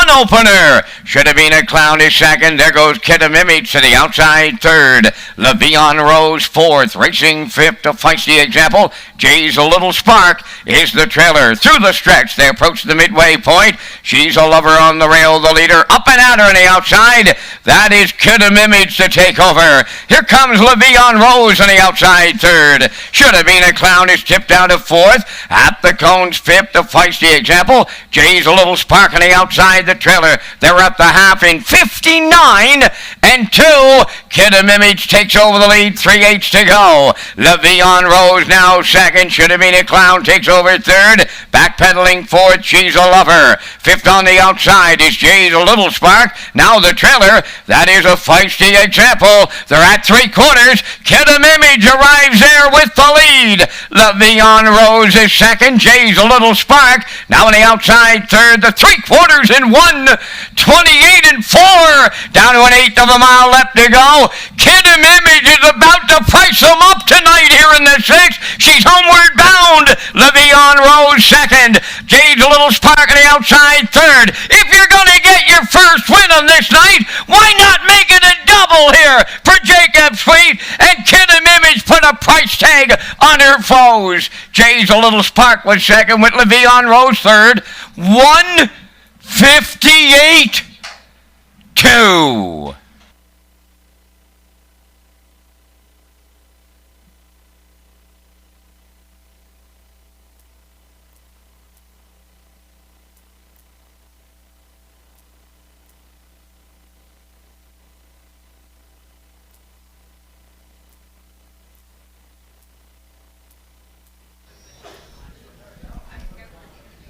opener. Should Have Been a Clown is second. There goes Kidham Image to the outside 3rd. Le'Veon Rose 4th. Racing 5th, A Feisty Example. Jay's a Little Spark is the trailer. Through the stretch, they approach the midway point. She's a Lover on the rail, the leader. Up and at her on the outside. That is Kidham Image to take over. Here comes Le'Veon Rose on the outside 3rd. Should Have Been a Clown is tipped down to 4th. At the cones 5th, A Feisty Example. Jay's a Little Spark on the outside, the trailer. They're at the half in 59-2. Kidham Image takes over the lead, 3/8 to go. Le'Veon Rose now second. Should Have Been a Clown takes over 3rd. Backpedaling 4th, She's a Lover. 5th on the outside is Jay's a Little Spark. Now the trailer, that is A Feisty Example. They're at 3/4. Kidham Image arrives there with the lead. Le'Veon Rose is second. Jay's a Little Spark. Now on the outside 3rd. The 3/4 in 1. 28-4. Down to 1/8 of a mile left to go. Kidham Image is about to price them up tonight here in the 6th. She's homeward bound. Le'Veon Rose second. Jay's a Little Spark on the outside 3rd. If you're going to get your first win on this night, why not make it a double here for Jacob Sweet? And Kidham Image put a price tag on her foes. Jay's a Little Spark was second with LeVion Rose third. 158-2.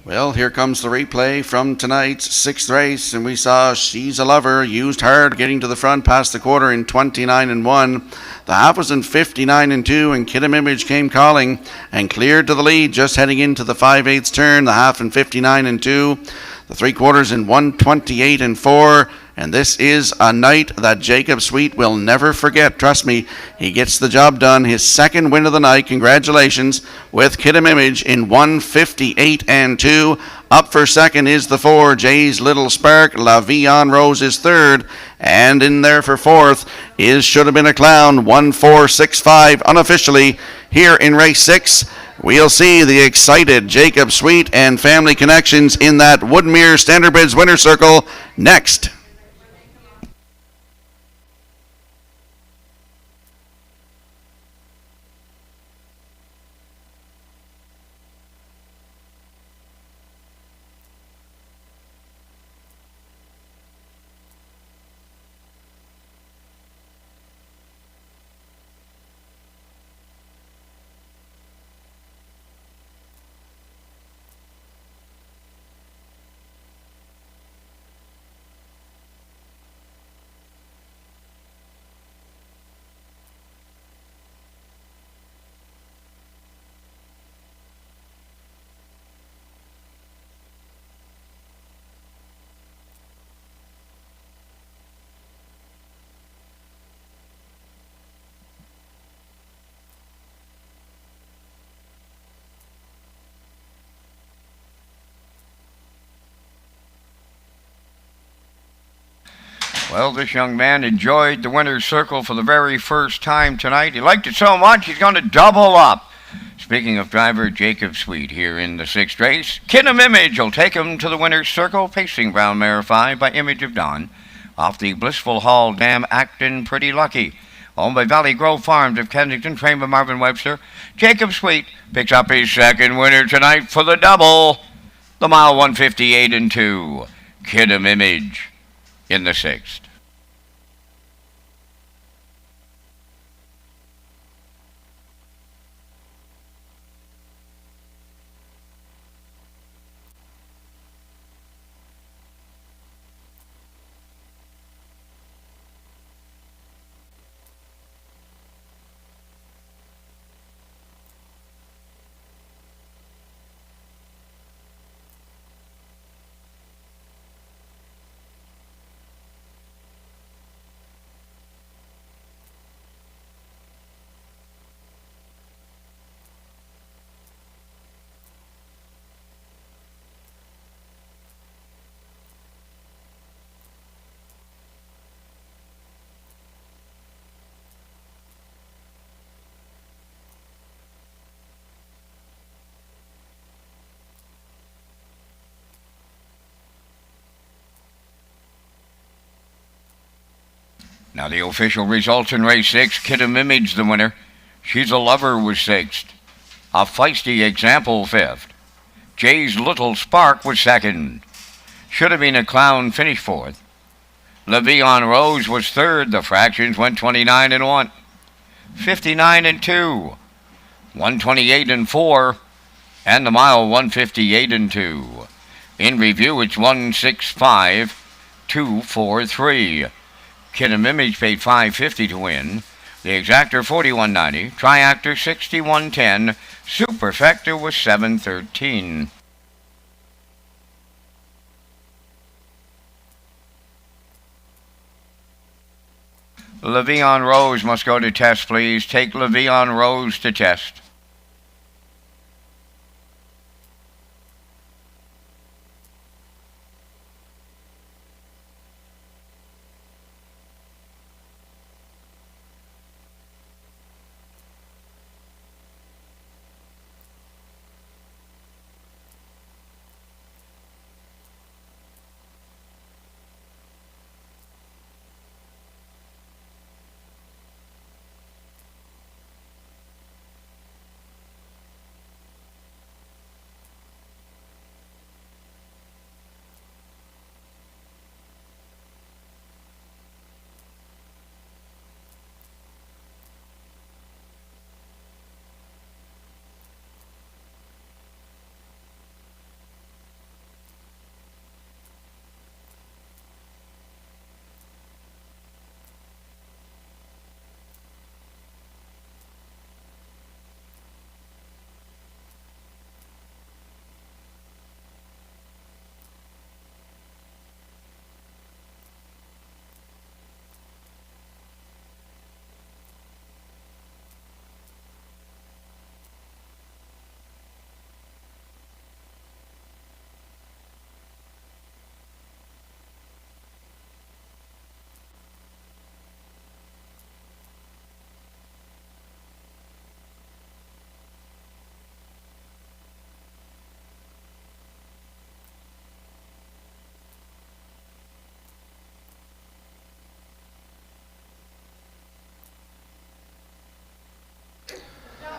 Well, here comes the replay from tonight's sixth race, and we saw She's a Lover used hard getting to the front past the quarter in 29-1. The half was in 59-2, and Kidam Image came calling and cleared to the lead just heading into the 5/8 turn. The half in 59-2, the 3/4 in 128-4. And this is a night that Jacob Sweet will never forget. Trust me, he gets the job done. His second win of the night. Congratulations with Kidam Image in 158-2. Up for second is the 4, Jay's Little Spark. LaVion Rose is third. And in there for fourth is Should Have Been a Clown, 1465 unofficially here in race 6. We'll see the excited Jacob Sweet and family connections in that Woodmere Standardbridge winner circle next. Well, this young man enjoyed the winner's circle for the very first time tonight. He liked it so much, he's going to double up. Speaking of driver Jacob Sweet here in the sixth race, Kidam Image will take him to the winner's circle, facing Brown Mare 5 by Image of Dawn. Off the Blissful Hall Dam, Acton Pretty Lucky. Owned by Valley Grove Farms of Kensington, trained by Marvin Webster. Jacob Sweet picks up his second winner tonight for the double. The mile 158-2. Kidam Image in the sixth. Now the official results in race 6. Kidam Image the winner. She's a Lover was sixth. A Feisty Example fifth. Jay's Little Spark was second. Should Have Been a Clown finished fourth. LaVion Rose was third. The fractions went 29-1. 59-2. 128-4. And the mile 158-2. In review, it's 165-243. Kidam Image paid $550 to win. The Exactor $41.90. Triactor $61.10. Superfecta was $7.13. LaVion Rose must go to test, please. Take LaVion Rose to test.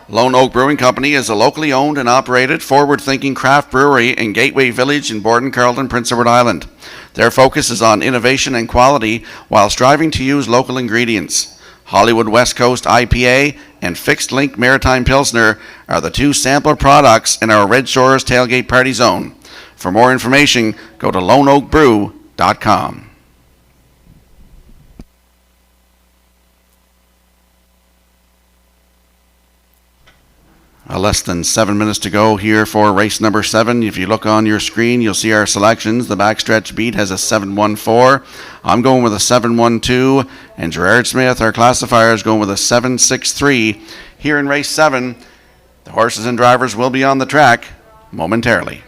Lone Oak Brewing Company is a locally owned and operated, forward-thinking craft brewery in Gateway Village in Borden, Carleton, Prince Edward Island. Their focus is on innovation and quality while striving to use local ingredients. Hollywood West Coast IPA and Fixed Link Maritime Pilsner are the two sampler products in our Red Shores Tailgate Party Zone. For more information, go to loneoakbrew.com. Less than 7 minutes to go here for race number 7. If you look on your screen, you'll see our selections. The backstretch beat has a 7-1-4. I'm going with a 7-1-2. And Gerard Smith, our classifier, is going with a 7-6-3. Here in race 7, the horses and drivers will be on the track momentarily.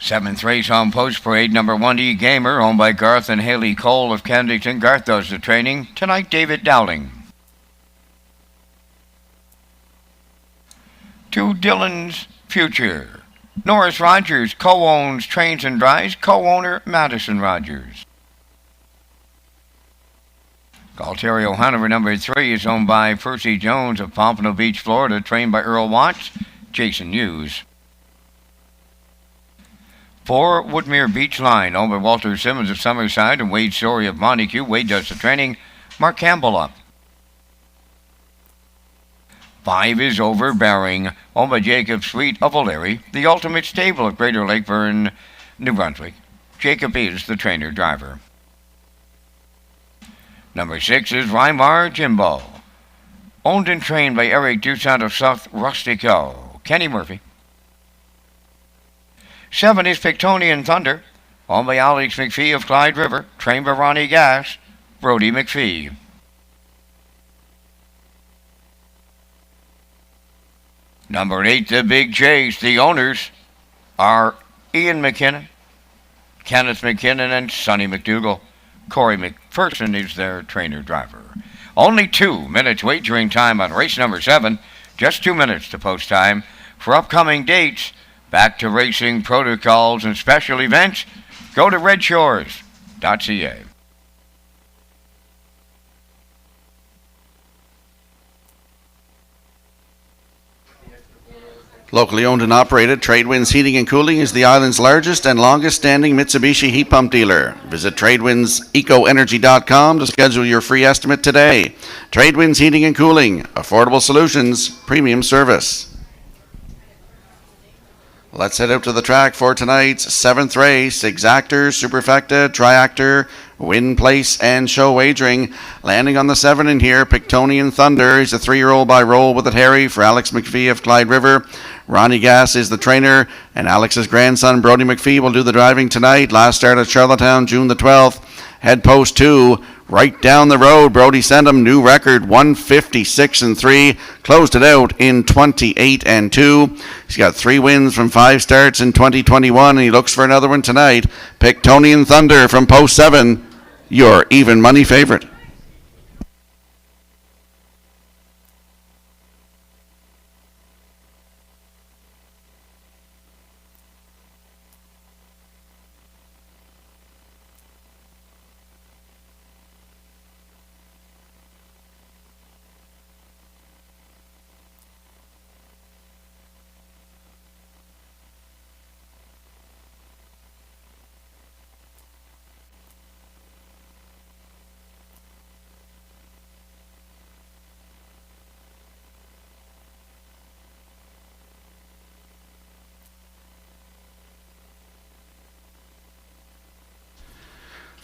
Seventh race on Post Parade, number 1E Gamer, owned by Garth and Haley Cole of Kensington. Garth does the training. Tonight, David Dowling. To Dylan's Future. Norris Rogers co-owns Trains and Drives, co-owner Madison Rogers. Galterio Hanover, number 3, is owned by Percy Jones of Pompano Beach, Florida, trained by Earl Watts, Jason Hughes. 4 Woodmere Beach Line, owned by Walter Simmons of Summerside and Wade Story of Montague. Wade does the training. Mark Campbell up. 5 is Overbearing, owned by Jacob Sweet of O'Leary, the ultimate stable of Greater Lakeburn, New Brunswick. Jacob is the trainer-driver. Number 6 is Rymar Jimbo, owned and trained by Eric Dusant of South Rustico, Kenny Murphy. 7 is Pictonian Thunder, owned by Alex McPhee of Clyde River, trained by Ronnie Gass, Brody McPhee. Number 8, The Big Chase. The owners are Ian McKinnon, Kenneth McKinnon, and Sonny McDougall. Corey McPherson is their trainer-driver. Only 2 minutes wagering time on race number 7. Just 2 minutes to post time. For upcoming dates, back to racing protocols and special events, go to Redshores.ca. Locally owned and operated, Tradewinds Heating and Cooling is the island's largest and longest-standing Mitsubishi heat pump dealer. Visit TradewindsEcoEnergy.com to schedule your free estimate today. Tradewinds Heating and Cooling, affordable solutions, premium service. Let's head out to the track for tonight's 7th race. Exactor, Superfecta, Triactor, Win Place, and Show Wagering. Landing on the 7 in here, Pictonian Thunder. He's a 3-year-old by Roll with it Harry for Alex McPhee of Clyde River. Ronnie Gass is the trainer, and Alex's grandson Brody McPhee will do the driving tonight. Last start at Charlottetown, June the 12th. Head post 2. Right down the road, Brody sent him new record 156-3. Closed it out in 28-2. He's got 3 wins from 5 starts in 2021, and he looks for another one tonight. Pictonian Thunder from post 7, your even money favorite.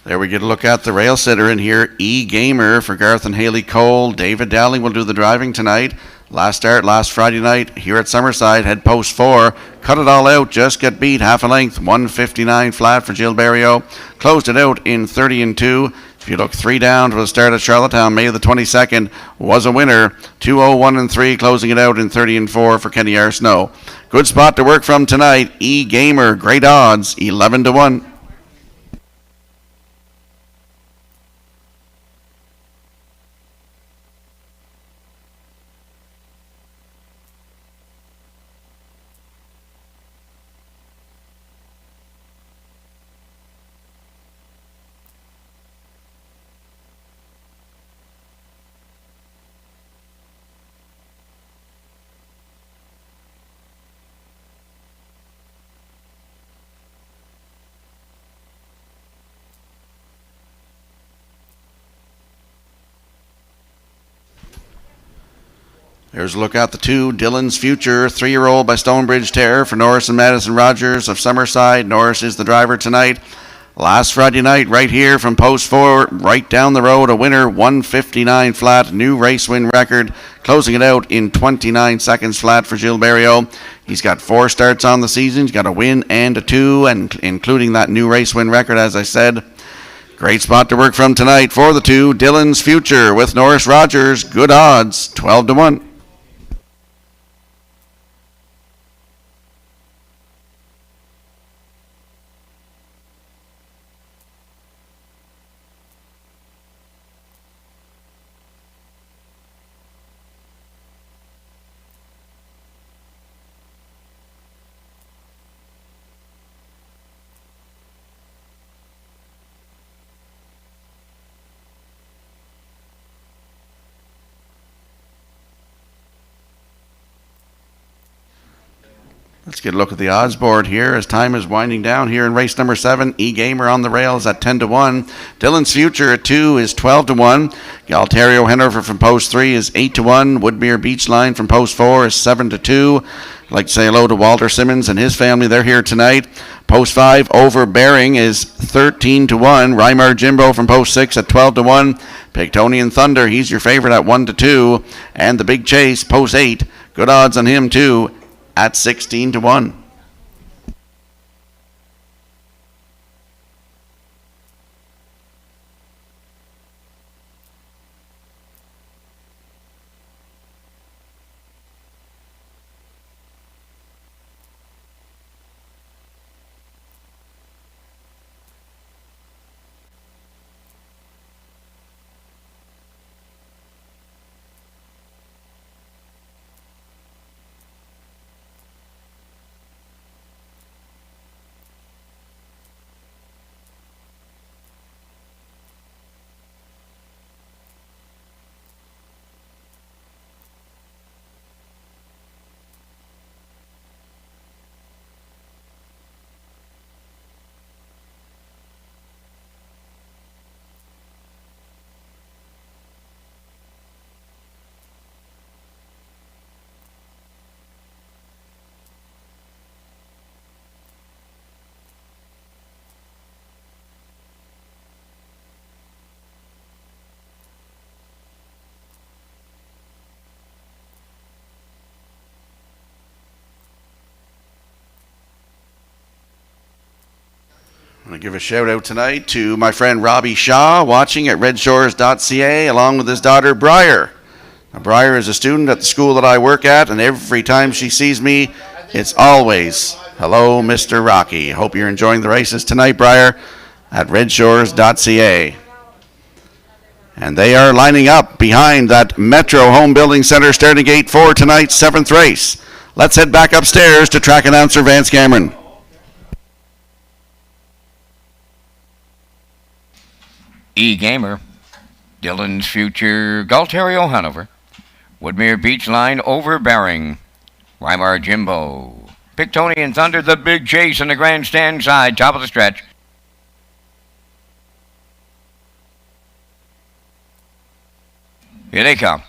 There we get a look at the rail sitter in here. E-Gamer for Garth and Haley Cole. David Dowling will do the driving tonight. Last start last Friday night here at Summerside. Head post 4. Cut it all out. Just got beat half a length. 159 flat for Jill Barrio. Closed it out in 30-2. If you look 3 down to the start at Charlottetown, May the 22nd, was a winner. 201-3, closing it out in 30-4 for Kenny R. Snow. Good spot to work from tonight. E-Gamer, great odds, 11-1. Here's a look at the 2, Dylan's Future, 3-year-old by Stonebridge Terror for Norris and Madison Rogers of Summerside. Norris is the driver tonight. Last Friday night, right here from post 4, right down the road, a winner, 159 flat, new race win record, closing it out in 29 seconds flat for Gil Barrio. He's got 4 starts on the season. He's got a win and a 2, and including that new race win record, as I said. Great spot to work from tonight for the 2, Dylan's Future with Norris Rogers. Good odds, 12-1. Let's get a look at the odds board here as time is winding down here in race number 7. E-Gamer on the rails at 10-1. Dylan's Future at 2 is 12-1. Galtario Hanover from post 3 is 8-1. Woodmere Beachline from post 4 is 7-2. I'd like to say hello to Walter Simmons and his family. They're here tonight. Post 5 Overbearing is 13-1. Rymar Jimbo from post 6 at 12-1. Pictonian Thunder, he's your favorite at 1-2. And the Big Chase, post 8. Good odds on him too at 16-1. I want to give a shout out tonight to my friend Robbie Shaw watching at Redshores.ca along with his daughter Briar. Now, Briar is a student at the school that I work at, and every time she sees me, it's always, hello, Mr. Rocky. Hope you're enjoying the races tonight, Briar, at Redshores.ca. And they are lining up behind that Metro Home Building Center starting gate for tonight's 7th race. Let's head back upstairs to track announcer Vance Cameron. E-Gamer, Dylan's Future, Galtario Hanover, Woodmere Beachline, Overbearing, Rymar Jimbo, Pictonian Thunder, the Big Chase on the grandstand side, top of the stretch. Here they come.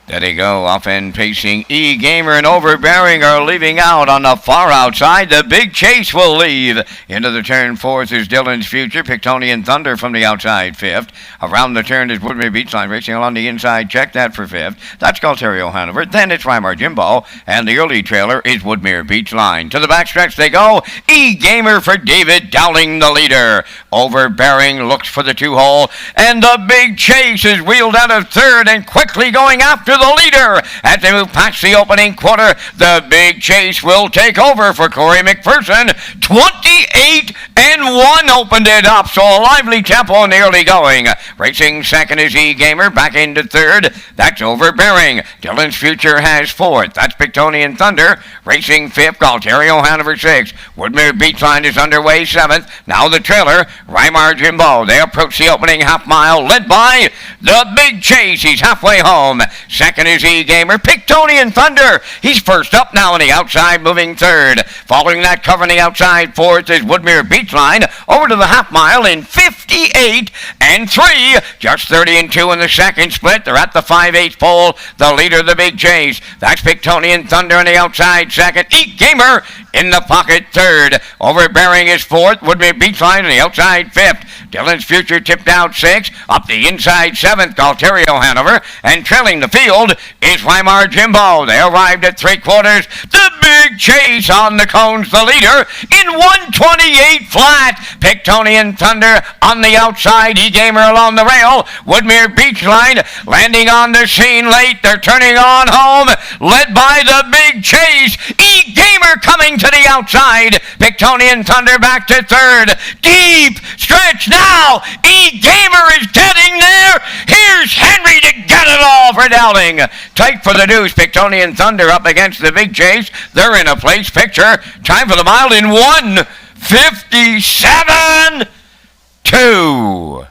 There they go, off and pacing. E-Gamer and Overbearing are leaving out on the far outside. The Big Chase will leave. Into the turn 4th is Dylan's Future. Pictonian Thunder from the outside 5th. Around the turn is Woodmere Beachline racing along the inside. Check that for 5th. That's Galtario Hanover. Then it's Rymar Jimbo. And the early trailer is Woodmere Beachline. To the backstretch they go. E-Gamer for David Dowling, the leader. Overbearing looks for the 2-hole. And the Big Chase is wheeled out of 3rd and quickly going after the leader. As they move past the opening quarter, the Big Chase will take over for Corey McPherson. 28-1 opened it up, so a lively tempo in the early going. Racing second is E-Gamer, back into 3rd. That's Overbearing. Dylan's Future has 4th. That's Pictonian Thunder. Racing 5th, Galtario Hanover 6th. Woodmere Beachline is underway 7th. Now the trailer, Rymar Jimbo. They approach the opening half mile, led by the Big Chase. He's halfway home. Second is E-Gamer. Pictonian Thunder. He's first up now on the outside, moving 3rd. Following that cover on the outside, 4th is Woodmere Beachline. Over to the half mile in 58-3. Just 30-2 in the second split. They're at the 5/8 pole. The leader, the Big Chase. That's Pictonian Thunder on the outside second. E-Gamer in the pocket 3rd. Overbearing is 4th. Woodmere Beachline on the outside 5th. Dylan's Future tipped out 6th. Up the inside 7th, Galtario Hanover. And trailing the field is Rymar Jimbo. They arrived at 3/4. The Big Chase on the cones, the leader in 128 flat. Pictonian Thunder on the outside. E-Gamer along the rail. Woodmere Beachline landing on the scene late. They're turning on home, led by the Big Chase. E-Gamer coming to the outside. Pictonian Thunder back to 3rd. Deep stretch now. E-Gamer is getting there. Here's Henry to get it all for Dowling. Tight for the deuce. Pictonian Thunder up against the Big Chase. They're in a place picture. Time for the mile in 1:57.2.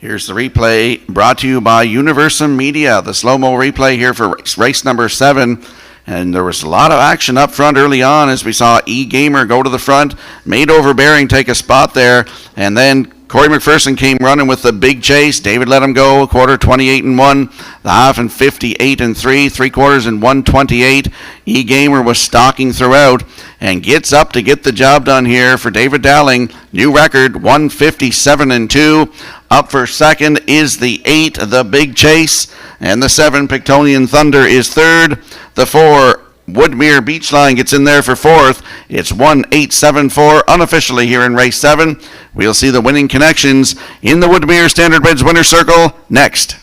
Here's the replay brought to you by Universum Media. The slow-mo replay here for race number 7. And there was a lot of action up front early on as we saw E-Gamer go to the front, made overbearing take a spot there, and then Corey McPherson came running with the big chase. David let him go, a quarter 28-1, the half and 58-3, 3/4 and 128. E-Gamer was stalking throughout and gets up to get the job done here for David Dowling. New record, 157-2. Up for second is the 8, the big chase, and the 7, Pictonian Thunder, is third. The 4, Woodmere Beachline, gets in there for fourth. It's 1-8-7-4 unofficially here in race 7. We'll see the winning connections in the Woodmere Standard Bridge Winner's Circle next.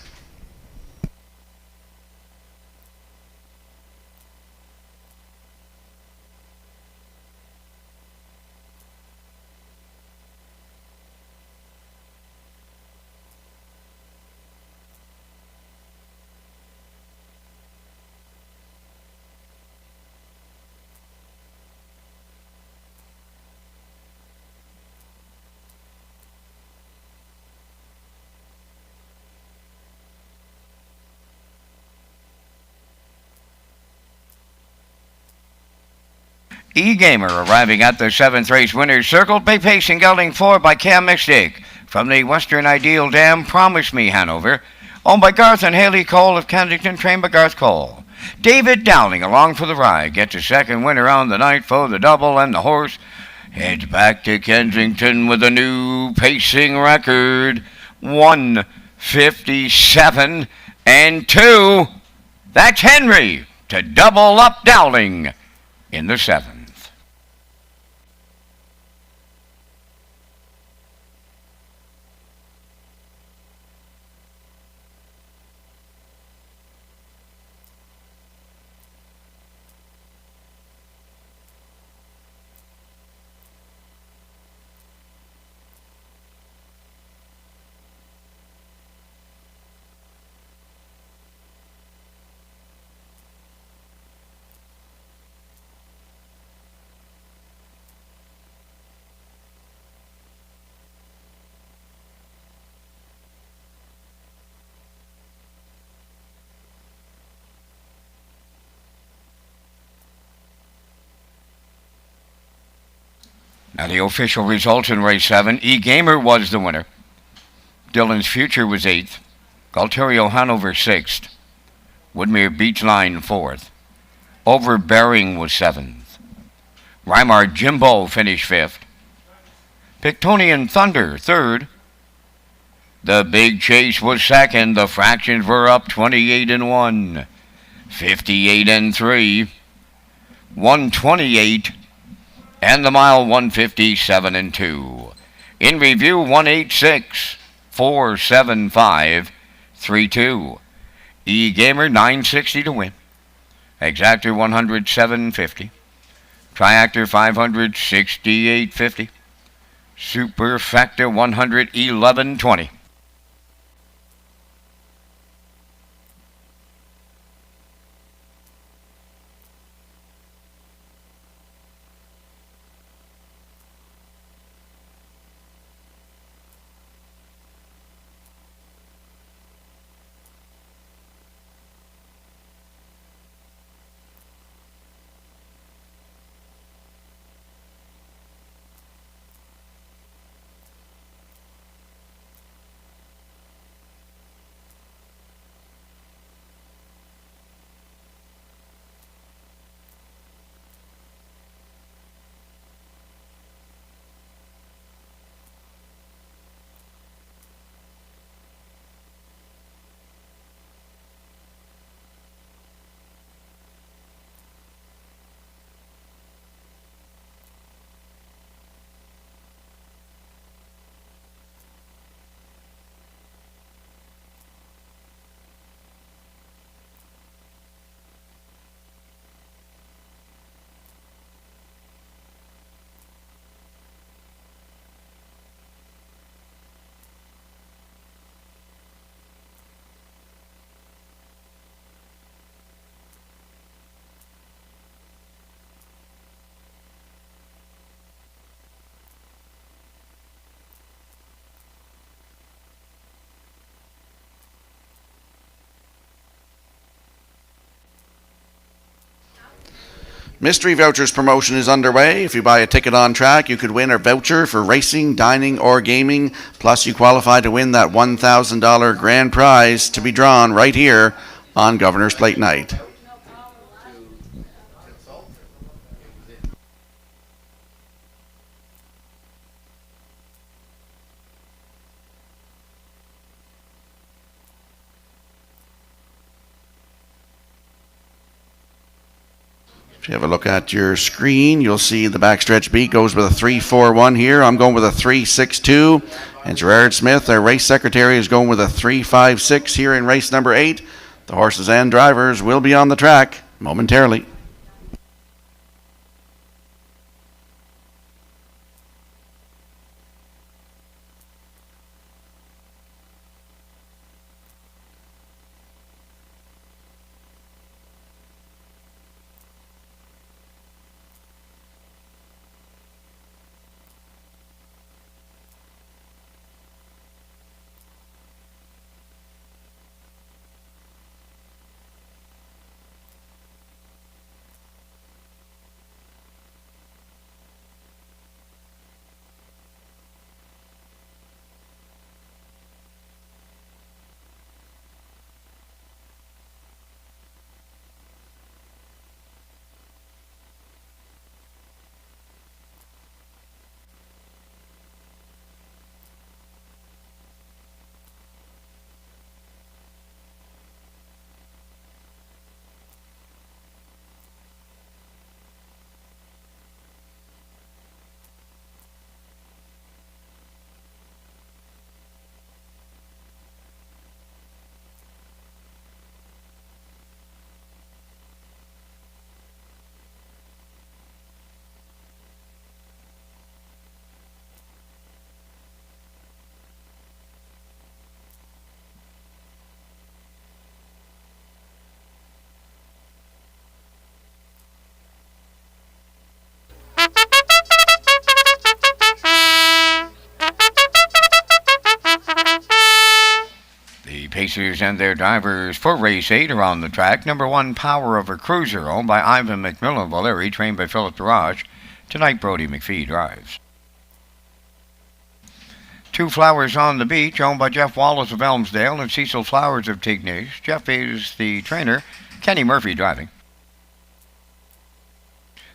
E-Gamer arriving at the 7th race winner's circle, by pacing gelding 4 by Cam Mystic from the Western Ideal Dam, Promise Me Hanover, owned by Garth and Haley Cole of Kensington, trained by Garth Cole. David Dowling along for the ride, gets a second winner on the night for the double, and the horse heads back to Kensington with a new pacing record, 157-2. That's Henry to double up Dowling in the 7th. Now the official results in race 7. E-Gamer was the winner. Dylan's Future was 8th. Galterio Hanover 6th. Woodmere Beachline 4th. Overbearing was 7th. Reimar Jimbo finished 5th. Pictonian Thunder 3rd. The Big Chase was 2nd. The fractions were up 28-1. 58-3. 128. And the mile 157-2. In review, 186-475-32. E-Gamer 960 to win. Exactor 107.50. Triactor 568.50. Superfecta 111.20. Mystery Vouchers promotion is underway. If you buy a ticket on track, you could win a voucher for racing, dining, or gaming. Plus, you qualify to win that $1,000 grand prize to be drawn right here on Governor's Plate Night. If you have a look at your screen, you'll see the backstretch beat goes with a 3-4-1 here. I'm going with a 3-6-2. And Gerard Smith, our race secretary, is going with a 3-5-6 here in race number 8. The horses and drivers will be on the track momentarily. Pacers and their drivers for race 8 are on the track. Number 1, Power of a Cruiser, owned by Ivan McMillan Valeri, trained by Philip Durage. Tonight, Brody McPhee drives. 2 Flowers on the Beach, owned by Jeff Wallace of Elmsdale and Cecil Flowers of Tignish. Jeff is the trainer. Kenny Murphy driving.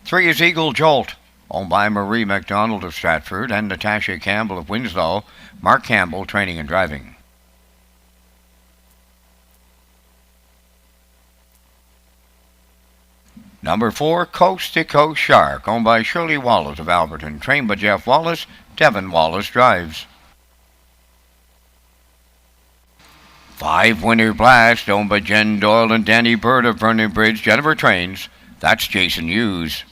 3 is Eagle Jolt, owned by Marie MacDonald of Stratford and Natasha Campbell of Winslow. Mark Campbell training and driving. Number 4, Coast to Coast Shark, owned by Shirley Wallace of Alberton, trained by Jeff Wallace. Devin Wallace drives. 5, Winter Blast, owned by Jen Doyle and Danny Bird of Vernon Bridge. Jennifer trains. That's Jason Hughes.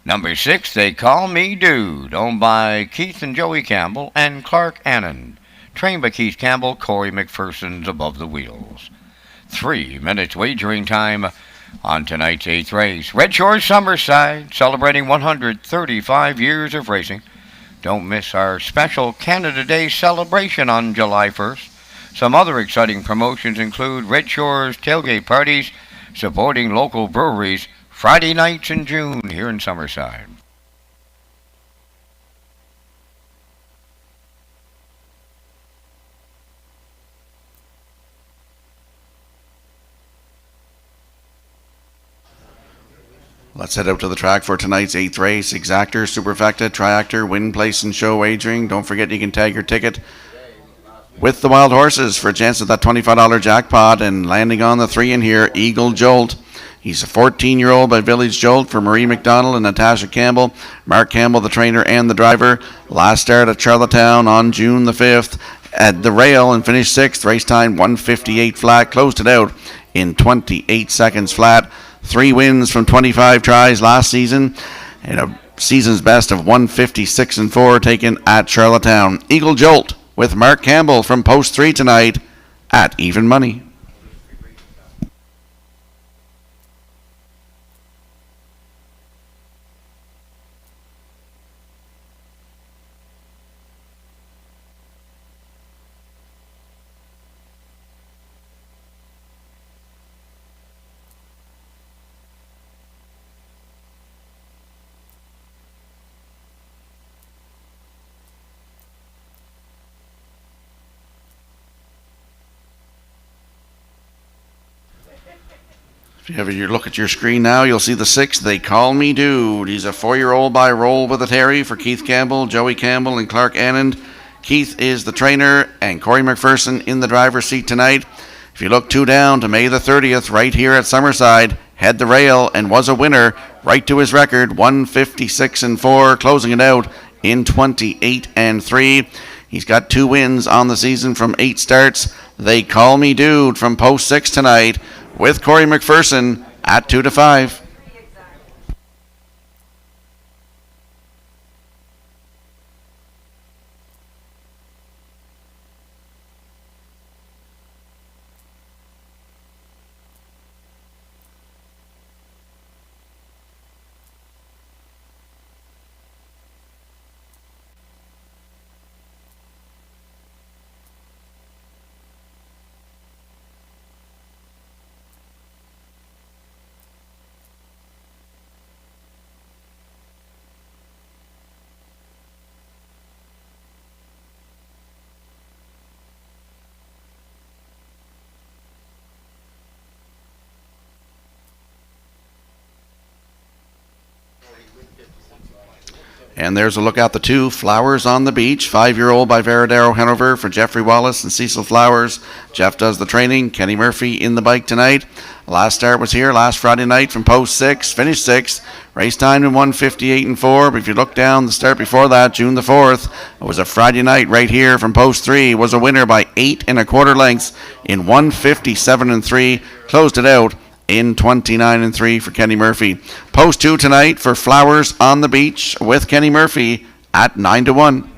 Number 6, They Call Me Dude, owned by Keith and Joey Campbell and Clark Annan. Trained by Keith Campbell, Corey McPherson's above the wheels. 3 minutes wagering time on tonight's 8th race. Redshores Summerside, celebrating 135 years of racing. Don't miss our special Canada Day celebration on July 1st. Some other exciting promotions include Redshores tailgate parties, supporting local breweries, Friday nights in June here in Summerside. Let's head out to the track for tonight's 8th race. Exactor, Superfecta, Triactor, Win, Place, and Show Wagering. Don't forget you can tag your ticket with the Wild Horses for a chance at that $25 jackpot. And landing on the 3 in here, Eagle Jolt. He's a 14-year-old by Village Jolt for Marie McDonald and Natasha Campbell. Mark Campbell, the trainer and the driver. Last start at Charlottetown on June the 5th at the rail and finished 6th. Race time 1:58 flat. Closed it out in 28 seconds flat. 3 wins from 25 tries last season, and a season's best of 156-4 taken at Charlottetown. Eagle Jolt with Mark Campbell from post 3 tonight at even money. If you look at your screen now, you'll see the 6th, They Call Me Dude. He's a 4-year-old by Roll with a Terry for Keith Campbell, Joey Campbell, and Clark Annand. Keith is the trainer, and Corey McPherson in the driver's seat tonight. If you look 2 down to May the 30th, right here at Summerside, had the rail and was a winner, right to his record, 156-4, closing it out in 28-3. He's got 2 wins on the season from 8 starts. They Call Me Dude from post 6 tonight with Corey McPherson at 2-5. And there's a look out the 2, Flowers on the Beach, 5-year-old by Veradero Hanover for Jeffrey Wallace and Cecil Flowers. Jeff does the training. Kenny Murphy in the bike tonight. Last start was here last Friday night from post 6, finished 6th. Race time in 158-4. But if you look down the start before that, June the 4th, it was a Friday night right here from post 3. Was a winner by 8 1/4 lengths in 157-3. Closed it out in 29-3 for Kenny Murphy. Post 2 tonight for Flowers on the Beach with Kenny Murphy at 9-1.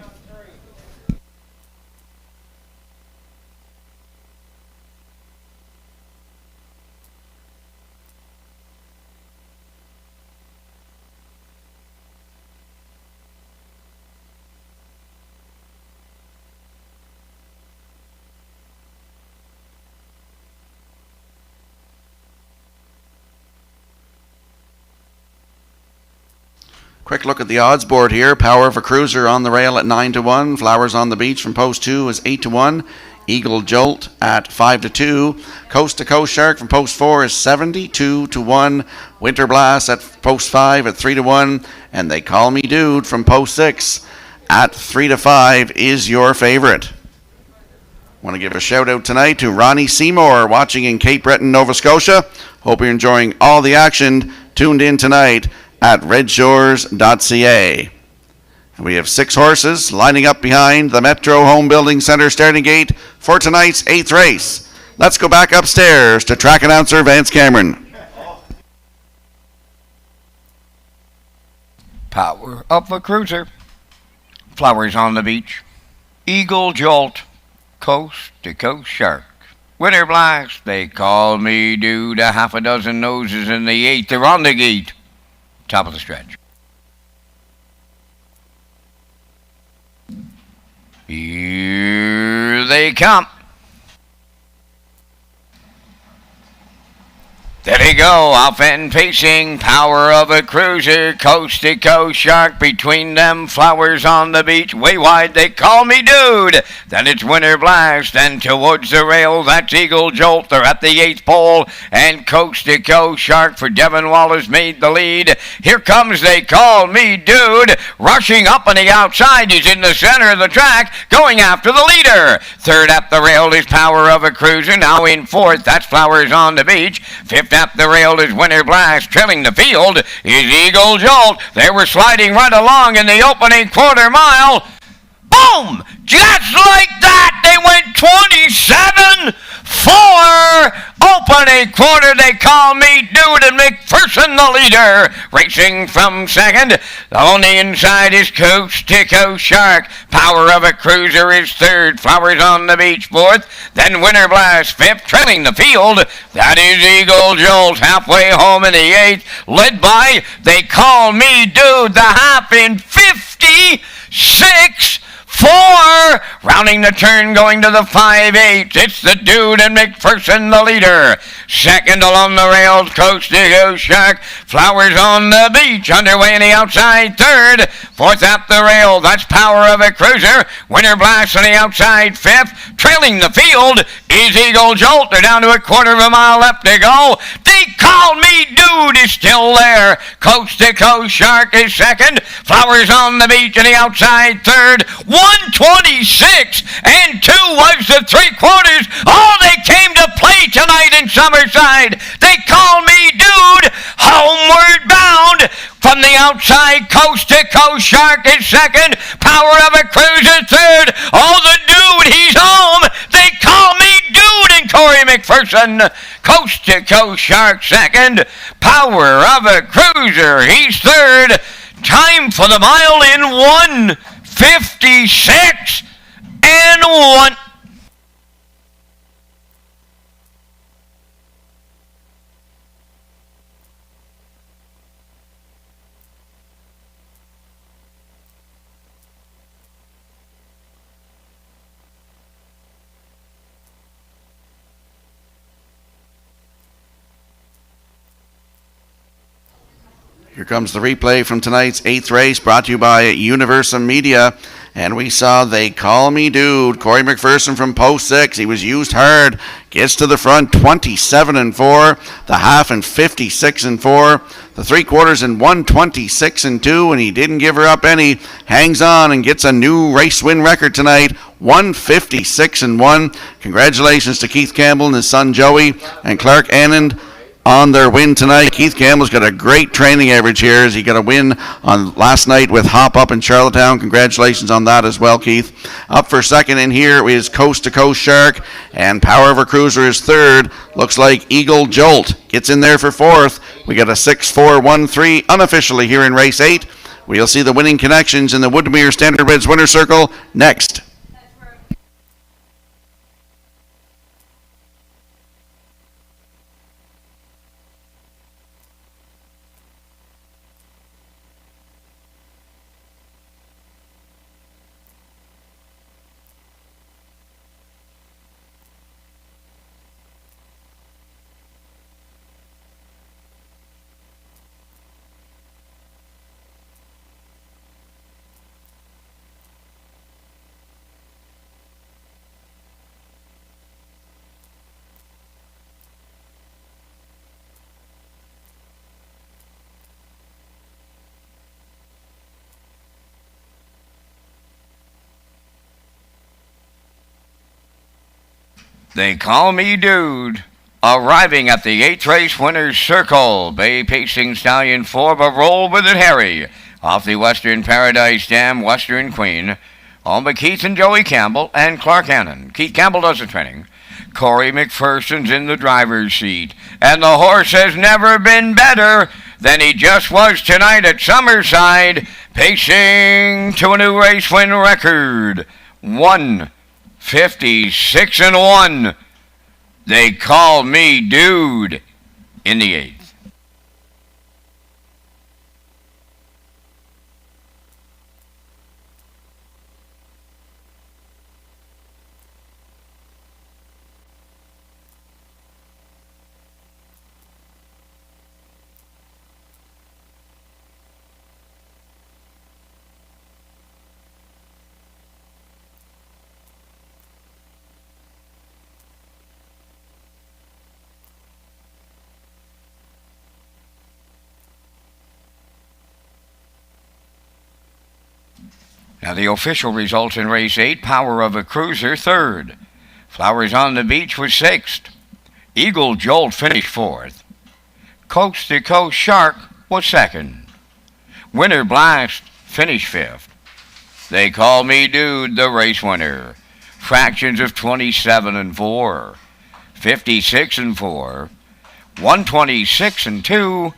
Quick look at the odds board here. Power of a Cruiser on the rail at 9-1. Flowers on the Beach from post 2 is 8-1. Eagle Jolt at 5-2. Coast to Coast Shark from post 4 is 72-1. Winter Blast at post 5 at 3-1. And They Call Me Dude from post 6 at 3-5 is your favorite. Want to give a shout out tonight to Ronnie Seymour watching in Cape Breton, Nova Scotia. Hope you're enjoying all the action tuned in tonight at Redshores.ca. We have 6 horses lining up behind the Metro Home Building Center starting gate for tonight's 8th race. Let's go back upstairs to track announcer Vance Cameron. Power of a Cruiser. Flowers on the Beach. Eagle Jolt. Coast to Coast Shark. Winter Blast. They Call Me Dude. A half a dozen noses in the 8th. They're on the gate. Top of the stretch. Here they come. There they go, off and pacing, Power of a Cruiser, Coast to Coast Shark, between them, Flowers on the Beach, way wide, They Call Me Dude, then it's Winter Blast, and towards the rail, that's Eagle Jolt, they're at the 8th pole, and Coast to Coast Shark for Devin Wallace made the lead, here comes They Call Me Dude, rushing up on the outside, he's in the center of the track, going after the leader, 3rd at the rail is Power of a Cruiser, now in 4th, that's Flowers on the Beach, 5th up the rail is Winter Blast. Trailing the field is Eagle Jolt. They were sliding right along in the opening quarter mile. Boom! Just like that, they went 27-4. Opening quarter, They Call Me Dude, and McPherson the leader. Racing from 2nd. On the inside is Coast to Coast Shark. Power of a Cruiser is 3rd. Flowers on the Beach 4th. Then Winter Blast 5th. Trailing the field, that is Eagle Jolt. Halfway home in the 8th. Led by They Call Me Dude. The half in 56. 4, rounding the turn, going to the 5-8. It's the Dude and McPherson, the leader. 2nd along the rails, Coast to Coast Shark. Flowers on the Beach, underway on the outside. 3rd, 4th up the rail, that's Power of a Cruiser. Winter Blast on the outside. 5th, trailing the field is Eagle Jolt. They're down to a quarter of a mile left to go. They Call Me Dude is still there. Coast to Coast Shark is second. Flowers on the Beach in the outside third. 126 and 2 was the 3/4. All they came to play tonight in Summerside. They Call Me Dude, homeward bound. From the outside, Coast to Coast Shark is second. Power of a Cruiser third. Oh, the Dude, he's home. They Call Me Dude and Corey McPherson. Coast to Coast Shark second. Power of a Cruiser, he's third. Time for the mile in 1:56 and 1. Here comes the replay from tonight's 8th race, brought to you by Universum Media. And we saw They Call Me Dude. Corey McPherson from post 6. He was used hard. Gets to the front, 27 and 4. The half in 56 and 4. The 3/4 in 126 and 2. And he didn't give her up any. Hangs on and gets a new race win record tonight, 156 and 1. Congratulations to Keith Campbell and his son Joey and Clark Anand on their win tonight. Keith Campbell's got a great training average here as he got a win on last night with Hop up in Charlottetown. Congratulations on that as well, Keith. Up for second in here is Coast to Coast Shark, and Power of a Cruiser is third. Looks like Eagle Jolt gets in there for fourth. We got a 6-4-1-3 unofficially here in race 8. We'll see the winning connections in the Woodmere Standardbreds winner circle next. They Call Me Dude. Arriving at the 8th race winner's circle, Bay Pacing Stallion 4, but roll with it, Harry. Off the Western Paradise Dam, Western Queen. On by Keith and Joey Campbell and Clark Annan. Keith Campbell does the training. Corey McPherson's in the driver's seat. And the horse has never been better than he just was tonight at Summerside, pacing to a new race win record. 1:56 and 1. They Call Me Dude in the 8th. Now the official results in race 8, Power of a Cruiser 3rd. Flowers on the Beach was 6th. Eagle Jolt finished 4th. Coast to Coast Shark was 2nd. Winter Blast finished 5th. They Call Me Dude, the race winner. Fractions of 27 and 4. 56 and 4. 126 and 2.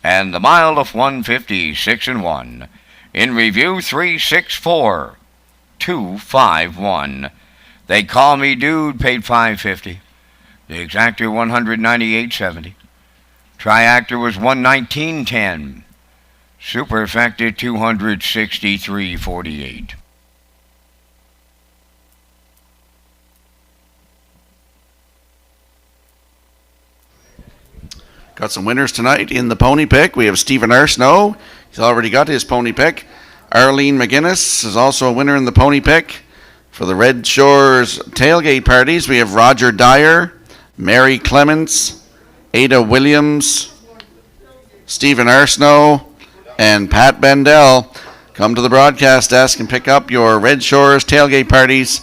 And the mile of 156 and 1. In review, 364-251. They Call Me Dude paid $550. The exactor $198.70. Triactor was $119.10. Superfecta $263.48. Got some winners tonight in the pony pick. We have Stephen Arsenault. He's already got his pony pick. Arlene McGuinness is also a winner in the pony pick. For the Red Shores tailgate parties, we have Roger Dyer, Mary Clements, Ada Williams, Stephen Arsenault, and Pat Bendell. Come to the broadcast desk and pick up your Red Shores tailgate parties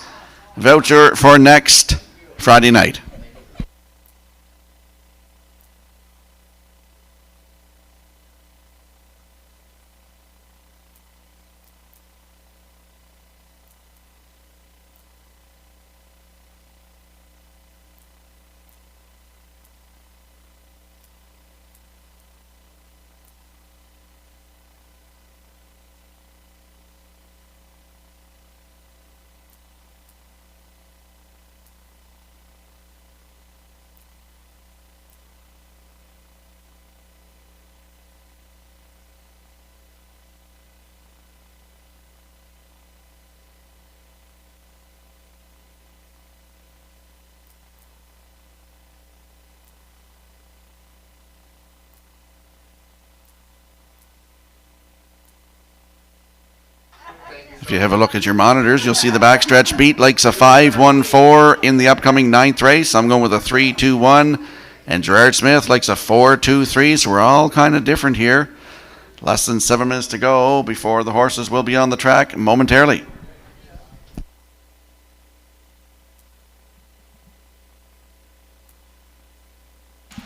voucher for next Friday night. If you have a look at your monitors, you'll see the backstretch beat likes a 5-1-4 in the upcoming 9th race. I'm going with a 3-2-1, and Gerard Smith likes a 4-2-3, so we're all kind of different here. Less than 7 minutes to go before the horses will be on the track momentarily.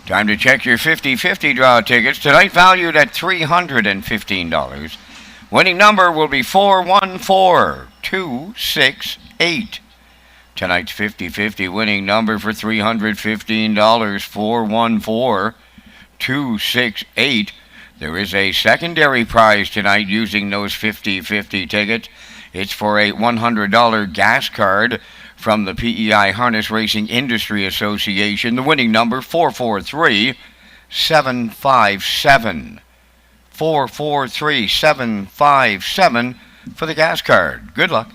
Time to check your 50-50 draw tickets. Tonight valued at $315. Winning number will be 414268. Tonight's 50-50 winning number for $315, 414268. There is a secondary prize tonight using those 50-50 tickets. It's for a $100 gas card from the PEI Harness Racing Industry Association. The winning number 443757. 443757 for the gas card. Good luck.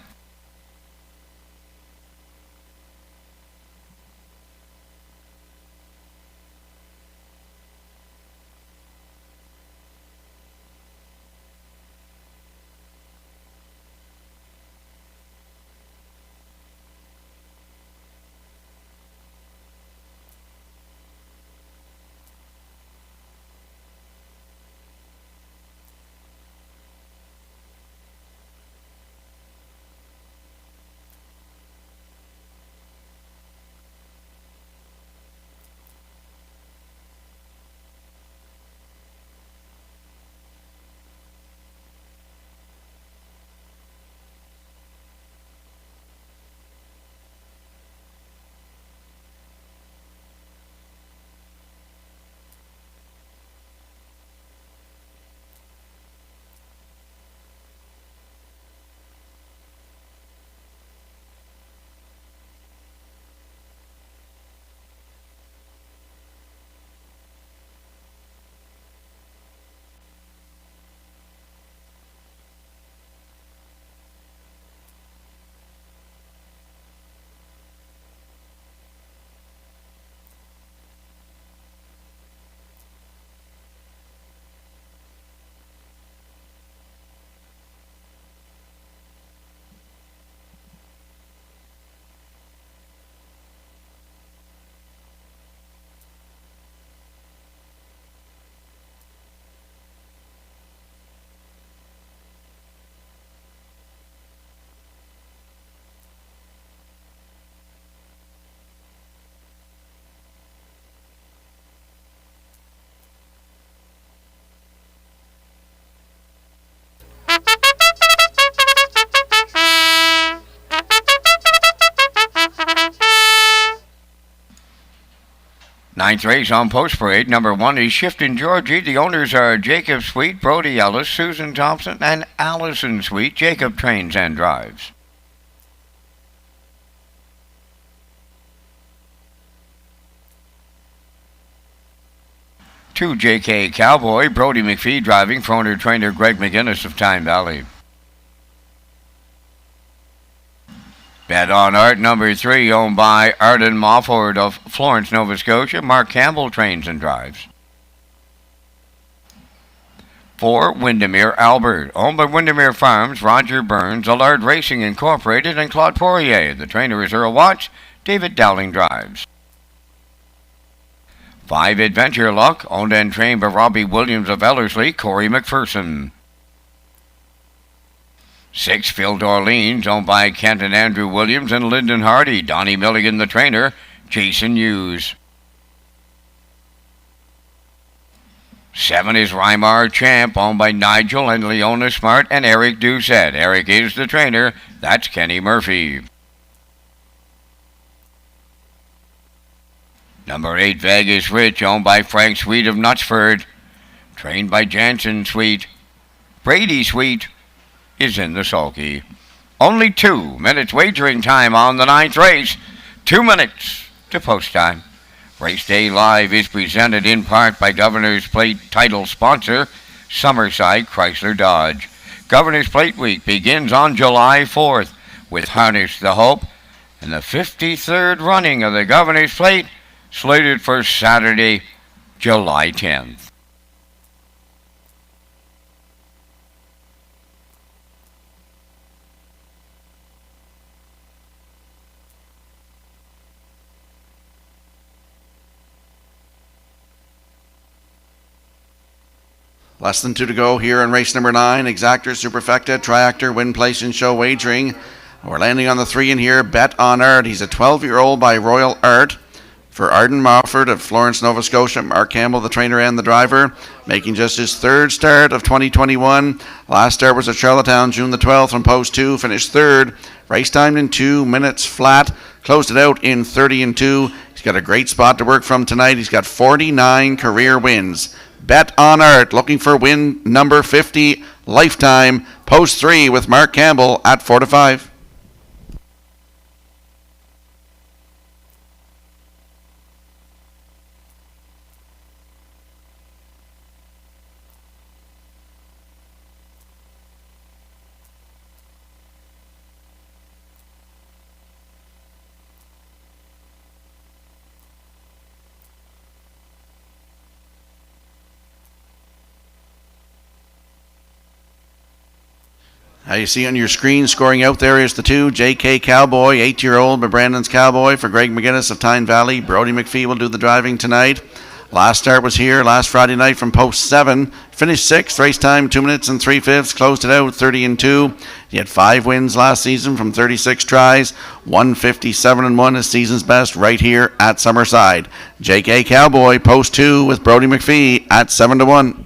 Ninth race on Post Parade. Number 1 is Shiftin' Georgie. The owners are Jacob Sweet, Brody Ellis, Susan Thompson, and Allison Sweet. Jacob trains and drives. Two JK Cowboy, Brody McPhee driving for owner-trainer Greg McGinnis of Tyne Valley. Bet on Art, number 3, owned by Arden Mofford of Florence, Nova Scotia. Mark Campbell trains and drives. 4, Windermere Albert, owned by Windermere Farms, Roger Burns, Allard Racing Incorporated, and Claude Poirier. The trainer is Earl Watts. David Dowling drives. 5, Adventure Luck, owned and trained by Robbie Williams of Ellerslie, Corey McPherson. 6, Phil Dorleans, owned by Kent and Andrew Williams and Lyndon Hardy, Donnie Milligan the trainer, Jason Hughes. 7 is Rymar Champ, owned by Nigel and Leona Smart and Eric Doucette. Eric is the trainer. That's Kenny Murphy. Number 8, Vegas Rich, owned by Frank Sweet of Knutsford, trained by Jansen Sweet. Brady Sweet is in the sulky. Only 2 minutes wagering time on the 9th race. 2 minutes to post time. Race Day Live is presented in part by Governor's Plate title sponsor, Summerside Chrysler Dodge. Governor's Plate Week begins on July 4th with Harness the Hope, and the 53rd running of the Governor's Plate slated for Saturday, July 10th. Less than 2 to go here in race number 9. Exactor, Superfecta, Triactor, Win Place and Show Wagering. We're landing on the 3 in here. Bet on Art. He's a 12-year-old by Royal Art. For Arden Mofford of Florence, Nova Scotia, Mark Campbell, the trainer and the driver, making just his 3rd start of 2021. Last start was at Charlottetown, June the 12th from post 2, finished 3rd. Race timed in 2 minutes flat, closed it out in 30 and 2. He's got a great spot to work from tonight. He's got 49 career wins. Bet on Art, looking for win number 50, lifetime, post 3 with Mark Campbell at 4 to 5. Now you see on your screen, scoring out there is the 2, JK Cowboy, 8-year-old by Brandon's Cowboy for Greg McGinnis of Tyne Valley. Brody McPhee will do the driving tonight. Last start was here last Friday night from post 7. Finished 6th, race time 2 minutes and 3/5. Closed it out 30 and 2. He had 5 wins last season from 36 tries. 157 and 1, his season's best right here at Summerside. JK Cowboy, post 2 with Brody McPhee at 7 to 1.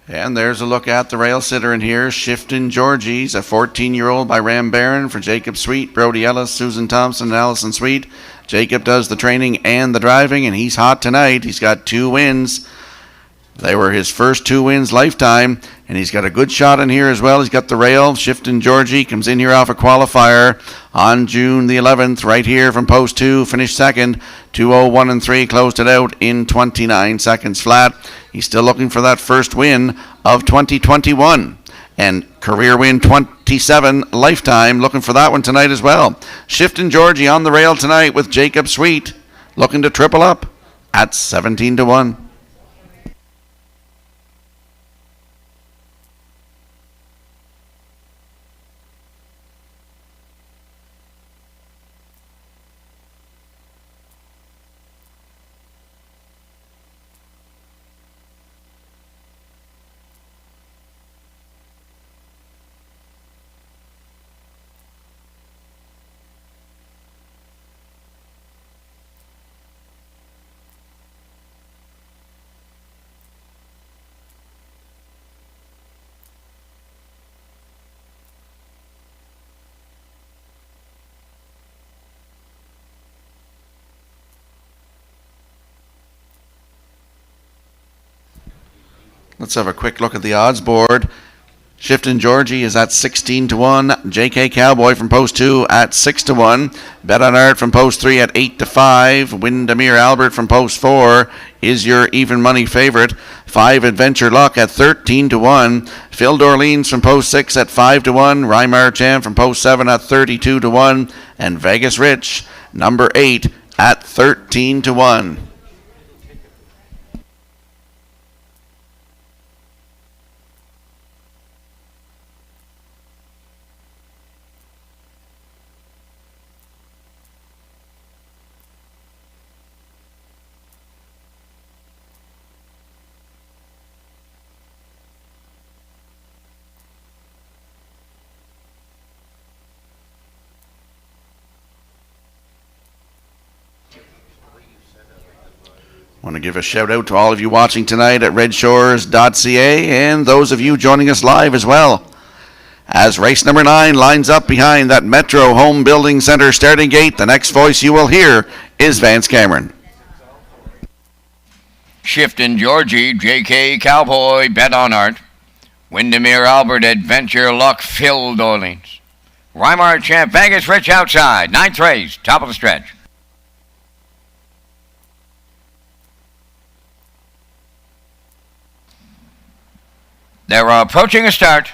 And there's a look at the rail sitter in here. Shifton Georgie. He's a 14-year-old by Ram Barron for Jacob Sweet, Brody Ellis, Susan Thompson, and Allison Sweet. Jacob does the training and the driving, and he's hot tonight. He's got 2 wins. They were his first 2 wins lifetime, and he's got a good shot in here as well. He's got the rail. Shifton Georgie comes in here off a qualifier on June the 11th, right here from post 2, finished 2nd, 2:01 and 3, closed it out in 29 seconds flat. He's still looking for that first win of 2021. And career win 27 lifetime, looking for that one tonight as well. Shifton Georgie on the rail tonight with Jacob Sweet, looking to triple up at 17 to 1. Let's have a quick look at the odds board. Shiftin' Georgie is at 16-1. JK Cowboy from post 2 at 6-1. Bet on Art from post 3 at 8-5. Windermere Albert from post 4 is your even money favorite. 5 Adventure Luck at 13-1. Phil Dorleans from post 6 at 5-1. Rymar Champ from post 7 at 32-1. And Vegas Rich, number 8, at 13-1. Want to give a shout out to all of you watching tonight at Redshores.ca and those of you joining us live as well. As race number 9 lines up behind that Metro Home Building Center starting gate, the next voice you will hear is Vance Cameron. Shiftin' Georgie, JK Cowboy, Bet on Art. Windermere Albert, Adventure Luck, Phil Dorleans. Rymar Champ, Vegas Rich outside. 9th race, top of the stretch. They're approaching a start.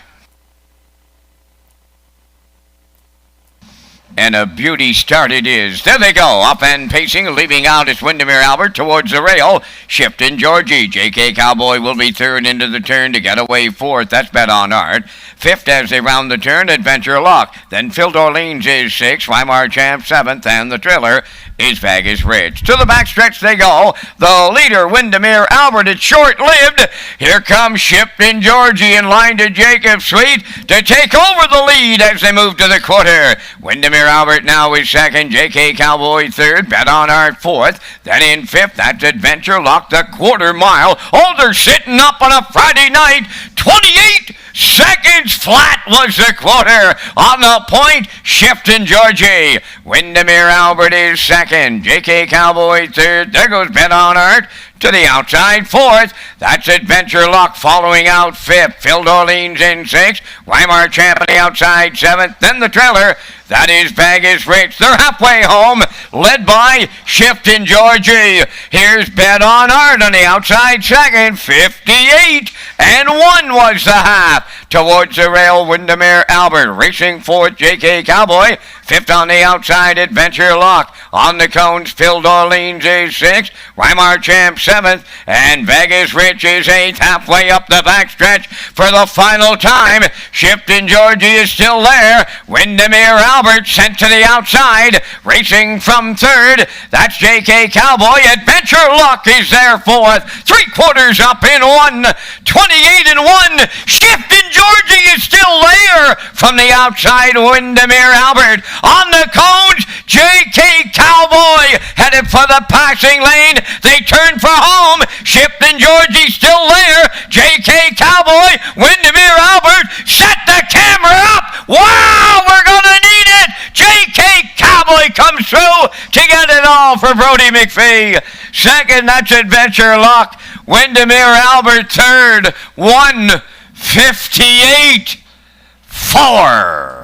And a beauty start it is. There they go, up and pacing, leaving out is Windermere Albert towards the rail. Shiftin' Georgie. JK Cowboy will be third into the turn to get away fourth. That's Bet on Art. Fifth as they round the turn, Adventure Luck. Then Phil Dorleans is sixth, Rymar Champ seventh, and the trailer is Vegas Ridge. To the backstretch they go. The leader, Windermere Albert, it's short-lived. Here comes Shiftin' Georgie in line to Jacob Sweet to take over the lead as they move to the quarter. Windermere Albert now is second, JK Cowboy third, Bet on Art fourth. Then in fifth, that's Adventure Luck, the quarter mile. Older sitting up on a Friday night, 28 seconds flat was the quarter. On the point, Shiftin' Georgie. Windermere Albert is second. JK Cowboy third. There goes Bet on Art to the outside fourth. That's Adventure Luck following out fifth. Phil Dorleans in sixth. Rymar Champ on the outside seventh. Then the trailer. That is Vegas Rich. They're halfway home, led by Shiftin' Georgie. Here's Bet on Art on the outside second. 58 and 1 was the half. Towards the rail, Windermere Albert. Racing fourth, JK Cowboy. Fifth on the outside, Adventure Luck. On the cones, Phil Dorleans is sixth. Rymar Champ seventh. And Vegas Rich is eighth. Halfway up the backstretch for the final time. Shiftin' Georgie is still there. Windermere Albert sent to the outside. Racing from third. That's JK Cowboy. Adventure Luck is there fourth. 3/4 up in 1. 28 and 1. Shiftin' Georgie is still there from the outside. Windermere Albert on the cones. JK Cowboy headed for the passing lane. They turn for home. Shiftin' Georgie still there. JK Cowboy. Windermere Albert. Set the camera up. Wow, we're gonna need it. JK Cowboy comes through to get it all for Brody McPhee. Second, that's Adventure Luck. Windermere Albert third. 1:58.4.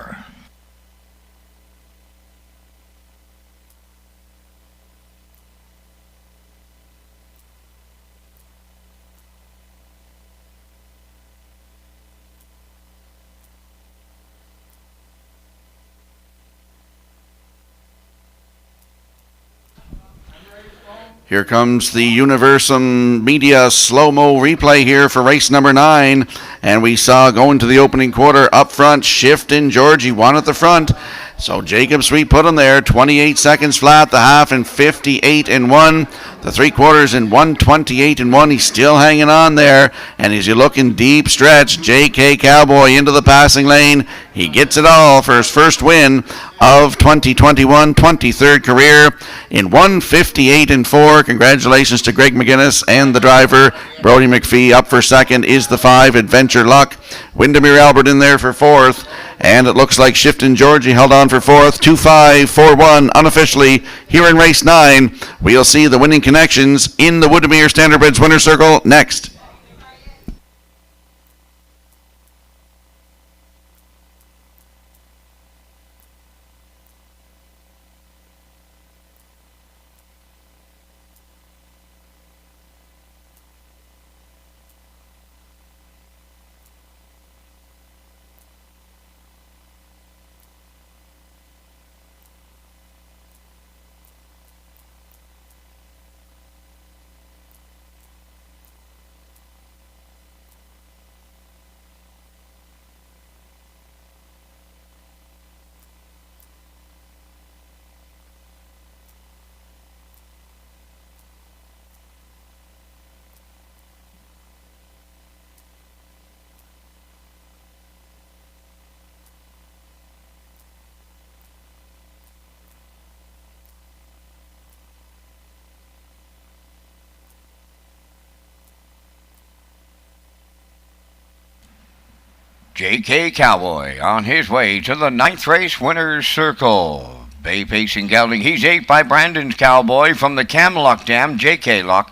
Here comes the Universum Media slow-mo replay here for race number 9. And we saw going to the opening quarter up front, Shiftin' Georgie, one at the front. So Jacob Sweet put him there, 28 seconds flat, the half in 58 and 1. The 3/4 in 1:28 and 1. He's still hanging on there. And as you look in deep stretch, JK Cowboy into the passing lane. He gets it all for his first win of 2021, 23rd career in 1:58 and 4. Congratulations to Greg McGinnis and the driver. Brody McPhee up for second is the 5, Adventure Luck. Windermere Albert in there for fourth. And it looks like Shiftin' Georgie held on for fourth. 2-5-4-1 unofficially here in race 9. We'll see the winning connections in the Windermere Standardbreds winner circle next. J.K. Cowboy on his way to the 9th race winner's circle. Bay Pacing Gelding, he's 8 by Brandon's Cowboy from the Camluck Dam, J.K. Luck.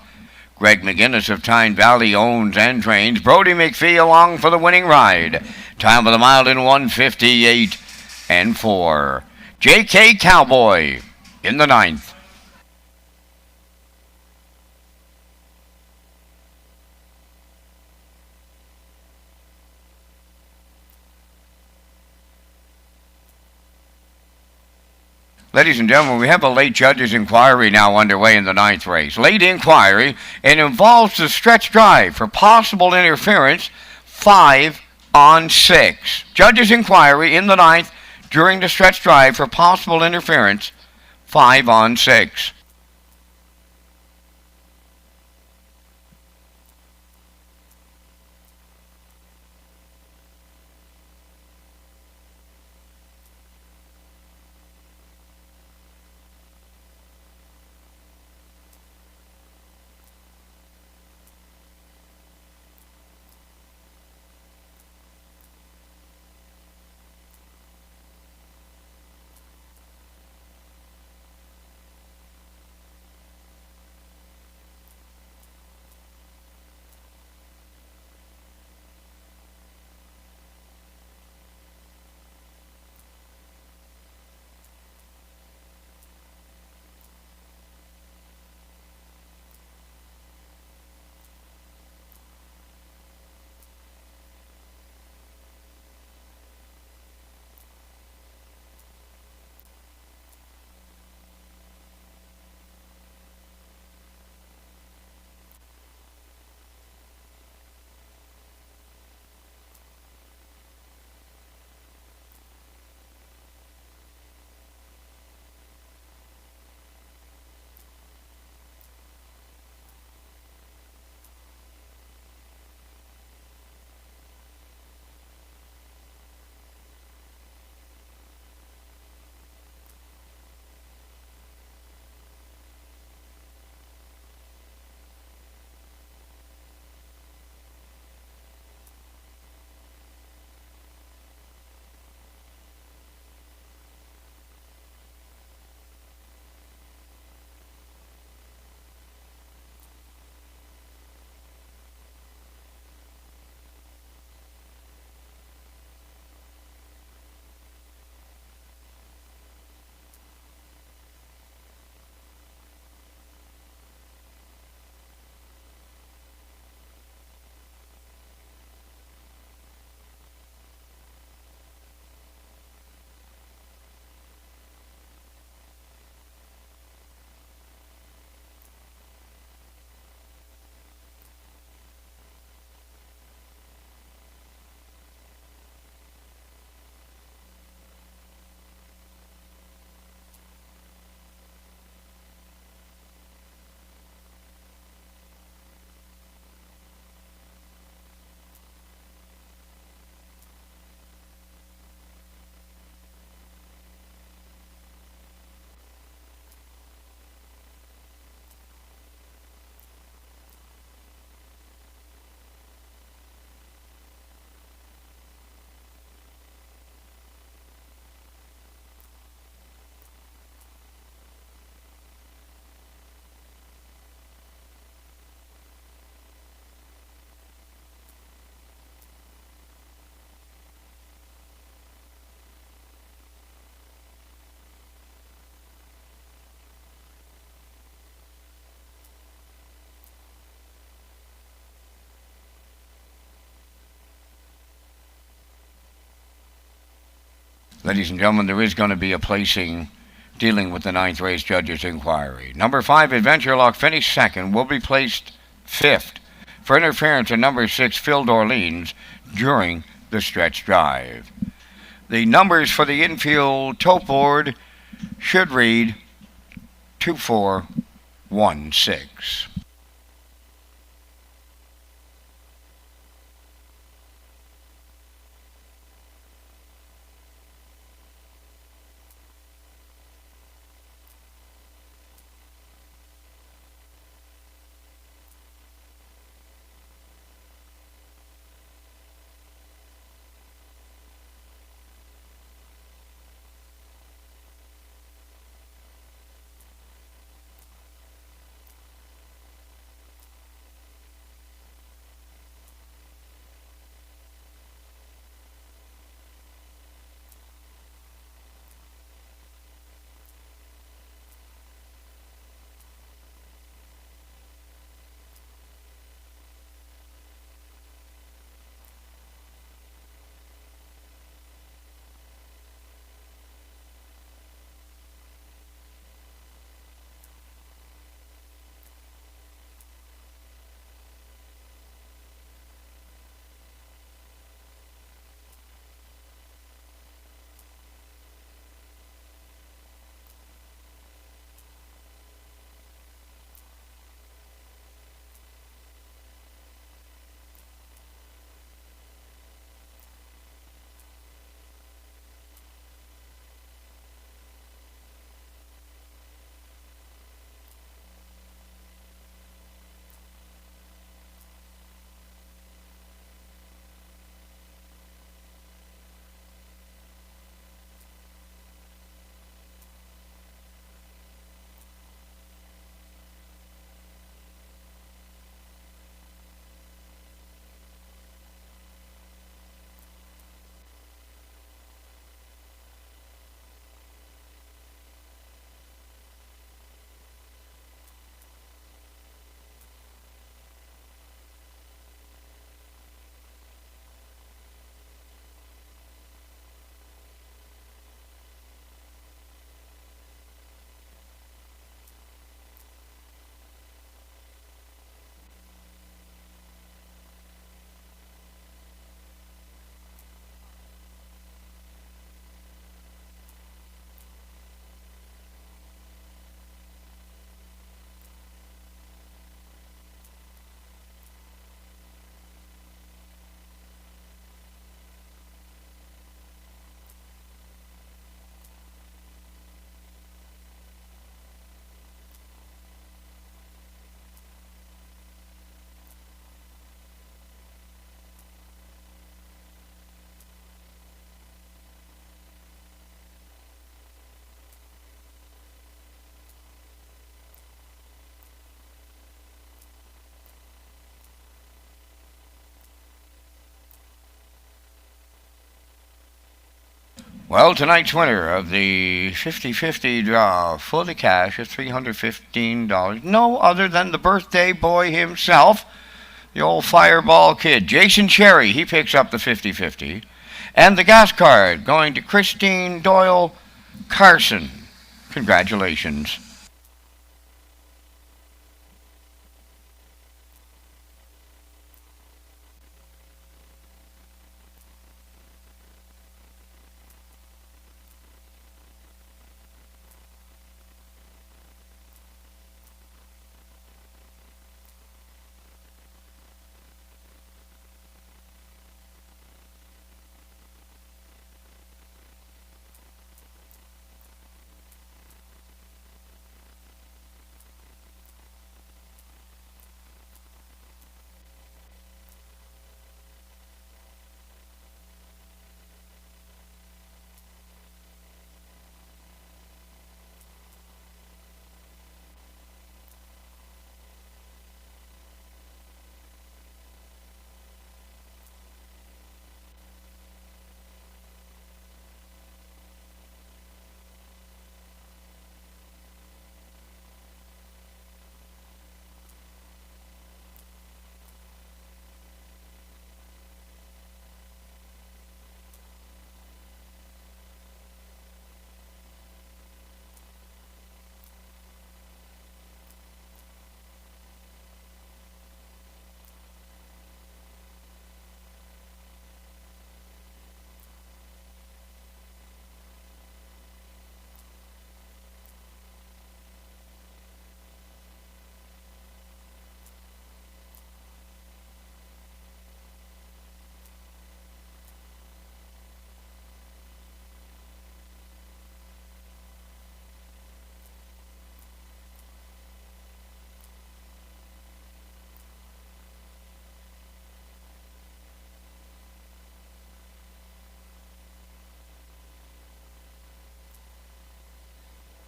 Greg McGinnis of Tyne Valley owns and trains. Brody McPhee along for the winning ride. Time of the mile in 1:58 and 4. J.K. Cowboy in the 9th. Ladies and gentlemen, we have a late judge's inquiry now underway in the 9th race. Late inquiry, and involves the stretch drive for possible interference, 5 on 6. Judge's inquiry in the 9th during the stretch drive for possible interference, 5 on 6. Ladies and gentlemen, there is going to be a placing dealing with the 9th race judge's inquiry. Number 5, Adventure Luck, finished second, will be placed 5th for interference in number 6, Phil Dorleans, during the stretch drive. The numbers for the infield tote board should read 2416. Well, tonight's winner of the 50-50 draw for the cash of $315, no other than the birthday boy himself, the old Fireball Kid, Jason Cherry. He picks up the 50-50. And the gas card going to Christine Doyle Carson. Congratulations.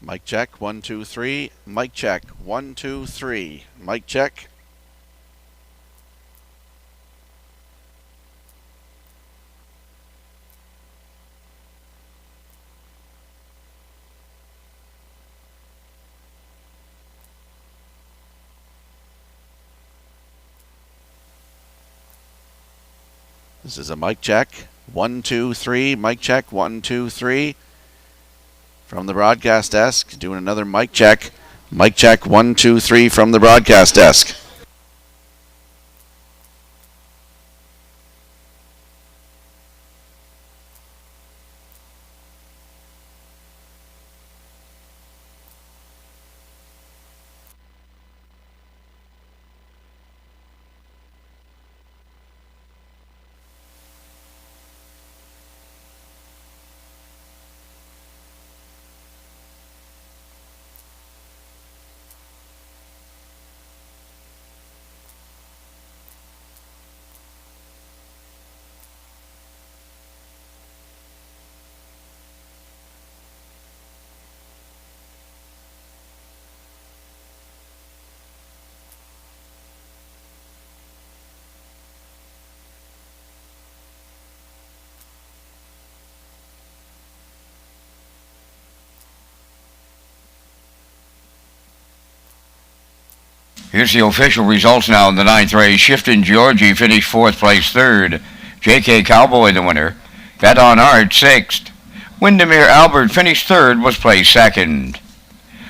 Mic check, 1, 2, 3. Mic check, 1, 2, 3. Mic check. This is a mic check, 1, 2, 3. Mic check, 1, 2, 3. From the broadcast desk, doing another mic check. Mic check, 1, 2, 3 from the broadcast desk. Here's the official results now in the ninth race. Shifton Georgie finished fourth place third. J.K. Cowboy the winner. Bet on Art sixth. Windermere Albert finished third, was placed second.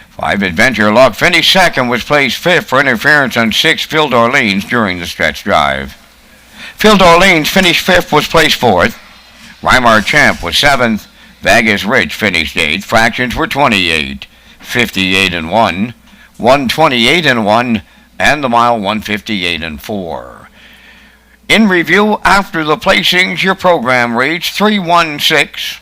5 Adventure Luck finished second, was placed fifth for interference on 6 Phil D'Orleans during the stretch drive. Phil D'Orleans finished fifth, was placed fourth. Weimar Champ was seventh. Vegas Rich finished eighth. Fractions were 28, 58 and 1, 128 and 1, and the mile 158 and 4. In review, after the placings, your program reads 316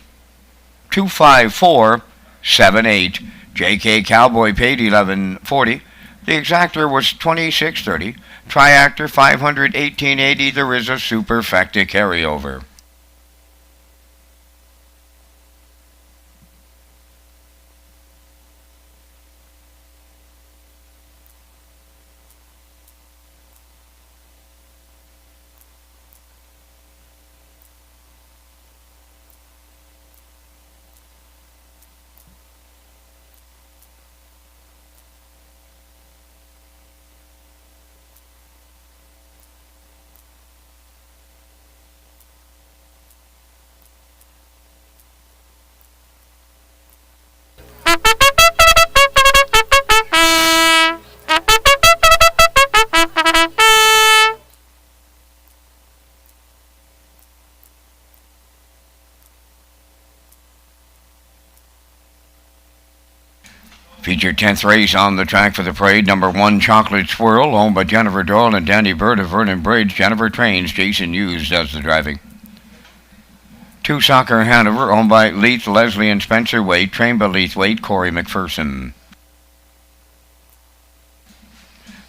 254 78. J.K. Cowboy paid $11.40. The exactor was $26.30. Triactor $518.80. There is a superfecta carryover. Featured 10th race on the track for the parade. Number 1, Chocolate Swirl, owned by Jennifer Doyle and Danny Bird of Vernon Bridge. Jennifer trains. Jason Hughes does the driving. 2, Soccer Hanover, owned by Leith, Leslie, and Spencer Waite. Trained by Leith Waite, Corey McPherson.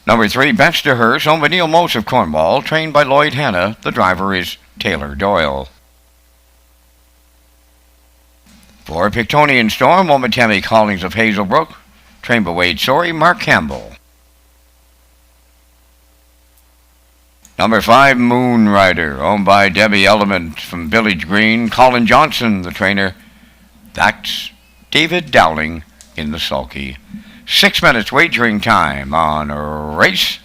Number 3, Best to Hers, owned by Neil Mose of Cornwall. Trained by Lloyd Hanna. The driver is Taylor Doyle. 4, Pictonian Storm, owned by Tammy Collins of Hazelbrook. Trained by Wade Sorey, Mark Campbell. Number 5, Moon Rider, owned by Debbie Element from Village Green. Colin Johnson, the trainer. That's David Dowling in the sulky. 6 minutes wagering time on race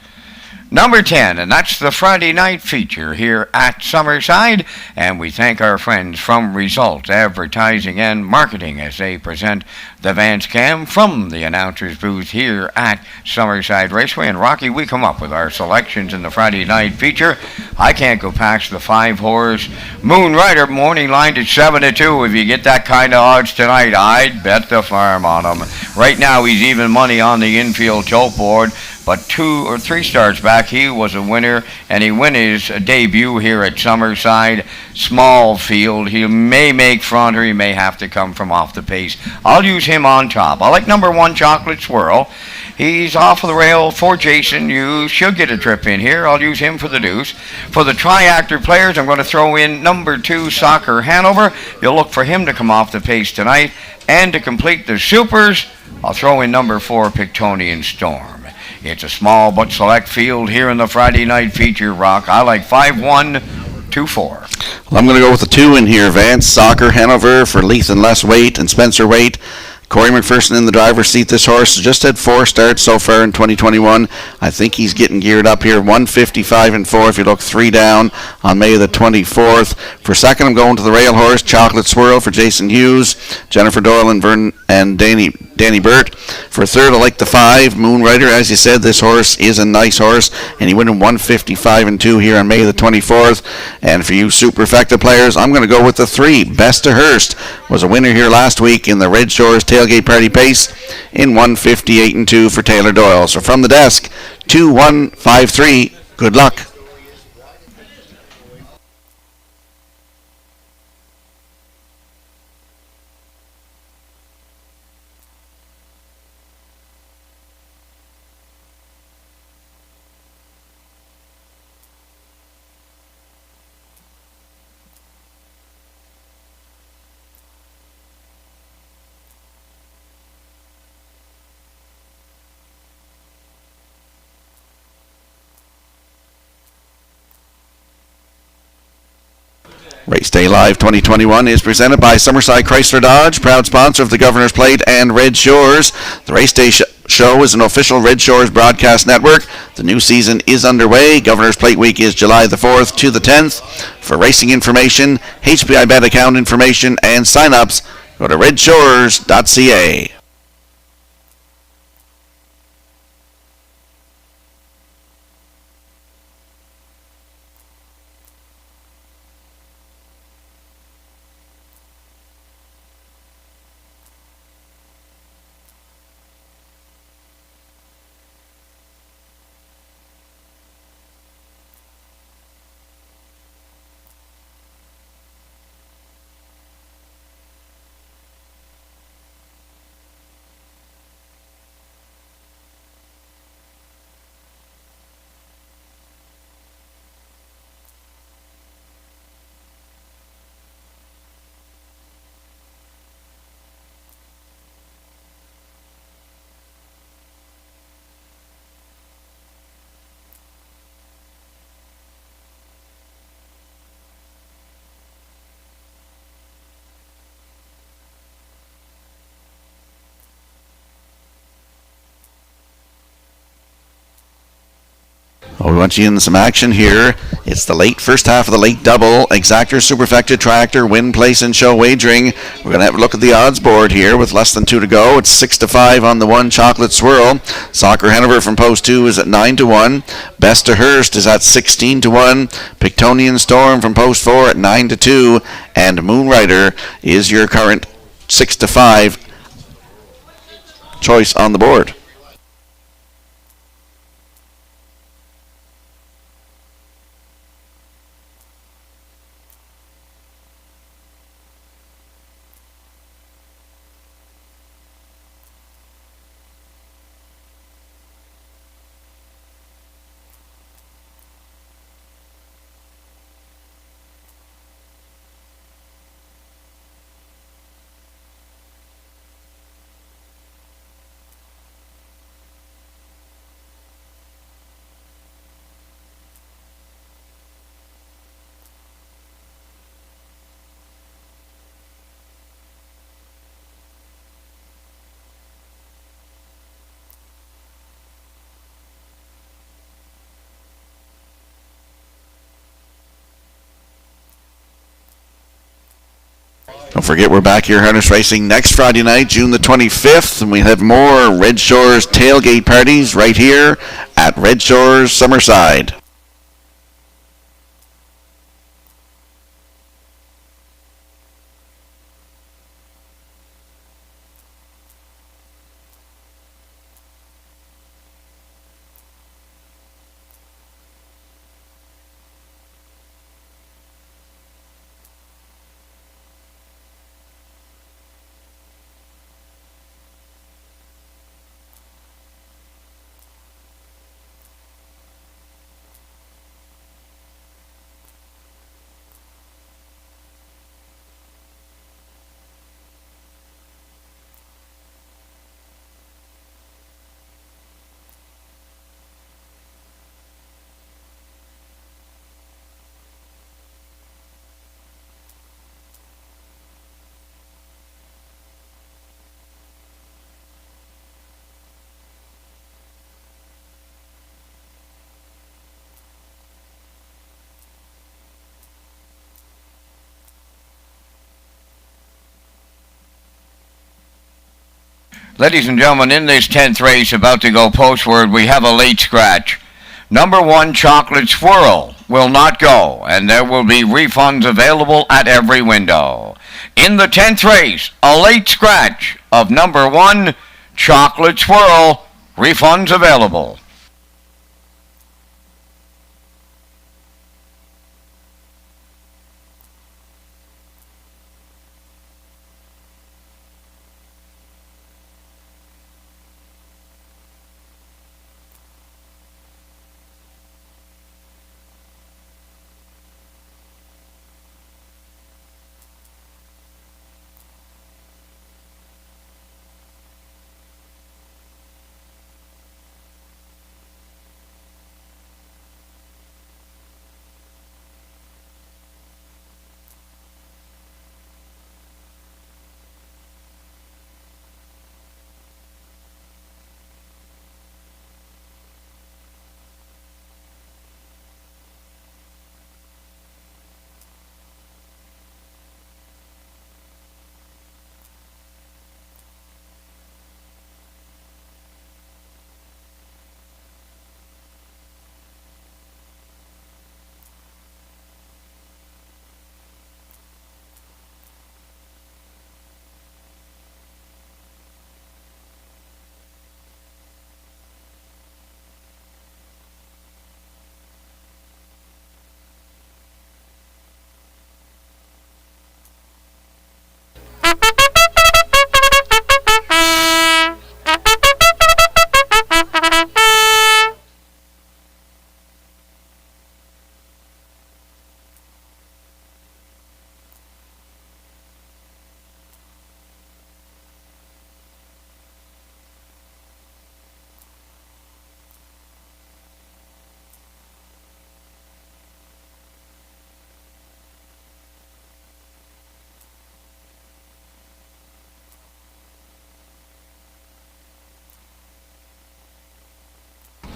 number 10, and that's the Friday night feature here at Summerside, and we thank our friends from Results Advertising and Marketing as they present the Vance Cam from the announcer's booth here at Summerside Raceway. And Rocky, we come up with our selections in the Friday night feature. I can't go past the 5-horse Moon Rider, morning line at 7-2. If you get that kind of odds tonight, I'd bet the farm on him. Right now he's even money on the infield tote board, but 2 or 3 starts back, he was a winner, and he win his debut here at Summerside. Small field. He may make front, or he may have to come from off the pace. I'll use him on top. I like number 1, Chocolate Swirl. He's off of the rail for Jason. You should get a trip in here. I'll use him for the deuce. For the triactor players, I'm going to throw in number 2, Soccer Hanover. You'll look for him to come off the pace tonight. And to complete the supers, I'll throw in number 4, Pictonian Storm. It's a small but select field here in the Friday night feature, Rock. I like 5-1, 2-4. Well, I'm going to go with the 2 in here, Vance. Soccer Hanover for Leith and Les Waite and Spencer Waite. Corey McPherson in the driver's seat. This horse just had 4 starts so far in 2021. I think he's getting geared up here. 155-4 if you look 3 down on May the 24th. For second, I'm going to the rail horse, Chocolate Swirl for Jason Hughes, Jennifer Doyle and Vernon and Danny Burt. For third, I like the 5, Moon Rider. As you said, this horse is a nice horse, and he went in 155-2 here on May the 24th. And for you superfecta players, I'm going to go with the 3, Best to Hurst. Was a winner here last week in the Redshores Tailgate Party Pace in 158-2 for Taylor Doyle. So from the desk, 2-1-5-3. Good luck. Race Day Live 2021 is presented by Summerside Chrysler Dodge, proud sponsor of the Governor's Plate and Red Shores. The Race Day show is an official Red Shores broadcast network. The new season is underway. Governor's Plate Week is July the 4th to the 10th. For racing information, HPI bet account information, and sign-ups, go to Redshores.ca. Well, we want you in some action here. It's the late first half of the late double. Exactor, Superfecta, Tractor, Win, Place, and Show Wagering. We're going to have a look at the odds board here with less than 2 to go. It's 6-5 on the 1, Chocolate Swirl. Soccer Hanover from Post 2 is at 9-1. Best to Hurst is at 16-1. Pictonian Storm from Post 4 at 9-2. And Moon Rider is your current 6-5 choice on the board. Don't forget, we're back here harness racing next Friday night, June the 25th, and we have more Red Shores tailgate parties right here at Red Shores Summerside. Ladies and gentlemen, in this 10th race about to go postward, we have a late scratch. Number 1, Chocolate Swirl, will not go, and there will be refunds available at every window. In the 10th race, a late scratch of number 1, Chocolate Swirl, refunds available.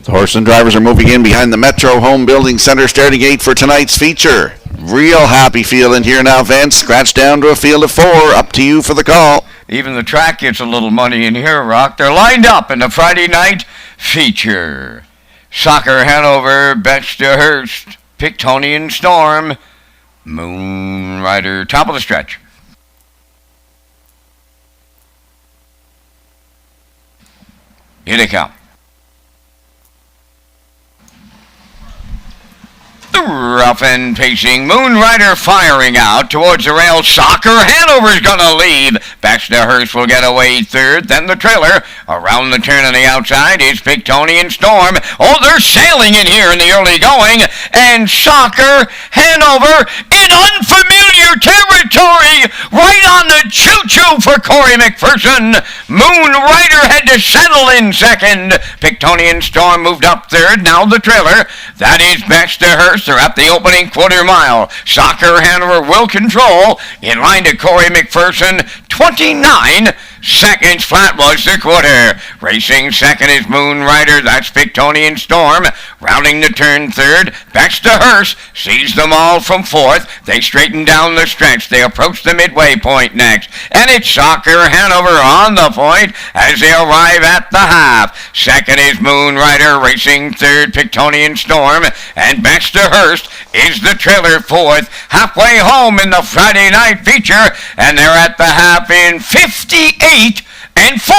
The horse and drivers are moving in behind the Metro Home Building Center starting gate for tonight's feature. Real happy feeling here now, Vance. Scratch down to a field of 4. Up to you for the call. Even the track gets a little money in here, Rock. They're lined up in the Friday night feature. Soccer Hanover, Betz-de-Hurst, Pictonian Storm, Moonrider, top of the stretch. Here they come. Rough and pacing, Moonrider firing out towards the rail. Soccer Hanover's gonna lead. Baxterhurst will get away third. Then the trailer around the turn on the outside is Pictonian Storm. Oh, they're sailing in here in the early going, and Soccer Hanover in unfamiliar territory, right on the choo-choo for Corey McPherson. Moonrider had to settle in second. Pictonian Storm moved up third. Now the trailer. That is Baxterhurst. They're at the opening quarter mile. Soccer Hanover will control. In line to Corey McPherson. 29 seconds flat was the quarter. Racing second is Moonrider. That's Pictonian Storm. Rounding the turn third. Baxterhurst sees them all from fourth. They straighten down the stretch. They approach the midway point next. And it's Soccer Hanover on the point as they arrive at the half. Second is Moonrider. Racing third, Pictonian Storm. And Baxterhurst is the trailer fourth. Halfway home in the Friday night feature. And they're at the half in 58 and 4.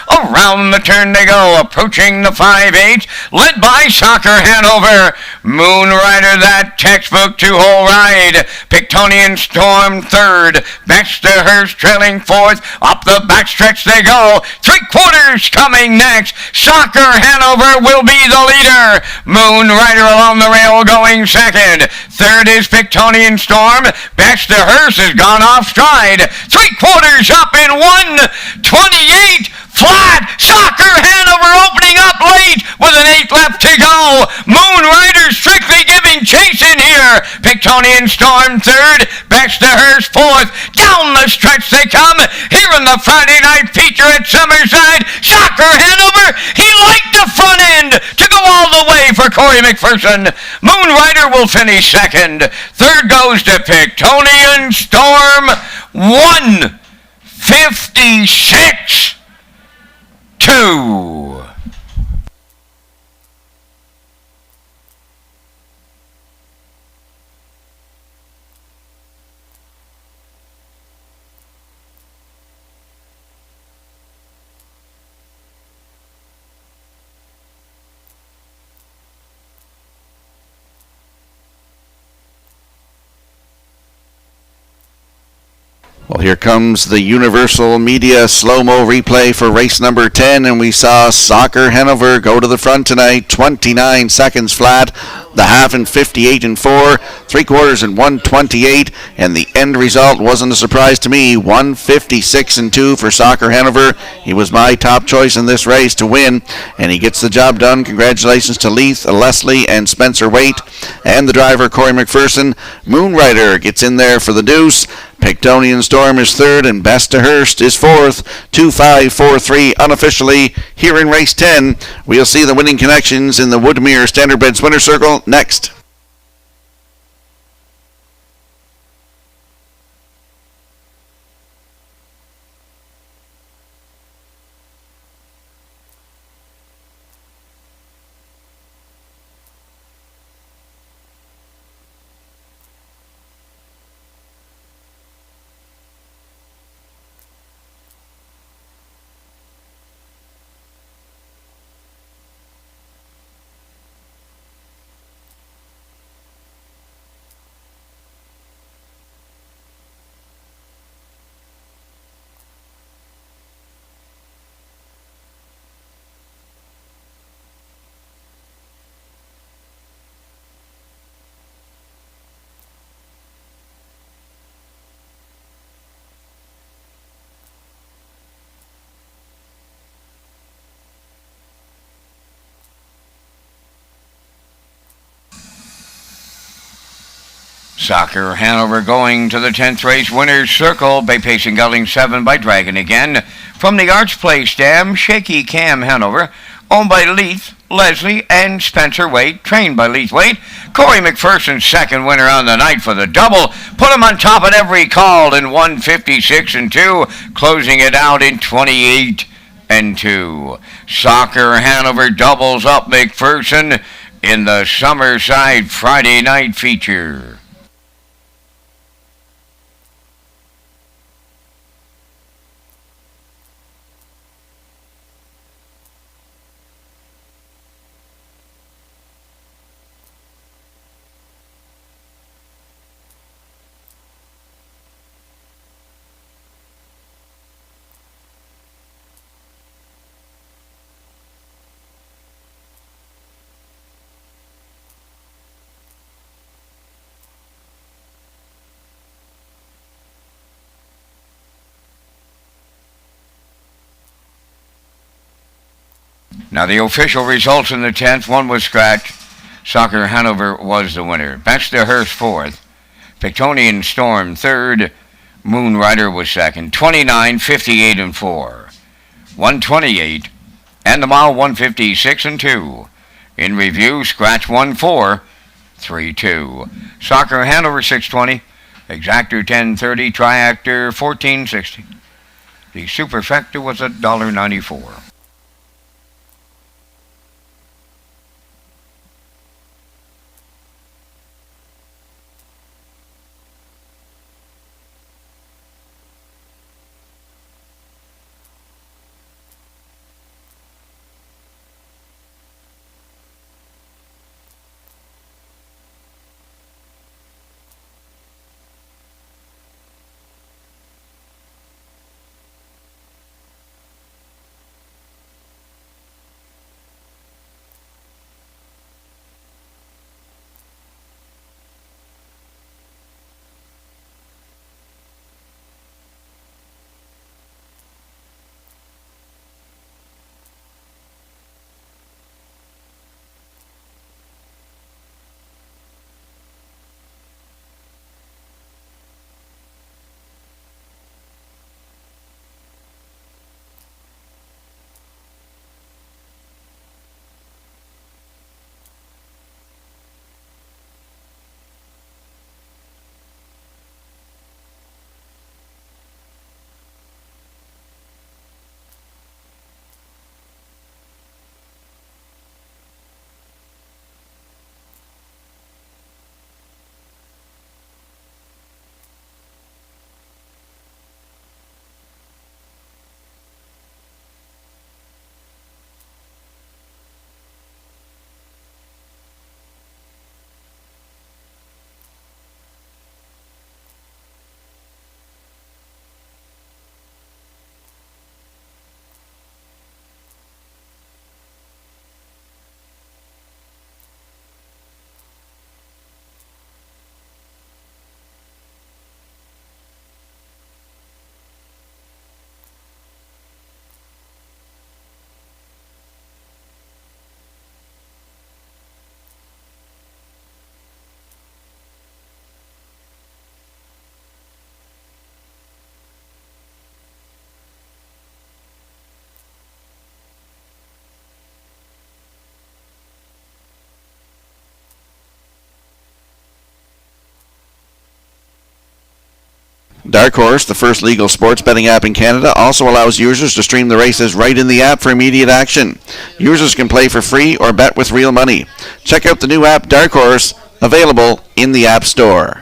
Around the turn they go, approaching the 5-8, led by Soccer Hanover. Moonrider, that textbook two-hole ride. Pictonian Storm third. Baxterhurst trailing fourth. Up the backstretch they go. 3/4 coming next. Soccer Hanover will be the leader. Moonrider along the rail going second. Third is Pictonian Storm. Baxterhurst has gone off stride. 3/4 up in 1:28 flat. Soccer Hanover opening up late with an 8 left to go. Moonrider strictly giving chase in here. Pictonian Storm third. Baxterhurst fourth. Down the stretch they come here in the Friday night feature at Summerside. Soccer Hanover, he liked the front end to go all the way for Corey McPherson. Moonrider will finish second. Third goes to Pictonian Storm. 1:56.2. Well, here comes the Universal Media slow-mo replay for race number 10, and we saw Soccer Hanover go to the front tonight, 29 seconds flat, the half in 58 and 4, 3/4 in 1:28, and the end result wasn't a surprise to me, 1:56 and 2 for Soccer Hanover. He was my top choice in this race to win, and he gets the job done. Congratulations to Leith, Leslie, and Spencer Waite, and the driver Corey McPherson. Moonrider gets in there for the deuce. Pictonian Storm is third, and Baxterhurst is fourth. 2-5-4-3 unofficially here in race 10. We'll see the winning connections in the Woodmere Standardbreds winner circle next. Soccer Hanover going to the 10th race winner's circle. Bay Pacing Gelding 7 by Dragon again. From the Arch Place Dam, Shaky Cam Hanover, owned by Leith, Leslie, and Spencer Waite, trained by Leith Waite. Corey McPherson, second winner on the night for the double. Put him on top at every call in 1:56 and 2, closing it out in 28 and 2. Soccer Hanover doubles up McPherson in the Summerside Friday night feature. Now the official results in the 10th, one was scratched. Soccer Hanover was the winner. Besta Hearst 4th. Pictonian Storm 3rd. Moon Rider was 2nd. 29, 58, and 4. 128. And the mile 156 and 2. In review, Scratch 1-4, 3-2. Soccer Hanover 620. Exactor 1030. Triactor 1460. The superfecta was $1.94. Dark Horse, the first legal sports betting app in Canada, also allows users to stream the races right in the app for immediate action. Users can play for free or bet with real money. Check out the new app Dark Horse, available in the App Store.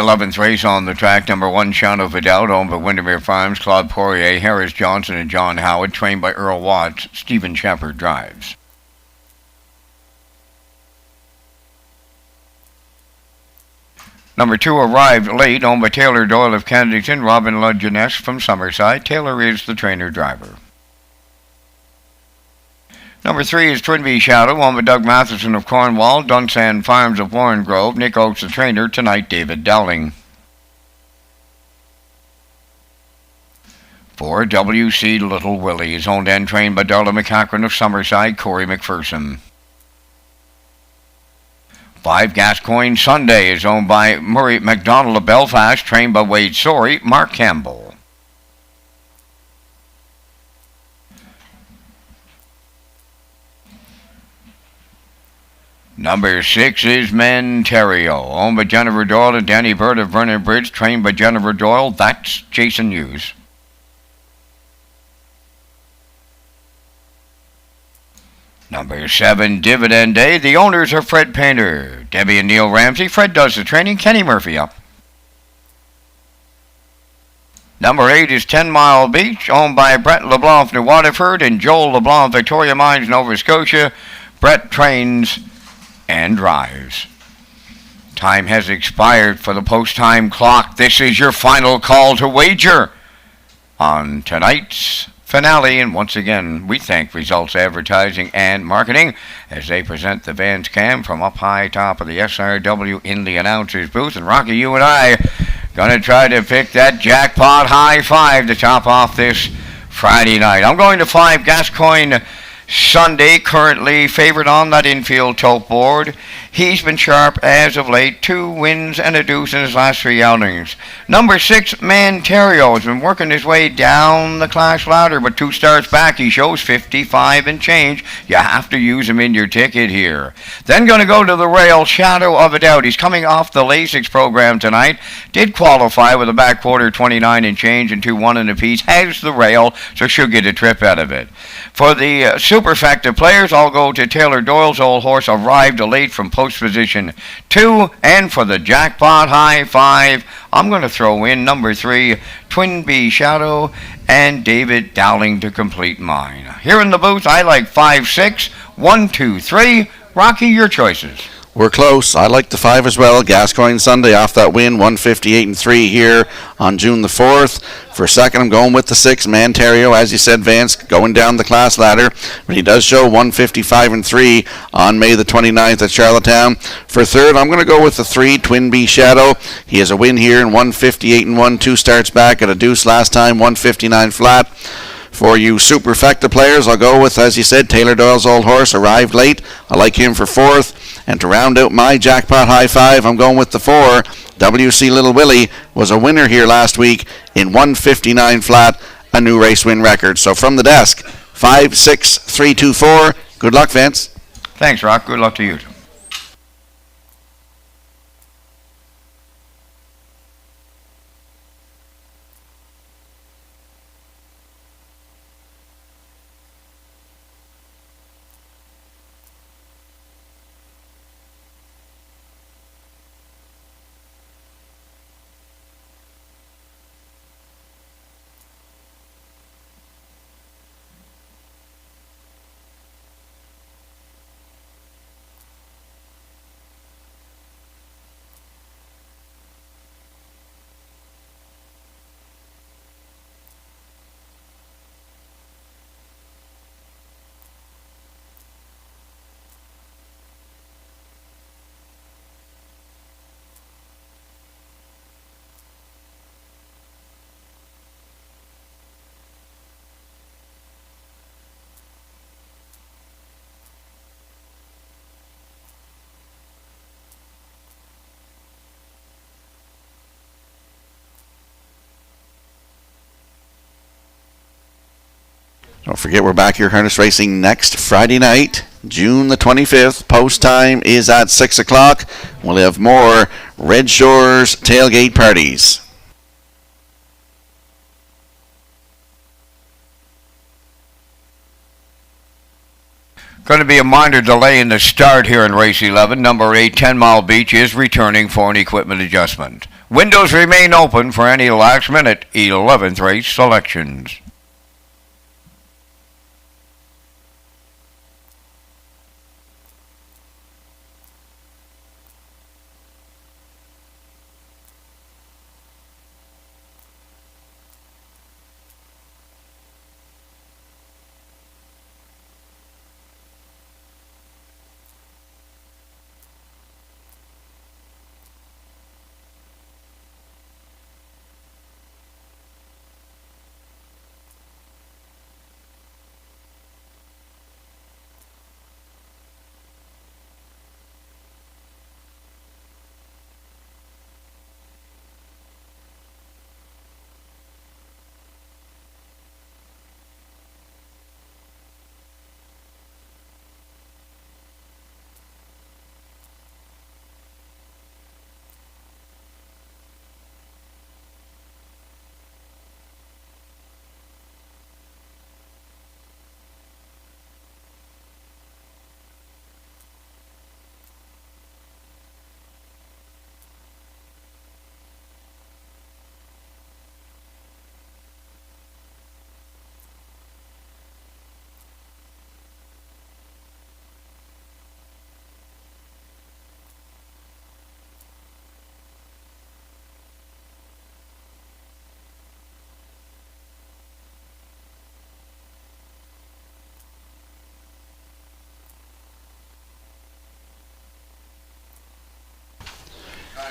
11th race on the track. Number 1, Shadow Vidal, owned by Windermere Farms, Claude Poirier, Harris Johnson, and John Howard, trained by Earl Watts. Stephen Shepard drives. Number 2, Arrived Late, owned by Taylor Doyle of Kensington, Robin Ludgeness from Summerside. Taylor is the trainer-driver. Number 3 is Twinbee Shadow, owned by Doug Matheson of Cornwall, Dunsand Farms of Warren Grove. Nick Oakes, the trainer. Tonight, David Dowling. 4, W.C. Little Willie is owned and trained by Darla McCachran of Summerside, Corey McPherson. 5, Gascoigne Sunday is owned by Murray MacDonald of Belfast, trained by Wade Sorey, Mark Campbell. Number 6 is Menterio, owned by Jennifer Doyle and Danny Bird of Vernon Bridge, trained by Jennifer Doyle. That's Jason Hughes. Number 7, Dividend Day. The owners are Fred Painter, Debbie and Neil Ramsey. Fred does the training. Kenny Murphy up. Number 8 is 10 Mile Beach, owned by Brett LeBlanc of New Waterford and Joel LeBlanc of Victoria Mines, Nova Scotia. Brett trains and drives. Time has expired for the post-time clock. This is your final call to wager on tonight's finale, and once again, we thank Results Advertising and Marketing as they present the Vans Cam from up high top of the SRW in the announcer's booth. And Rocky, you and I gonna try to pick that jackpot high 5 to top off this Friday night. I'm going to 5, Gascoigne Sunday, currently favored on that infield tote board. He's been sharp as of late. 2 wins and a deuce in his last 3 outings. Number 6, Menterio, has been working his way down the class ladder, but 2 starts back, he shows 55 and change. You have to use him in your ticket here. Then going to go to the rail, Shadow of a Doubt. He's coming off the Lasix program tonight. Did qualify with a back quarter 29 and change and 2 1 and a piece. Has the rail, so she'll get a trip out of it. For the superfecta players, I'll go to Taylor Doyle's old horse, Arrived Late from post position 2. And for the jackpot high 5, I'm going to throw in number 3, Twinbee Shadow, and David Dowling to complete mine. Here in the booth, I like 5, 6, 1, 2, 3. Rocky, your choices. We're close. I like the 5 as well. Gascoigne Sunday off that win, 158 and 3 here on June the 4th. For second, I'm going with the 6, Menterio. As you said, Vance, going down the class ladder, but he does show 155 and 3 on May the 29th at Charlottetown. For third, I'm going to go with the 3, Twinbee Shadow. He has a win here in 158 and 1, 2 starts back at a deuce last time, 159 flat. For you superfecta players, I'll go with, as you said, Taylor Doyle's old horse, Arrived Late. I like him for 4th. And to round out my jackpot high 5, I'm going with the 4, W.C. Little Willie. Was a winner here last week in 159 flat, a new race win record. So from the desk, 5, 6, 3, 2, 4. Good luck, Vince. Thanks, Rock. Good luck to you. Don't forget, we're back here harness racing next Friday night, June the 25th. Post time is at 6 o'clock. We'll have more Redshores tailgate parties. Going to be a minor delay in the start here in race 11. Number 8, 10 Mile Beach, is returning for an equipment adjustment. Windows remain open for any last-minute 11th race selections.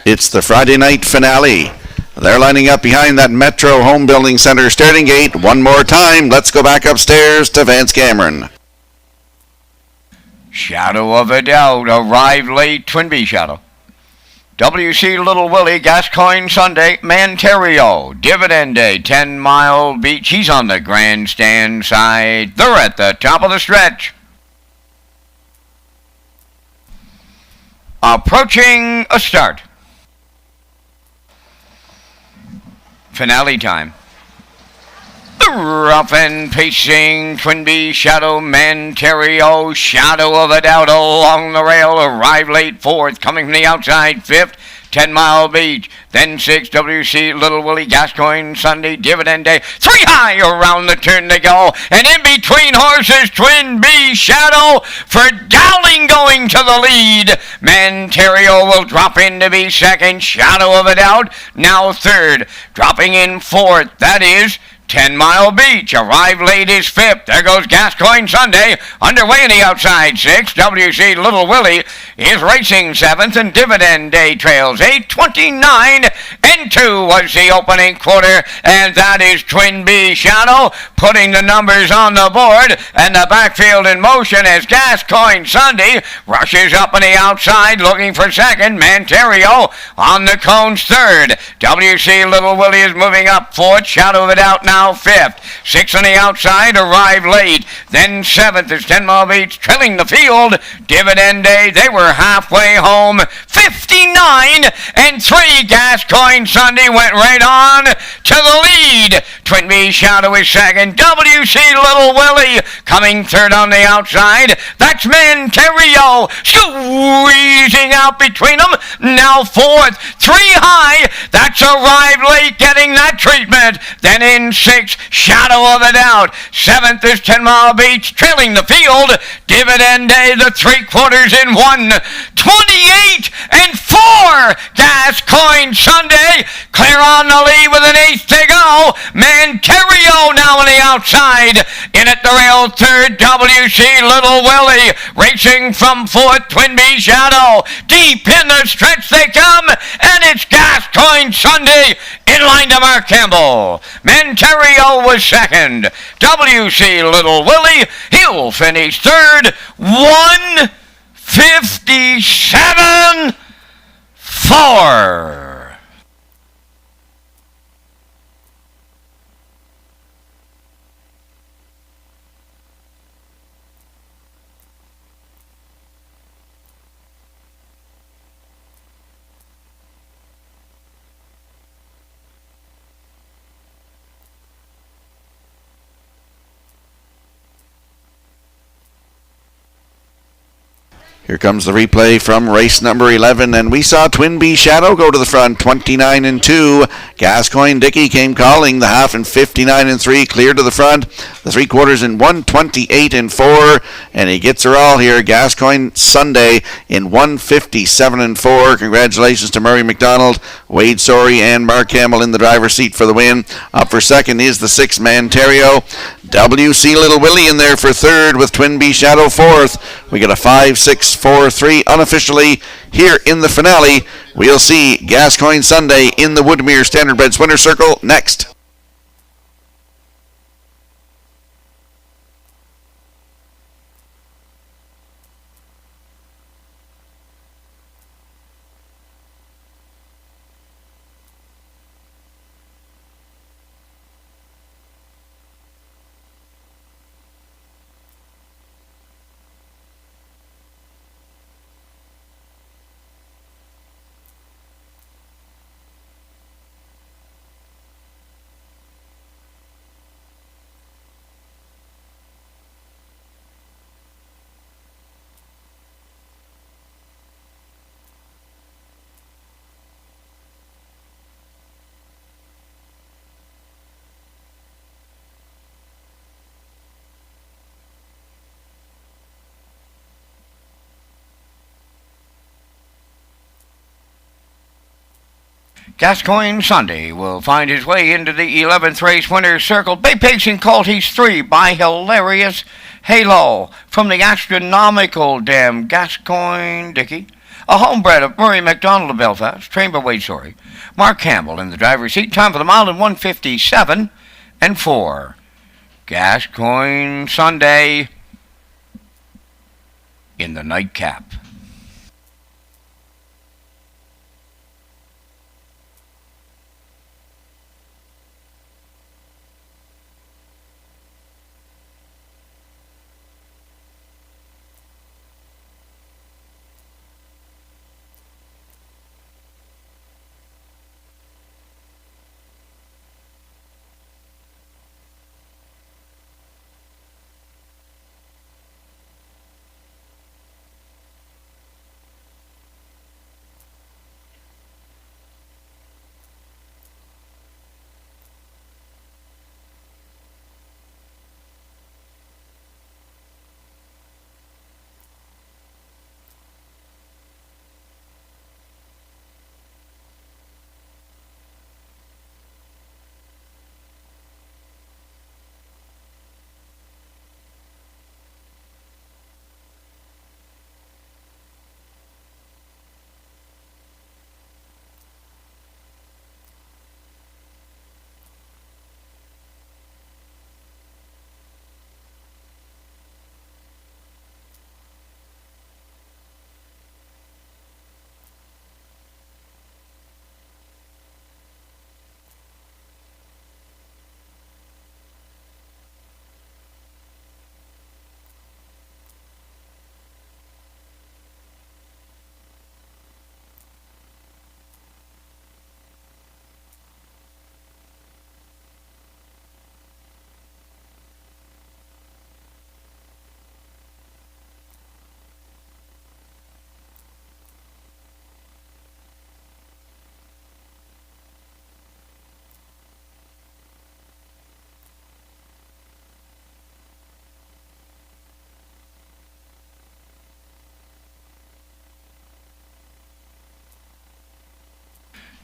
It's the Friday night finale. They're lining up behind that Metro Home Building Center starting gate. One more time. Let's go back upstairs to Vance Cameron. Shadow of a Doubt arrived late. Twinbee Shadow. WC Little Willie, Gascoigne Sunday, Manterio, Dividend Day, 10 Mile Beach. He's on the grandstand side. They're at the top of the stretch. Approaching a start. Finale time. Rough and pacing, Twinbee Shadow, Manterio, Shadow of a Doubt along the rail, arrived late fourth, coming from the outside fifth, 10 Mile Beach, then 6, WC Little Willie, Gascoigne Sunday, Dividend Day, 3 high around the turn they go, and in between horses, Twinbee Shadow for Dowling going to the lead. Manterio will drop in to be second, Shadow of a Doubt now third, dropping in fourth, that is 10 Mile Beach. Arrived late is fifth. There goes Gascoigne Sunday. Underway in the outside sixth. WC Little Willie is racing seventh, and Dividend Day trails 8:29 and 2 was the opening quarter, and that is Twinbee Shadow putting the numbers on the board, and the backfield in motion as Gascoigne Sunday rushes up on the outside looking for second. Manterio on the cones third. WC Little Willie is moving up fourth. Shadow of a Doubt now fifth. 6 on the outside, arrived late. Then seventh is 10 Mile Beach trailing the field. Dividend Day, they were halfway home. 59 and 3. Gascoigne Sunday went right on to the lead. Twinbee Shadow is second. WC Little Willie coming third on the outside. That's Manterio squeezing out between them. Now fourth. 3 high. That's arrived late getting that treatment. Then in 6, Shadow of a Doubt. 7th is 10 Mile Beach trailing the field. Dividend Day, the 3/4 in 1. 28 and 4. Gascoigne Sunday clear on the lead with an eighth to go. Manterio now on the outside. In at the rail third, WC Little Willie racing from fourth. Twinbee Shadow deep in the stretch they come, and it's Gascoigne Sunday in line to Mark Campbell. Manterio was second. WC Little Willie, he'll finish third. 1:57.4. Here comes the replay from race number 11, and we saw Twin B Shadow go to the front, 29-2. Gascoigne Dickey came calling the half in 59-3, clear to the front. The 3/4 in 128-4, and he gets her all here. Gascoigne Sunday in 157-4. Congratulations to Murray McDonald, Wade Sorey, and Mark Campbell in the driver's seat for the win. Up for second is the 6-man Terrio. WC Little Willie in there for third with Twin B Shadow fourth. We get a 5-6-4-3 unofficially here in the finale. We'll see Gascoigne Sunday in the Woodmere Standardbreds winner circle next. Gascoigne Sunday will find his way into the 11th race winner's circle. Bay Pacing called he's 3 by Hilarious Halo from the astronomical dam Gascoigne Dickey. A homebred of Murray McDonald of Belfast, trained by Wade Sorey. Mark Campbell in the driver's seat. Time for the mile in 157-4. Gascoigne Sunday in the nightcap.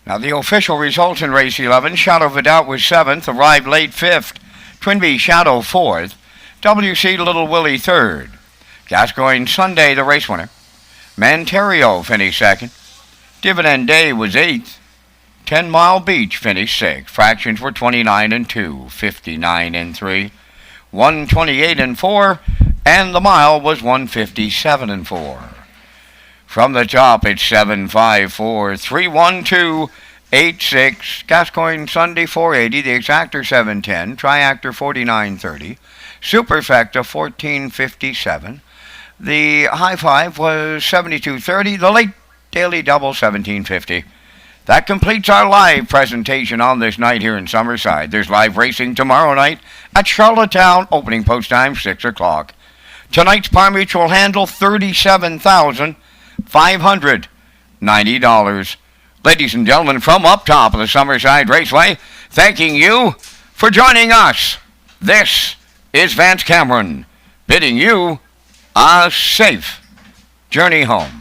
Now the official results in race 11, Shadow Vidal was 7th, arrived late 5th. Twin B Shadow 4th. WC Little Willie 3rd. Gascoigne Sunday the race winner. Manterio finished 2nd. Dividend Day was 8th. 10 Mile Beach finished 6th. Fractions were 29-2, 59-3, 128-4, and the mile was 157-4. From the top, it's 754-312-86. Gascoigne Sunday 480. The exactor 710. Triactor 4930. Superfecta 1457. The high five was 7230. The late daily double 1750. That completes our live presentation on this night here in Summerside. There's live racing tomorrow night at Charlottetown. Opening post time 6 o'clock. Tonight's par mutual handle, $37,590. Ladies and gentlemen, from up top of the Summerside Raceway, thanking you for joining us. This is Vance Cameron, bidding you a safe journey home.